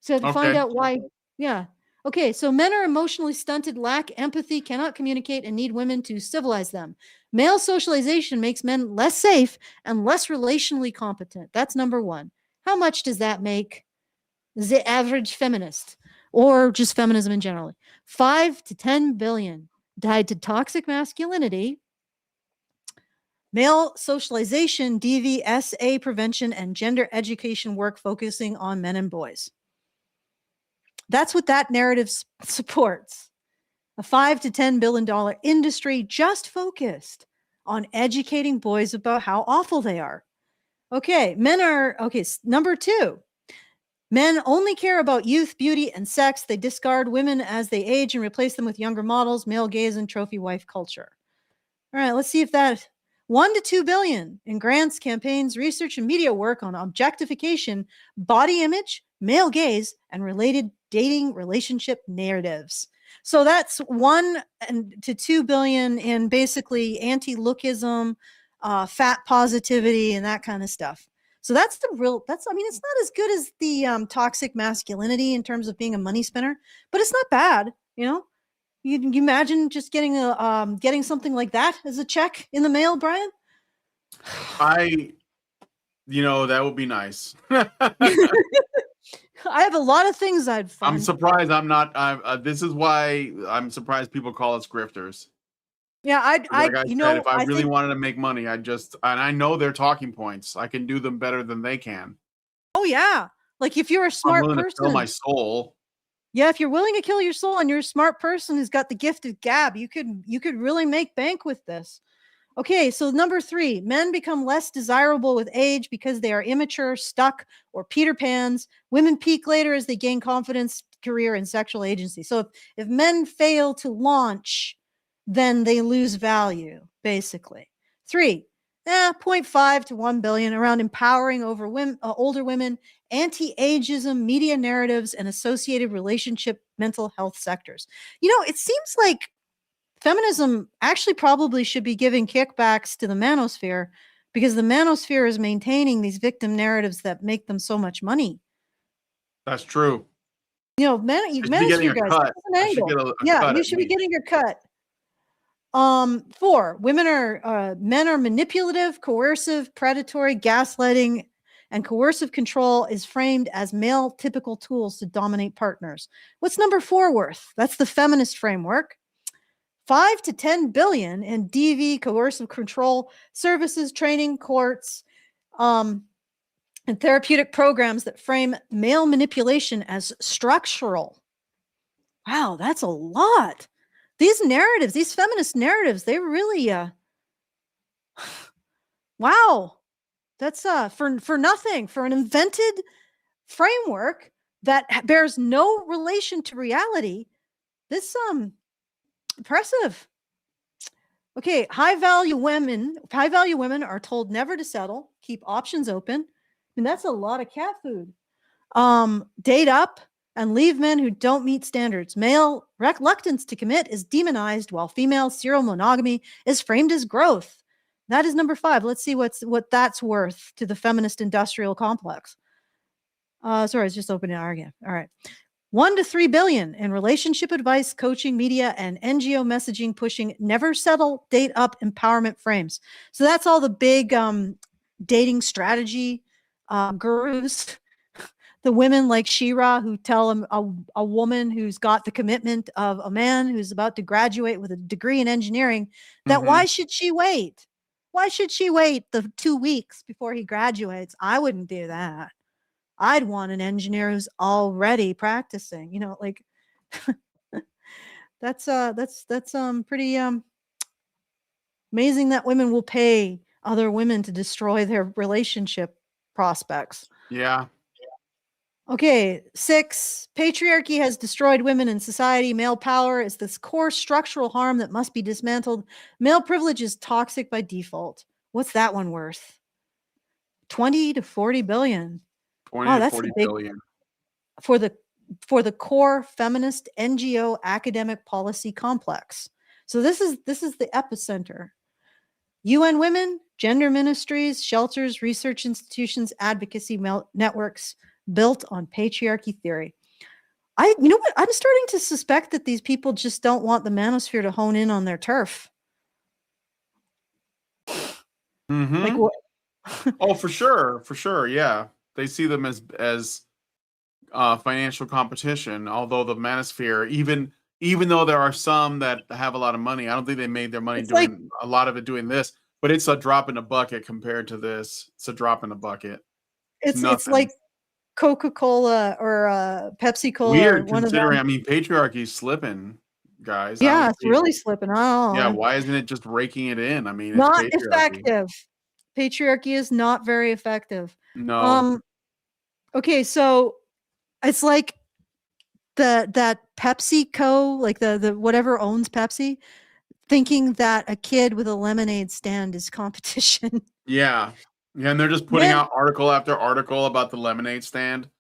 So to find out why, yeah. Okay, so men are emotionally stunted, lack empathy, cannot communicate, and need women to civilize them. Male socialization makes men less safe and less relationally competent. That's number one. How much does that make the average feminist or just feminism in general? 5 to 10 billion tied to toxic masculinity, male socialization, DVSA prevention, and gender education work focusing on men and boys. That's what that narrative supports. A $5 to $10 billion industry just focused on educating boys about how awful they are. Okay, number two. Men only care about youth, beauty, and sex. They discard women as they age and replace them with younger models, male gaze, and trophy wife culture. All right, let's see if that 1 to 2 billion in grants, campaigns, research, and media work on objectification, body image, male gaze, and related dating relationship narratives. So that's 1 to 2 billion in basically anti-lookism, fat positivity, and that kind of stuff. So that's I mean, it's not as good as the toxic masculinity in terms of being a money spinner, but it's not bad. You imagine just getting something like that as a check in the mail, Brian? That would be nice. I have a lot of things I'd fund. I'm surprised I'm not. This is why I'm surprised people call us grifters. Yeah, Like I said, if I really think, wanted to make money, and I know their talking points. I can do them better than they can. oh yeah, like if you're a I'm smart willing to sell my person, soul. yeah, if you're willing to kill your soul and you're a smart person who's got the gift of gab, you could really make bank with this. Okay, so number 3, men become less desirable with age because they are immature, stuck, or Peter Pans. Women peak later as they gain confidence, career, and sexual agency. So if men fail to launch, then they lose value, basically. 3, 0.5 to 1 billion around empowering over women, older women, anti-ageism, media narratives, and associated relationship mental health sectors. It seems like feminism actually probably should be giving kickbacks to the manosphere because the manosphere is maintaining these victim narratives that make them so much money. That's true. Manosphere guys, cut. that's an angle. Yeah, you should be getting your cut. 4, men are manipulative, coercive, predatory, gaslighting, and coercive control is framed as male typical tools to dominate partners. What's number 4 worth? That's the feminist framework. 5 to 10 billion in DV, coercive control services, training, courts, and therapeutic programs that frame male manipulation as structural. Wow, that's a lot. These narratives, these feminist narratives, they really, wow, that's for nothing, for an invented framework that bears no relation to reality. This impressive. Okay, high value women are told never to settle, keep options open. And that's a lot of cat food. Date up and leave men who don't meet standards. Male reluctance to commit is demonized while female serial monogamy is framed as growth. That is number 5. Let's see what that's worth to the feminist industrial complex. Sorry, it's just opening our again. All right. 1 to 3 billion in relationship advice, coaching, media, and NGO messaging pushing never settle, date up empowerment frames. So that's all the big dating strategy gurus, the women like Shira who tell a woman who's got the commitment of a man who's about to graduate with a degree in engineering that why should she wait? Why should she wait the 2 weeks before he graduates? I wouldn't do that. I'd want an engineer who's already practicing, like that's pretty amazing that women will pay other women to destroy their relationship prospects. Yeah. Okay, 6, patriarchy has destroyed women in society. Male power is this core structural harm that must be dismantled. Male privilege is toxic by default. What's that one worth? 20 to 40 billion. 20 to 40 billion. For the core feminist NGO academic policy complex. So this is the epicenter. UN Women, gender ministries, shelters, research institutions, advocacy networks built on patriarchy theory. You know what? I'm starting to suspect that these people just don't want the manosphere to hone in on their turf. Like what? Oh, for sure. Yeah. They see them as financial competition. Although the manosphere, even though there are some that have a lot of money, I don't think they made their money doing a lot of it doing this. But it's a drop in the bucket compared to this. It's a drop in the bucket. It's like Coca-Cola or Pepsi Cola. Weird considering. I mean, patriarchy is slipping, guys. Yeah, it's really slipping. Yeah, why isn't it just raking it in? I mean, it's not patriarchy. Effective. Patriarchy is not very effective. No. Okay, so it's like that PepsiCo, like the whatever owns Pepsi, thinking that a kid with a lemonade stand is competition. Yeah, and they're just putting out article after article about the lemonade stand.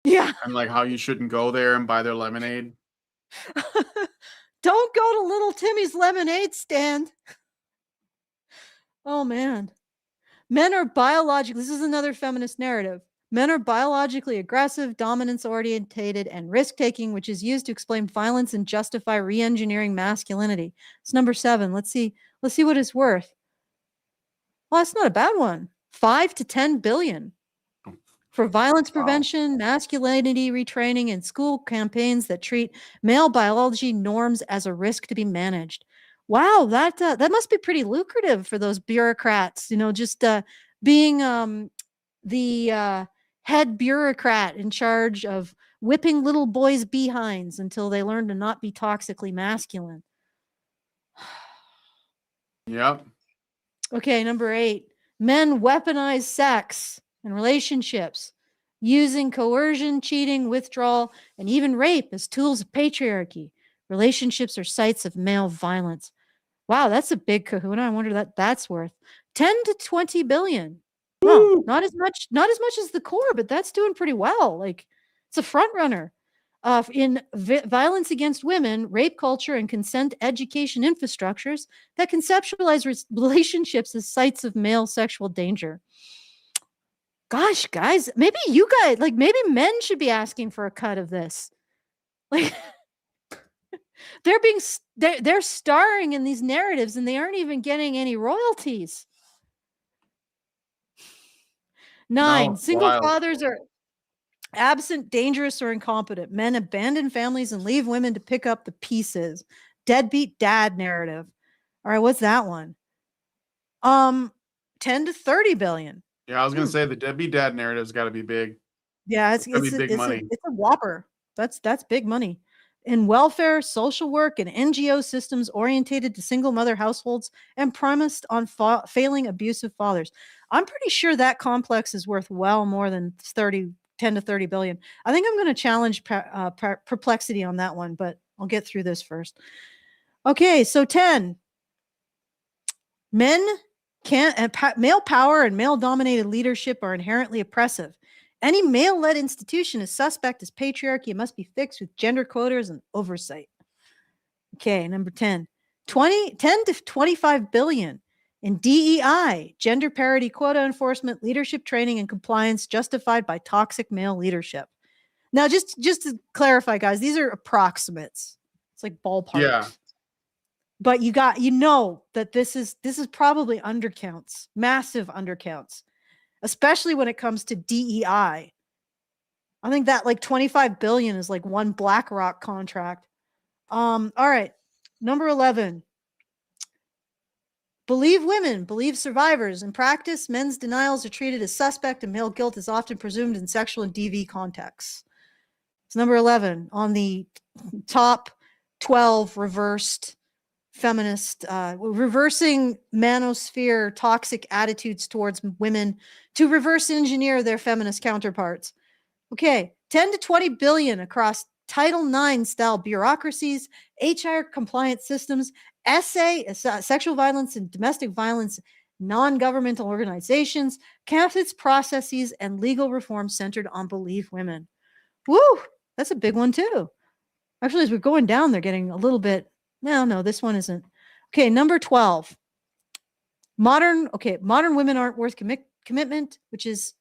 Yeah, and like how you shouldn't go there and buy their lemonade. Don't go to Little Timmy's lemonade stand. Oh, man. Men are biologically, this is another feminist narrative. Men are biologically aggressive, dominance orientated, and risk taking, which is used to explain violence and justify re-engineering masculinity. It's number 7. Let's see what it's worth. Well, that's not a bad one. 5 to 10 billion for violence prevention, masculinity retraining, and school campaigns that treat male biology norms as a risk to be managed. Wow, that must be pretty lucrative for those bureaucrats. Just being the head bureaucrat in charge of whipping little boys' behinds until they learn to not be toxically masculine. Yep. Okay, number 8. Men weaponize sex and relationships, using coercion, cheating, withdrawal, and even rape as tools of patriarchy. Relationships are sites of male violence. Wow, that's a big kahuna. I wonder what that's worth. 10 to 20 billion. Well, not as much as the core, but that's doing pretty well. Like, it's a front runner. In violence against women, rape culture, and consent education infrastructures that conceptualize relationships as sites of male sexual danger. Gosh, guys, maybe maybe men should be asking for a cut of this. Like, they're starring in these narratives and they aren't even getting any royalties. 9, No, single wild. fathers are absent, dangerous, or incompetent. Men abandon families and leave women to pick up the pieces. Deadbeat dad narrative. All right, what's that one? 10 to 30 billion. Yeah, I was gonna say the deadbeat dad narrative's got to be big. Yeah, It's gonna be big money. it's a whopper. That's big money. In welfare, social work, and NGO systems orientated to single mother households and premised on failing abusive fathers. I'm pretty sure that complex is worth well more than 10 to 30 billion. I think I'm going to challenge perplexity on that one, but I'll get through this first. Okay, so 10. Men male power and male-dominated leadership are inherently oppressive. Any male-led institution is suspect as patriarchy and must be fixed with gender quotas and oversight. Okay, number 10. 10 to 25 billion in DEI, gender parity quota enforcement, leadership training, and compliance justified by toxic male leadership. Now, just to clarify, guys, these are approximates. It's like ballpark. Yeah. But that this is probably undercounts, massive undercounts, especially when it comes to DEI. I think that like 25 billion is like one BlackRock contract. All right. Number 11. Believe women, believe survivors. In practice, men's denials are treated as suspect and male guilt is often presumed in sexual and DV contexts. It's number 11 on the top 12 reversed feminist, reversing manosphere toxic attitudes towards women to reverse engineer their feminist counterparts. Okay, 10 to 20 billion across Title IX style bureaucracies, HR compliant systems, sexual violence and domestic violence, non-governmental organizations, campus processes, and legal reform centered on believe women. Woo, that's a big one too. Actually, as we're going down, they're getting a little bit. No, this one isn't. Okay, number 12. Modern women aren't worth commitment, which is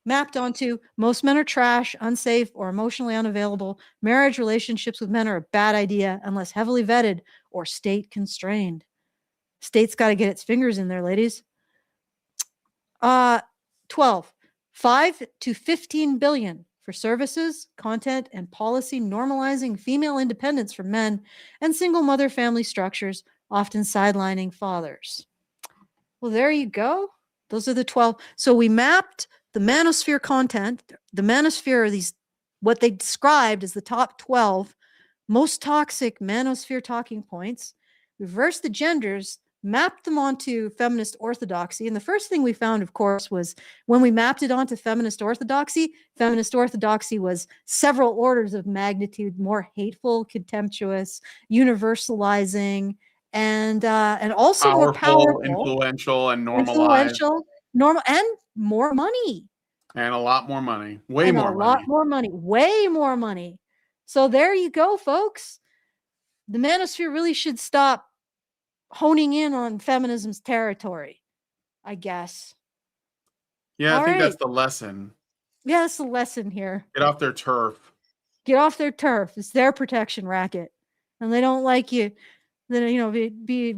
mapped onto most men are trash, unsafe, or emotionally unavailable. Marriage relationships with men are a bad idea unless heavily vetted or state constrained. State's got to get its fingers in there, ladies. 12. 5 to 15 billion for services, content, and policy normalizing female independence for men and single mother family structures, often sidelining fathers. Well, there you go. Those are the 12. So we mapped the manosphere content. The manosphere are these, what they described as the top 12 most toxic manosphere talking points, reversed the genders, mapped them onto feminist orthodoxy. And the first thing we found, of course, was when we mapped it onto feminist orthodoxy was several orders of magnitude more hateful, contemptuous, universalizing, and also more powerful, influential, and normalized. Normal, and more money. And a lot more money. Way more money. Way more money. So there you go, folks. the manosphere really should stop honing in on feminism's territory, I guess. Yeah, I All think right. that's the lesson. Yeah, that's the lesson here. Get off their turf. Get off their turf. It's their protection racket. And they don't like you. Then, you know, be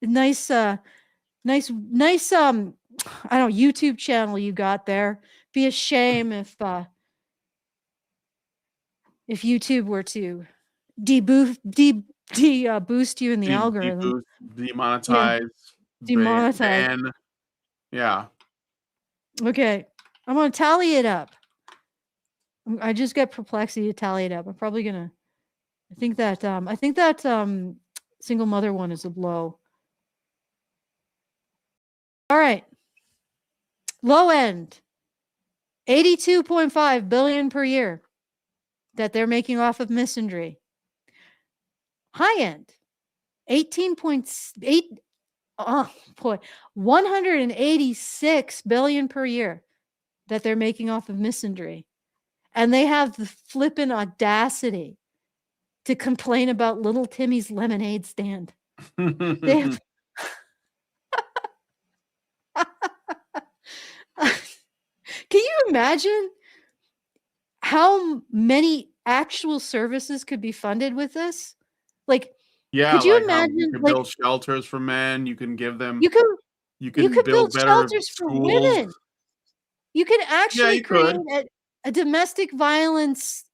nice, nice, I don't know, YouTube channel you got there. Be a shame if YouTube were to boost you in the algorithm. Demonetize, Demonetize. ban. Yeah. Okay, I'm gonna tally it up. I just got Perplexity to tally it up. I'm probably gonna. I think that single mother one is a blow. All right, low end, 82.5 billion per year that they're making off of misandry. High end, 18.8. Oh boy, 186 billion per year that they're making off of misandry. And they have the flippin' audacity to complain about little Timmy's lemonade stand. They have Can you imagine how many actual services could be funded with this? Like, Yeah, could you like imagine, you can like, build shelters for men. You can give them. you could You can build build better shelters for schools. women. You could Yeah, actually you create could. a domestic violence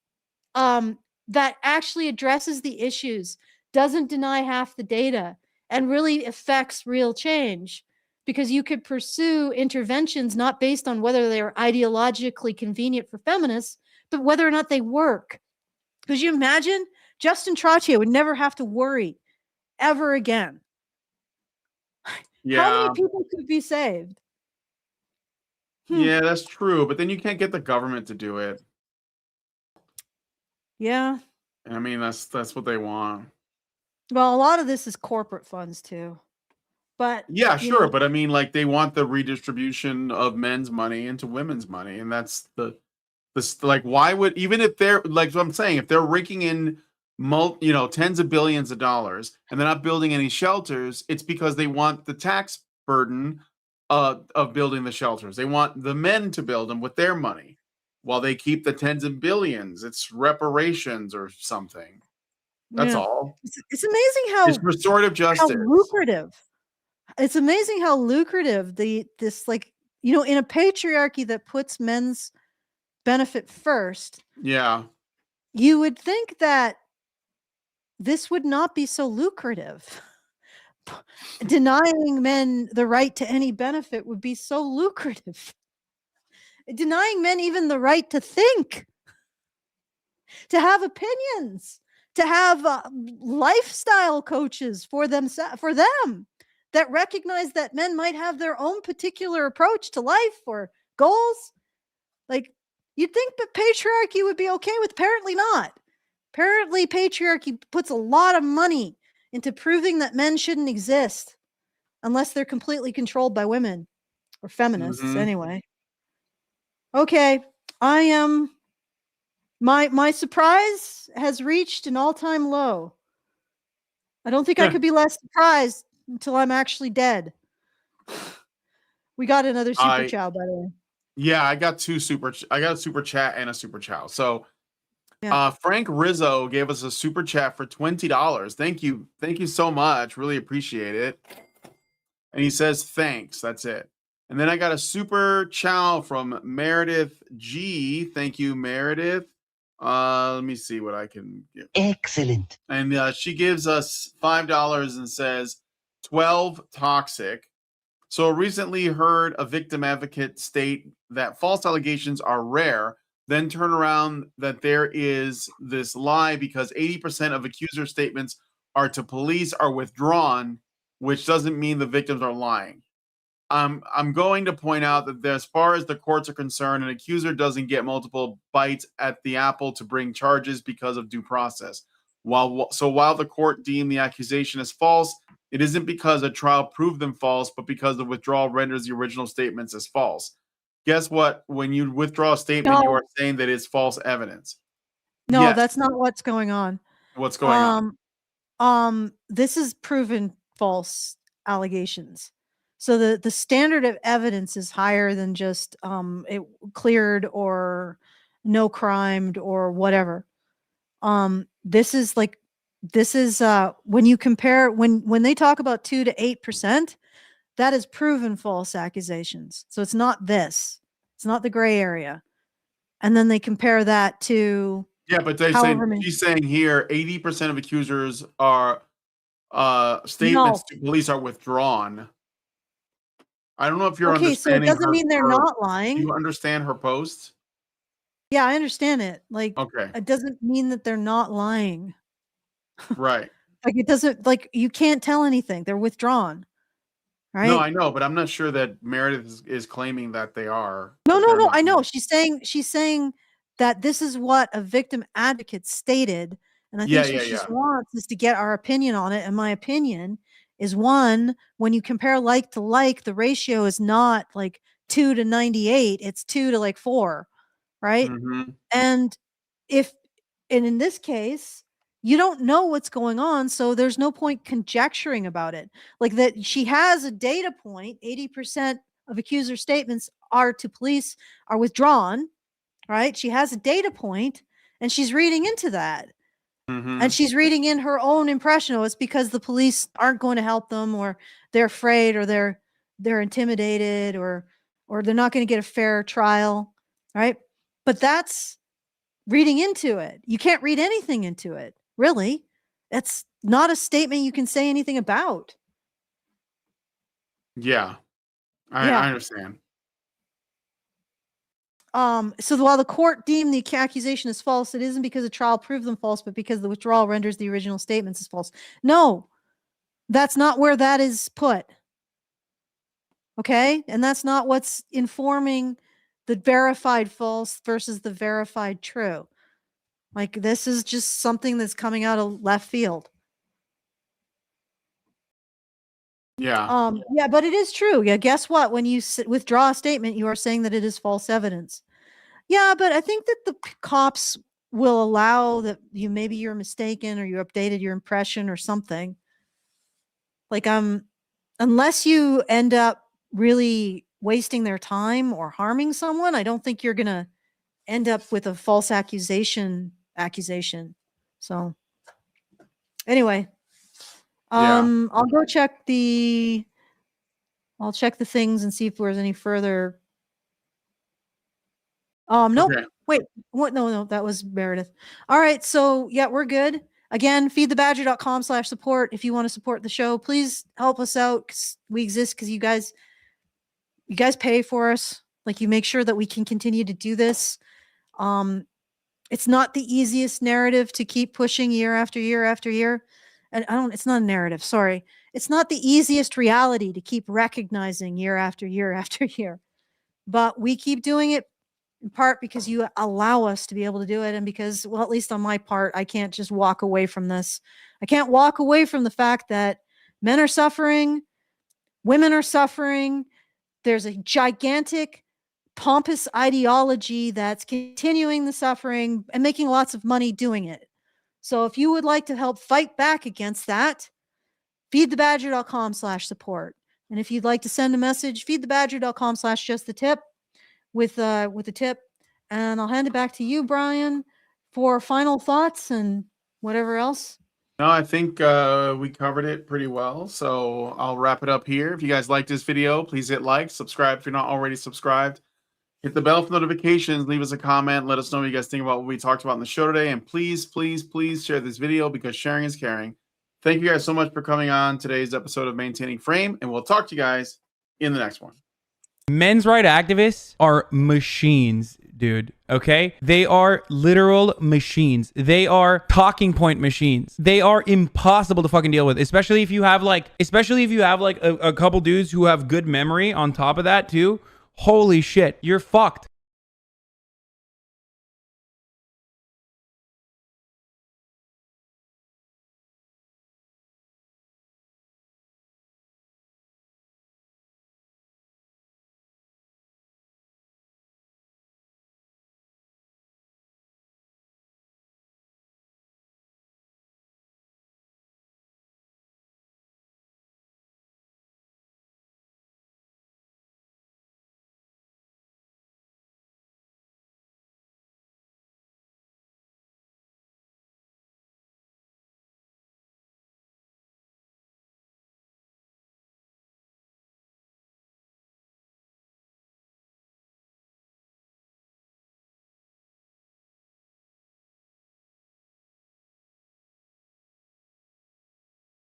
that actually addresses the issues, doesn't deny half the data, and really affects real change. Because you could pursue interventions not based on whether they're ideologically convenient for feminists, but whether or not they work. Could you imagine? Justin Trottier would never have to worry ever again. How many Yeah. people could be saved? Yeah, that's true. But then you can't get the government to do it. Yeah. I mean, that's what they want. Well, a lot of this is corporate funds too. But Yeah, you sure. know, But I mean, like they want the redistribution of men's money into women's money, and that's this. Like, why would even if they're like what I'm saying, if they're raking in tens of billions of dollars and they're not building any shelters, it's because they want the tax burden of building the shelters. They want the men to build them with their money, while they keep the tens of billions. It's reparations or something. That's yeah. all. It's amazing It's restorative how justice. lucrative. It's amazing how lucrative this like, you know, in a patriarchy that puts men's benefit first, Yeah. you would think that this would not be so lucrative. Denying men the right to any benefit would be so lucrative. Denying men even the right to think, to have opinions, to have lifestyle coaches for them that recognize that men might have their own particular approach to life or goals. Like, you'd think that patriarchy would be okay with, apparently not. Apparently, patriarchy puts a lot of money into proving that men shouldn't exist unless they're completely controlled by women or feminists anyway. Okay, I am my surprise has reached an all-time low. I don't think I could be less surprised until I'm actually dead. We got another super chow, by the way. Yeah, I got a super chat and a super chow. So Yeah. Frank Rizzo gave us a super chat for $20. Thank you so much. Really appreciate it. And he says thanks. That's it. And then I got a super chow from Meredith G. Thank you, Meredith. Let me see what I can give. Excellent. And she gives us $5 and says 12 toxic. So recently heard a victim advocate state that false allegations are rare, then turn around that there is this lie because 80% of accuser statements are to police are withdrawn, which doesn't mean the victims are lying. I'm going to point out that as far as the courts are concerned, an accuser doesn't get multiple bites at the apple to bring charges because of due process. While the court deemed the accusation as false, it isn't because a trial proved them false, but because the withdrawal renders the original statements as false. Guess what? When you withdraw a statement, you are saying that it's false evidence. No, Yes. that's not what's going on. What's going on? This is proven false allegations. So the standard of evidence is higher than just it cleared or no crimed or whatever. This is when you compare when they talk about 2 to 8%, that is proven false accusations. So it's not this. It's not the gray area. And then they compare that to Yeah, but they're saying however many. she's saying here 80% of accusers are statements No. to police are withdrawn. I don't know if you're Okay, so it understanding doesn't mean they're her. not Do lying. you understand her post? Yeah, I understand it. Like, Okay, it doesn't mean that they're not lying. right. Like, it doesn't, like, you can't tell anything. They're withdrawn, No, right? I know, but I'm not sure that Meredith is claiming that they are. No, That no, they're no. not I know. lying. She's saying that this is what a victim advocate stated. And I Yeah, think yeah, she just yeah. wants is to get our opinion on it. And my opinion is one, when you compare like to like, the ratio is not like 2 to 98, it's 2 to like 4, right? Mm-hmm. And if and in this case, you don't know what's going on, so there's no point conjecturing about it. Like that she has a data point, 80% of accuser statements are to police are withdrawn, right? She has a data point and she's reading into that. Mm-hmm. And she's reading in her own impression. Oh, it's because the police aren't going to help them or they're afraid or they're intimidated or they're not going to get a fair trial, right? But that's reading into it. You can't read anything into it, really. It's not a statement you can say anything about. Yeah, I Yeah. understand. So while the court deemed the accusation as false, it isn't because the trial proved them false, but because the withdrawal renders the original statements as false. No, that's not where that is put. Okay? And that's not what's informing the verified false versus the verified true. Like this is just something that's coming out of left field. Yeah. Yeah, but it is true. Yeah, guess what? When you withdraw a statement, you are saying that it is false evidence. Yeah, but I think that the cops will allow that maybe you're mistaken or you updated your impression or something. Like unless you end up really wasting their time or harming someone, I don't think you're gonna end up with a false accusation. So anyway, Yeah. I'll check the things and see if there's any further. Nope. Okay. Wait, what? No, that was Meredith. All right. So yeah, we're good. Again, feedthebadger.com/support. If you want to support the show, please help us out. 'Cause we exist because you guys pay for us. Like you make sure that we can continue to do this. It's not the easiest narrative to keep pushing year after year after year. And it's not a narrative. Sorry. It's not the easiest reality to keep recognizing year after year after year, but we keep doing it in part because you allow us to be able to do it. And because, well, at least on my part, I can't just walk away from this. I can't walk away from the fact that men are suffering, women are suffering. There's a gigantic, pompous ideology that's continuing the suffering and making lots of money doing it. So if you would like to help fight back against that, feedthebadger.com/support. And if you'd like to send a message, feedthebadger.com/justthetip with the tip. And I'll hand it back to you, Brian, for final thoughts and whatever else. No, I think we covered it pretty well. So I'll wrap it up here. If you guys like this video, please hit like, subscribe if you're not already subscribed. Hit the bell for notifications. Leave us a comment. Let us know what you guys think about what we talked about in the show today. And please, please, please share this video because sharing is caring. Thank you guys so much for coming on today's episode of Maintaining Frame. And we'll talk to you guys in the next one. Men's rights activists are machines, dude. Okay? They are literal machines. They are talking point machines. They are impossible to fucking deal with, especially if you have like a couple dudes who have good memory on top of that too. Holy shit, you're fucked.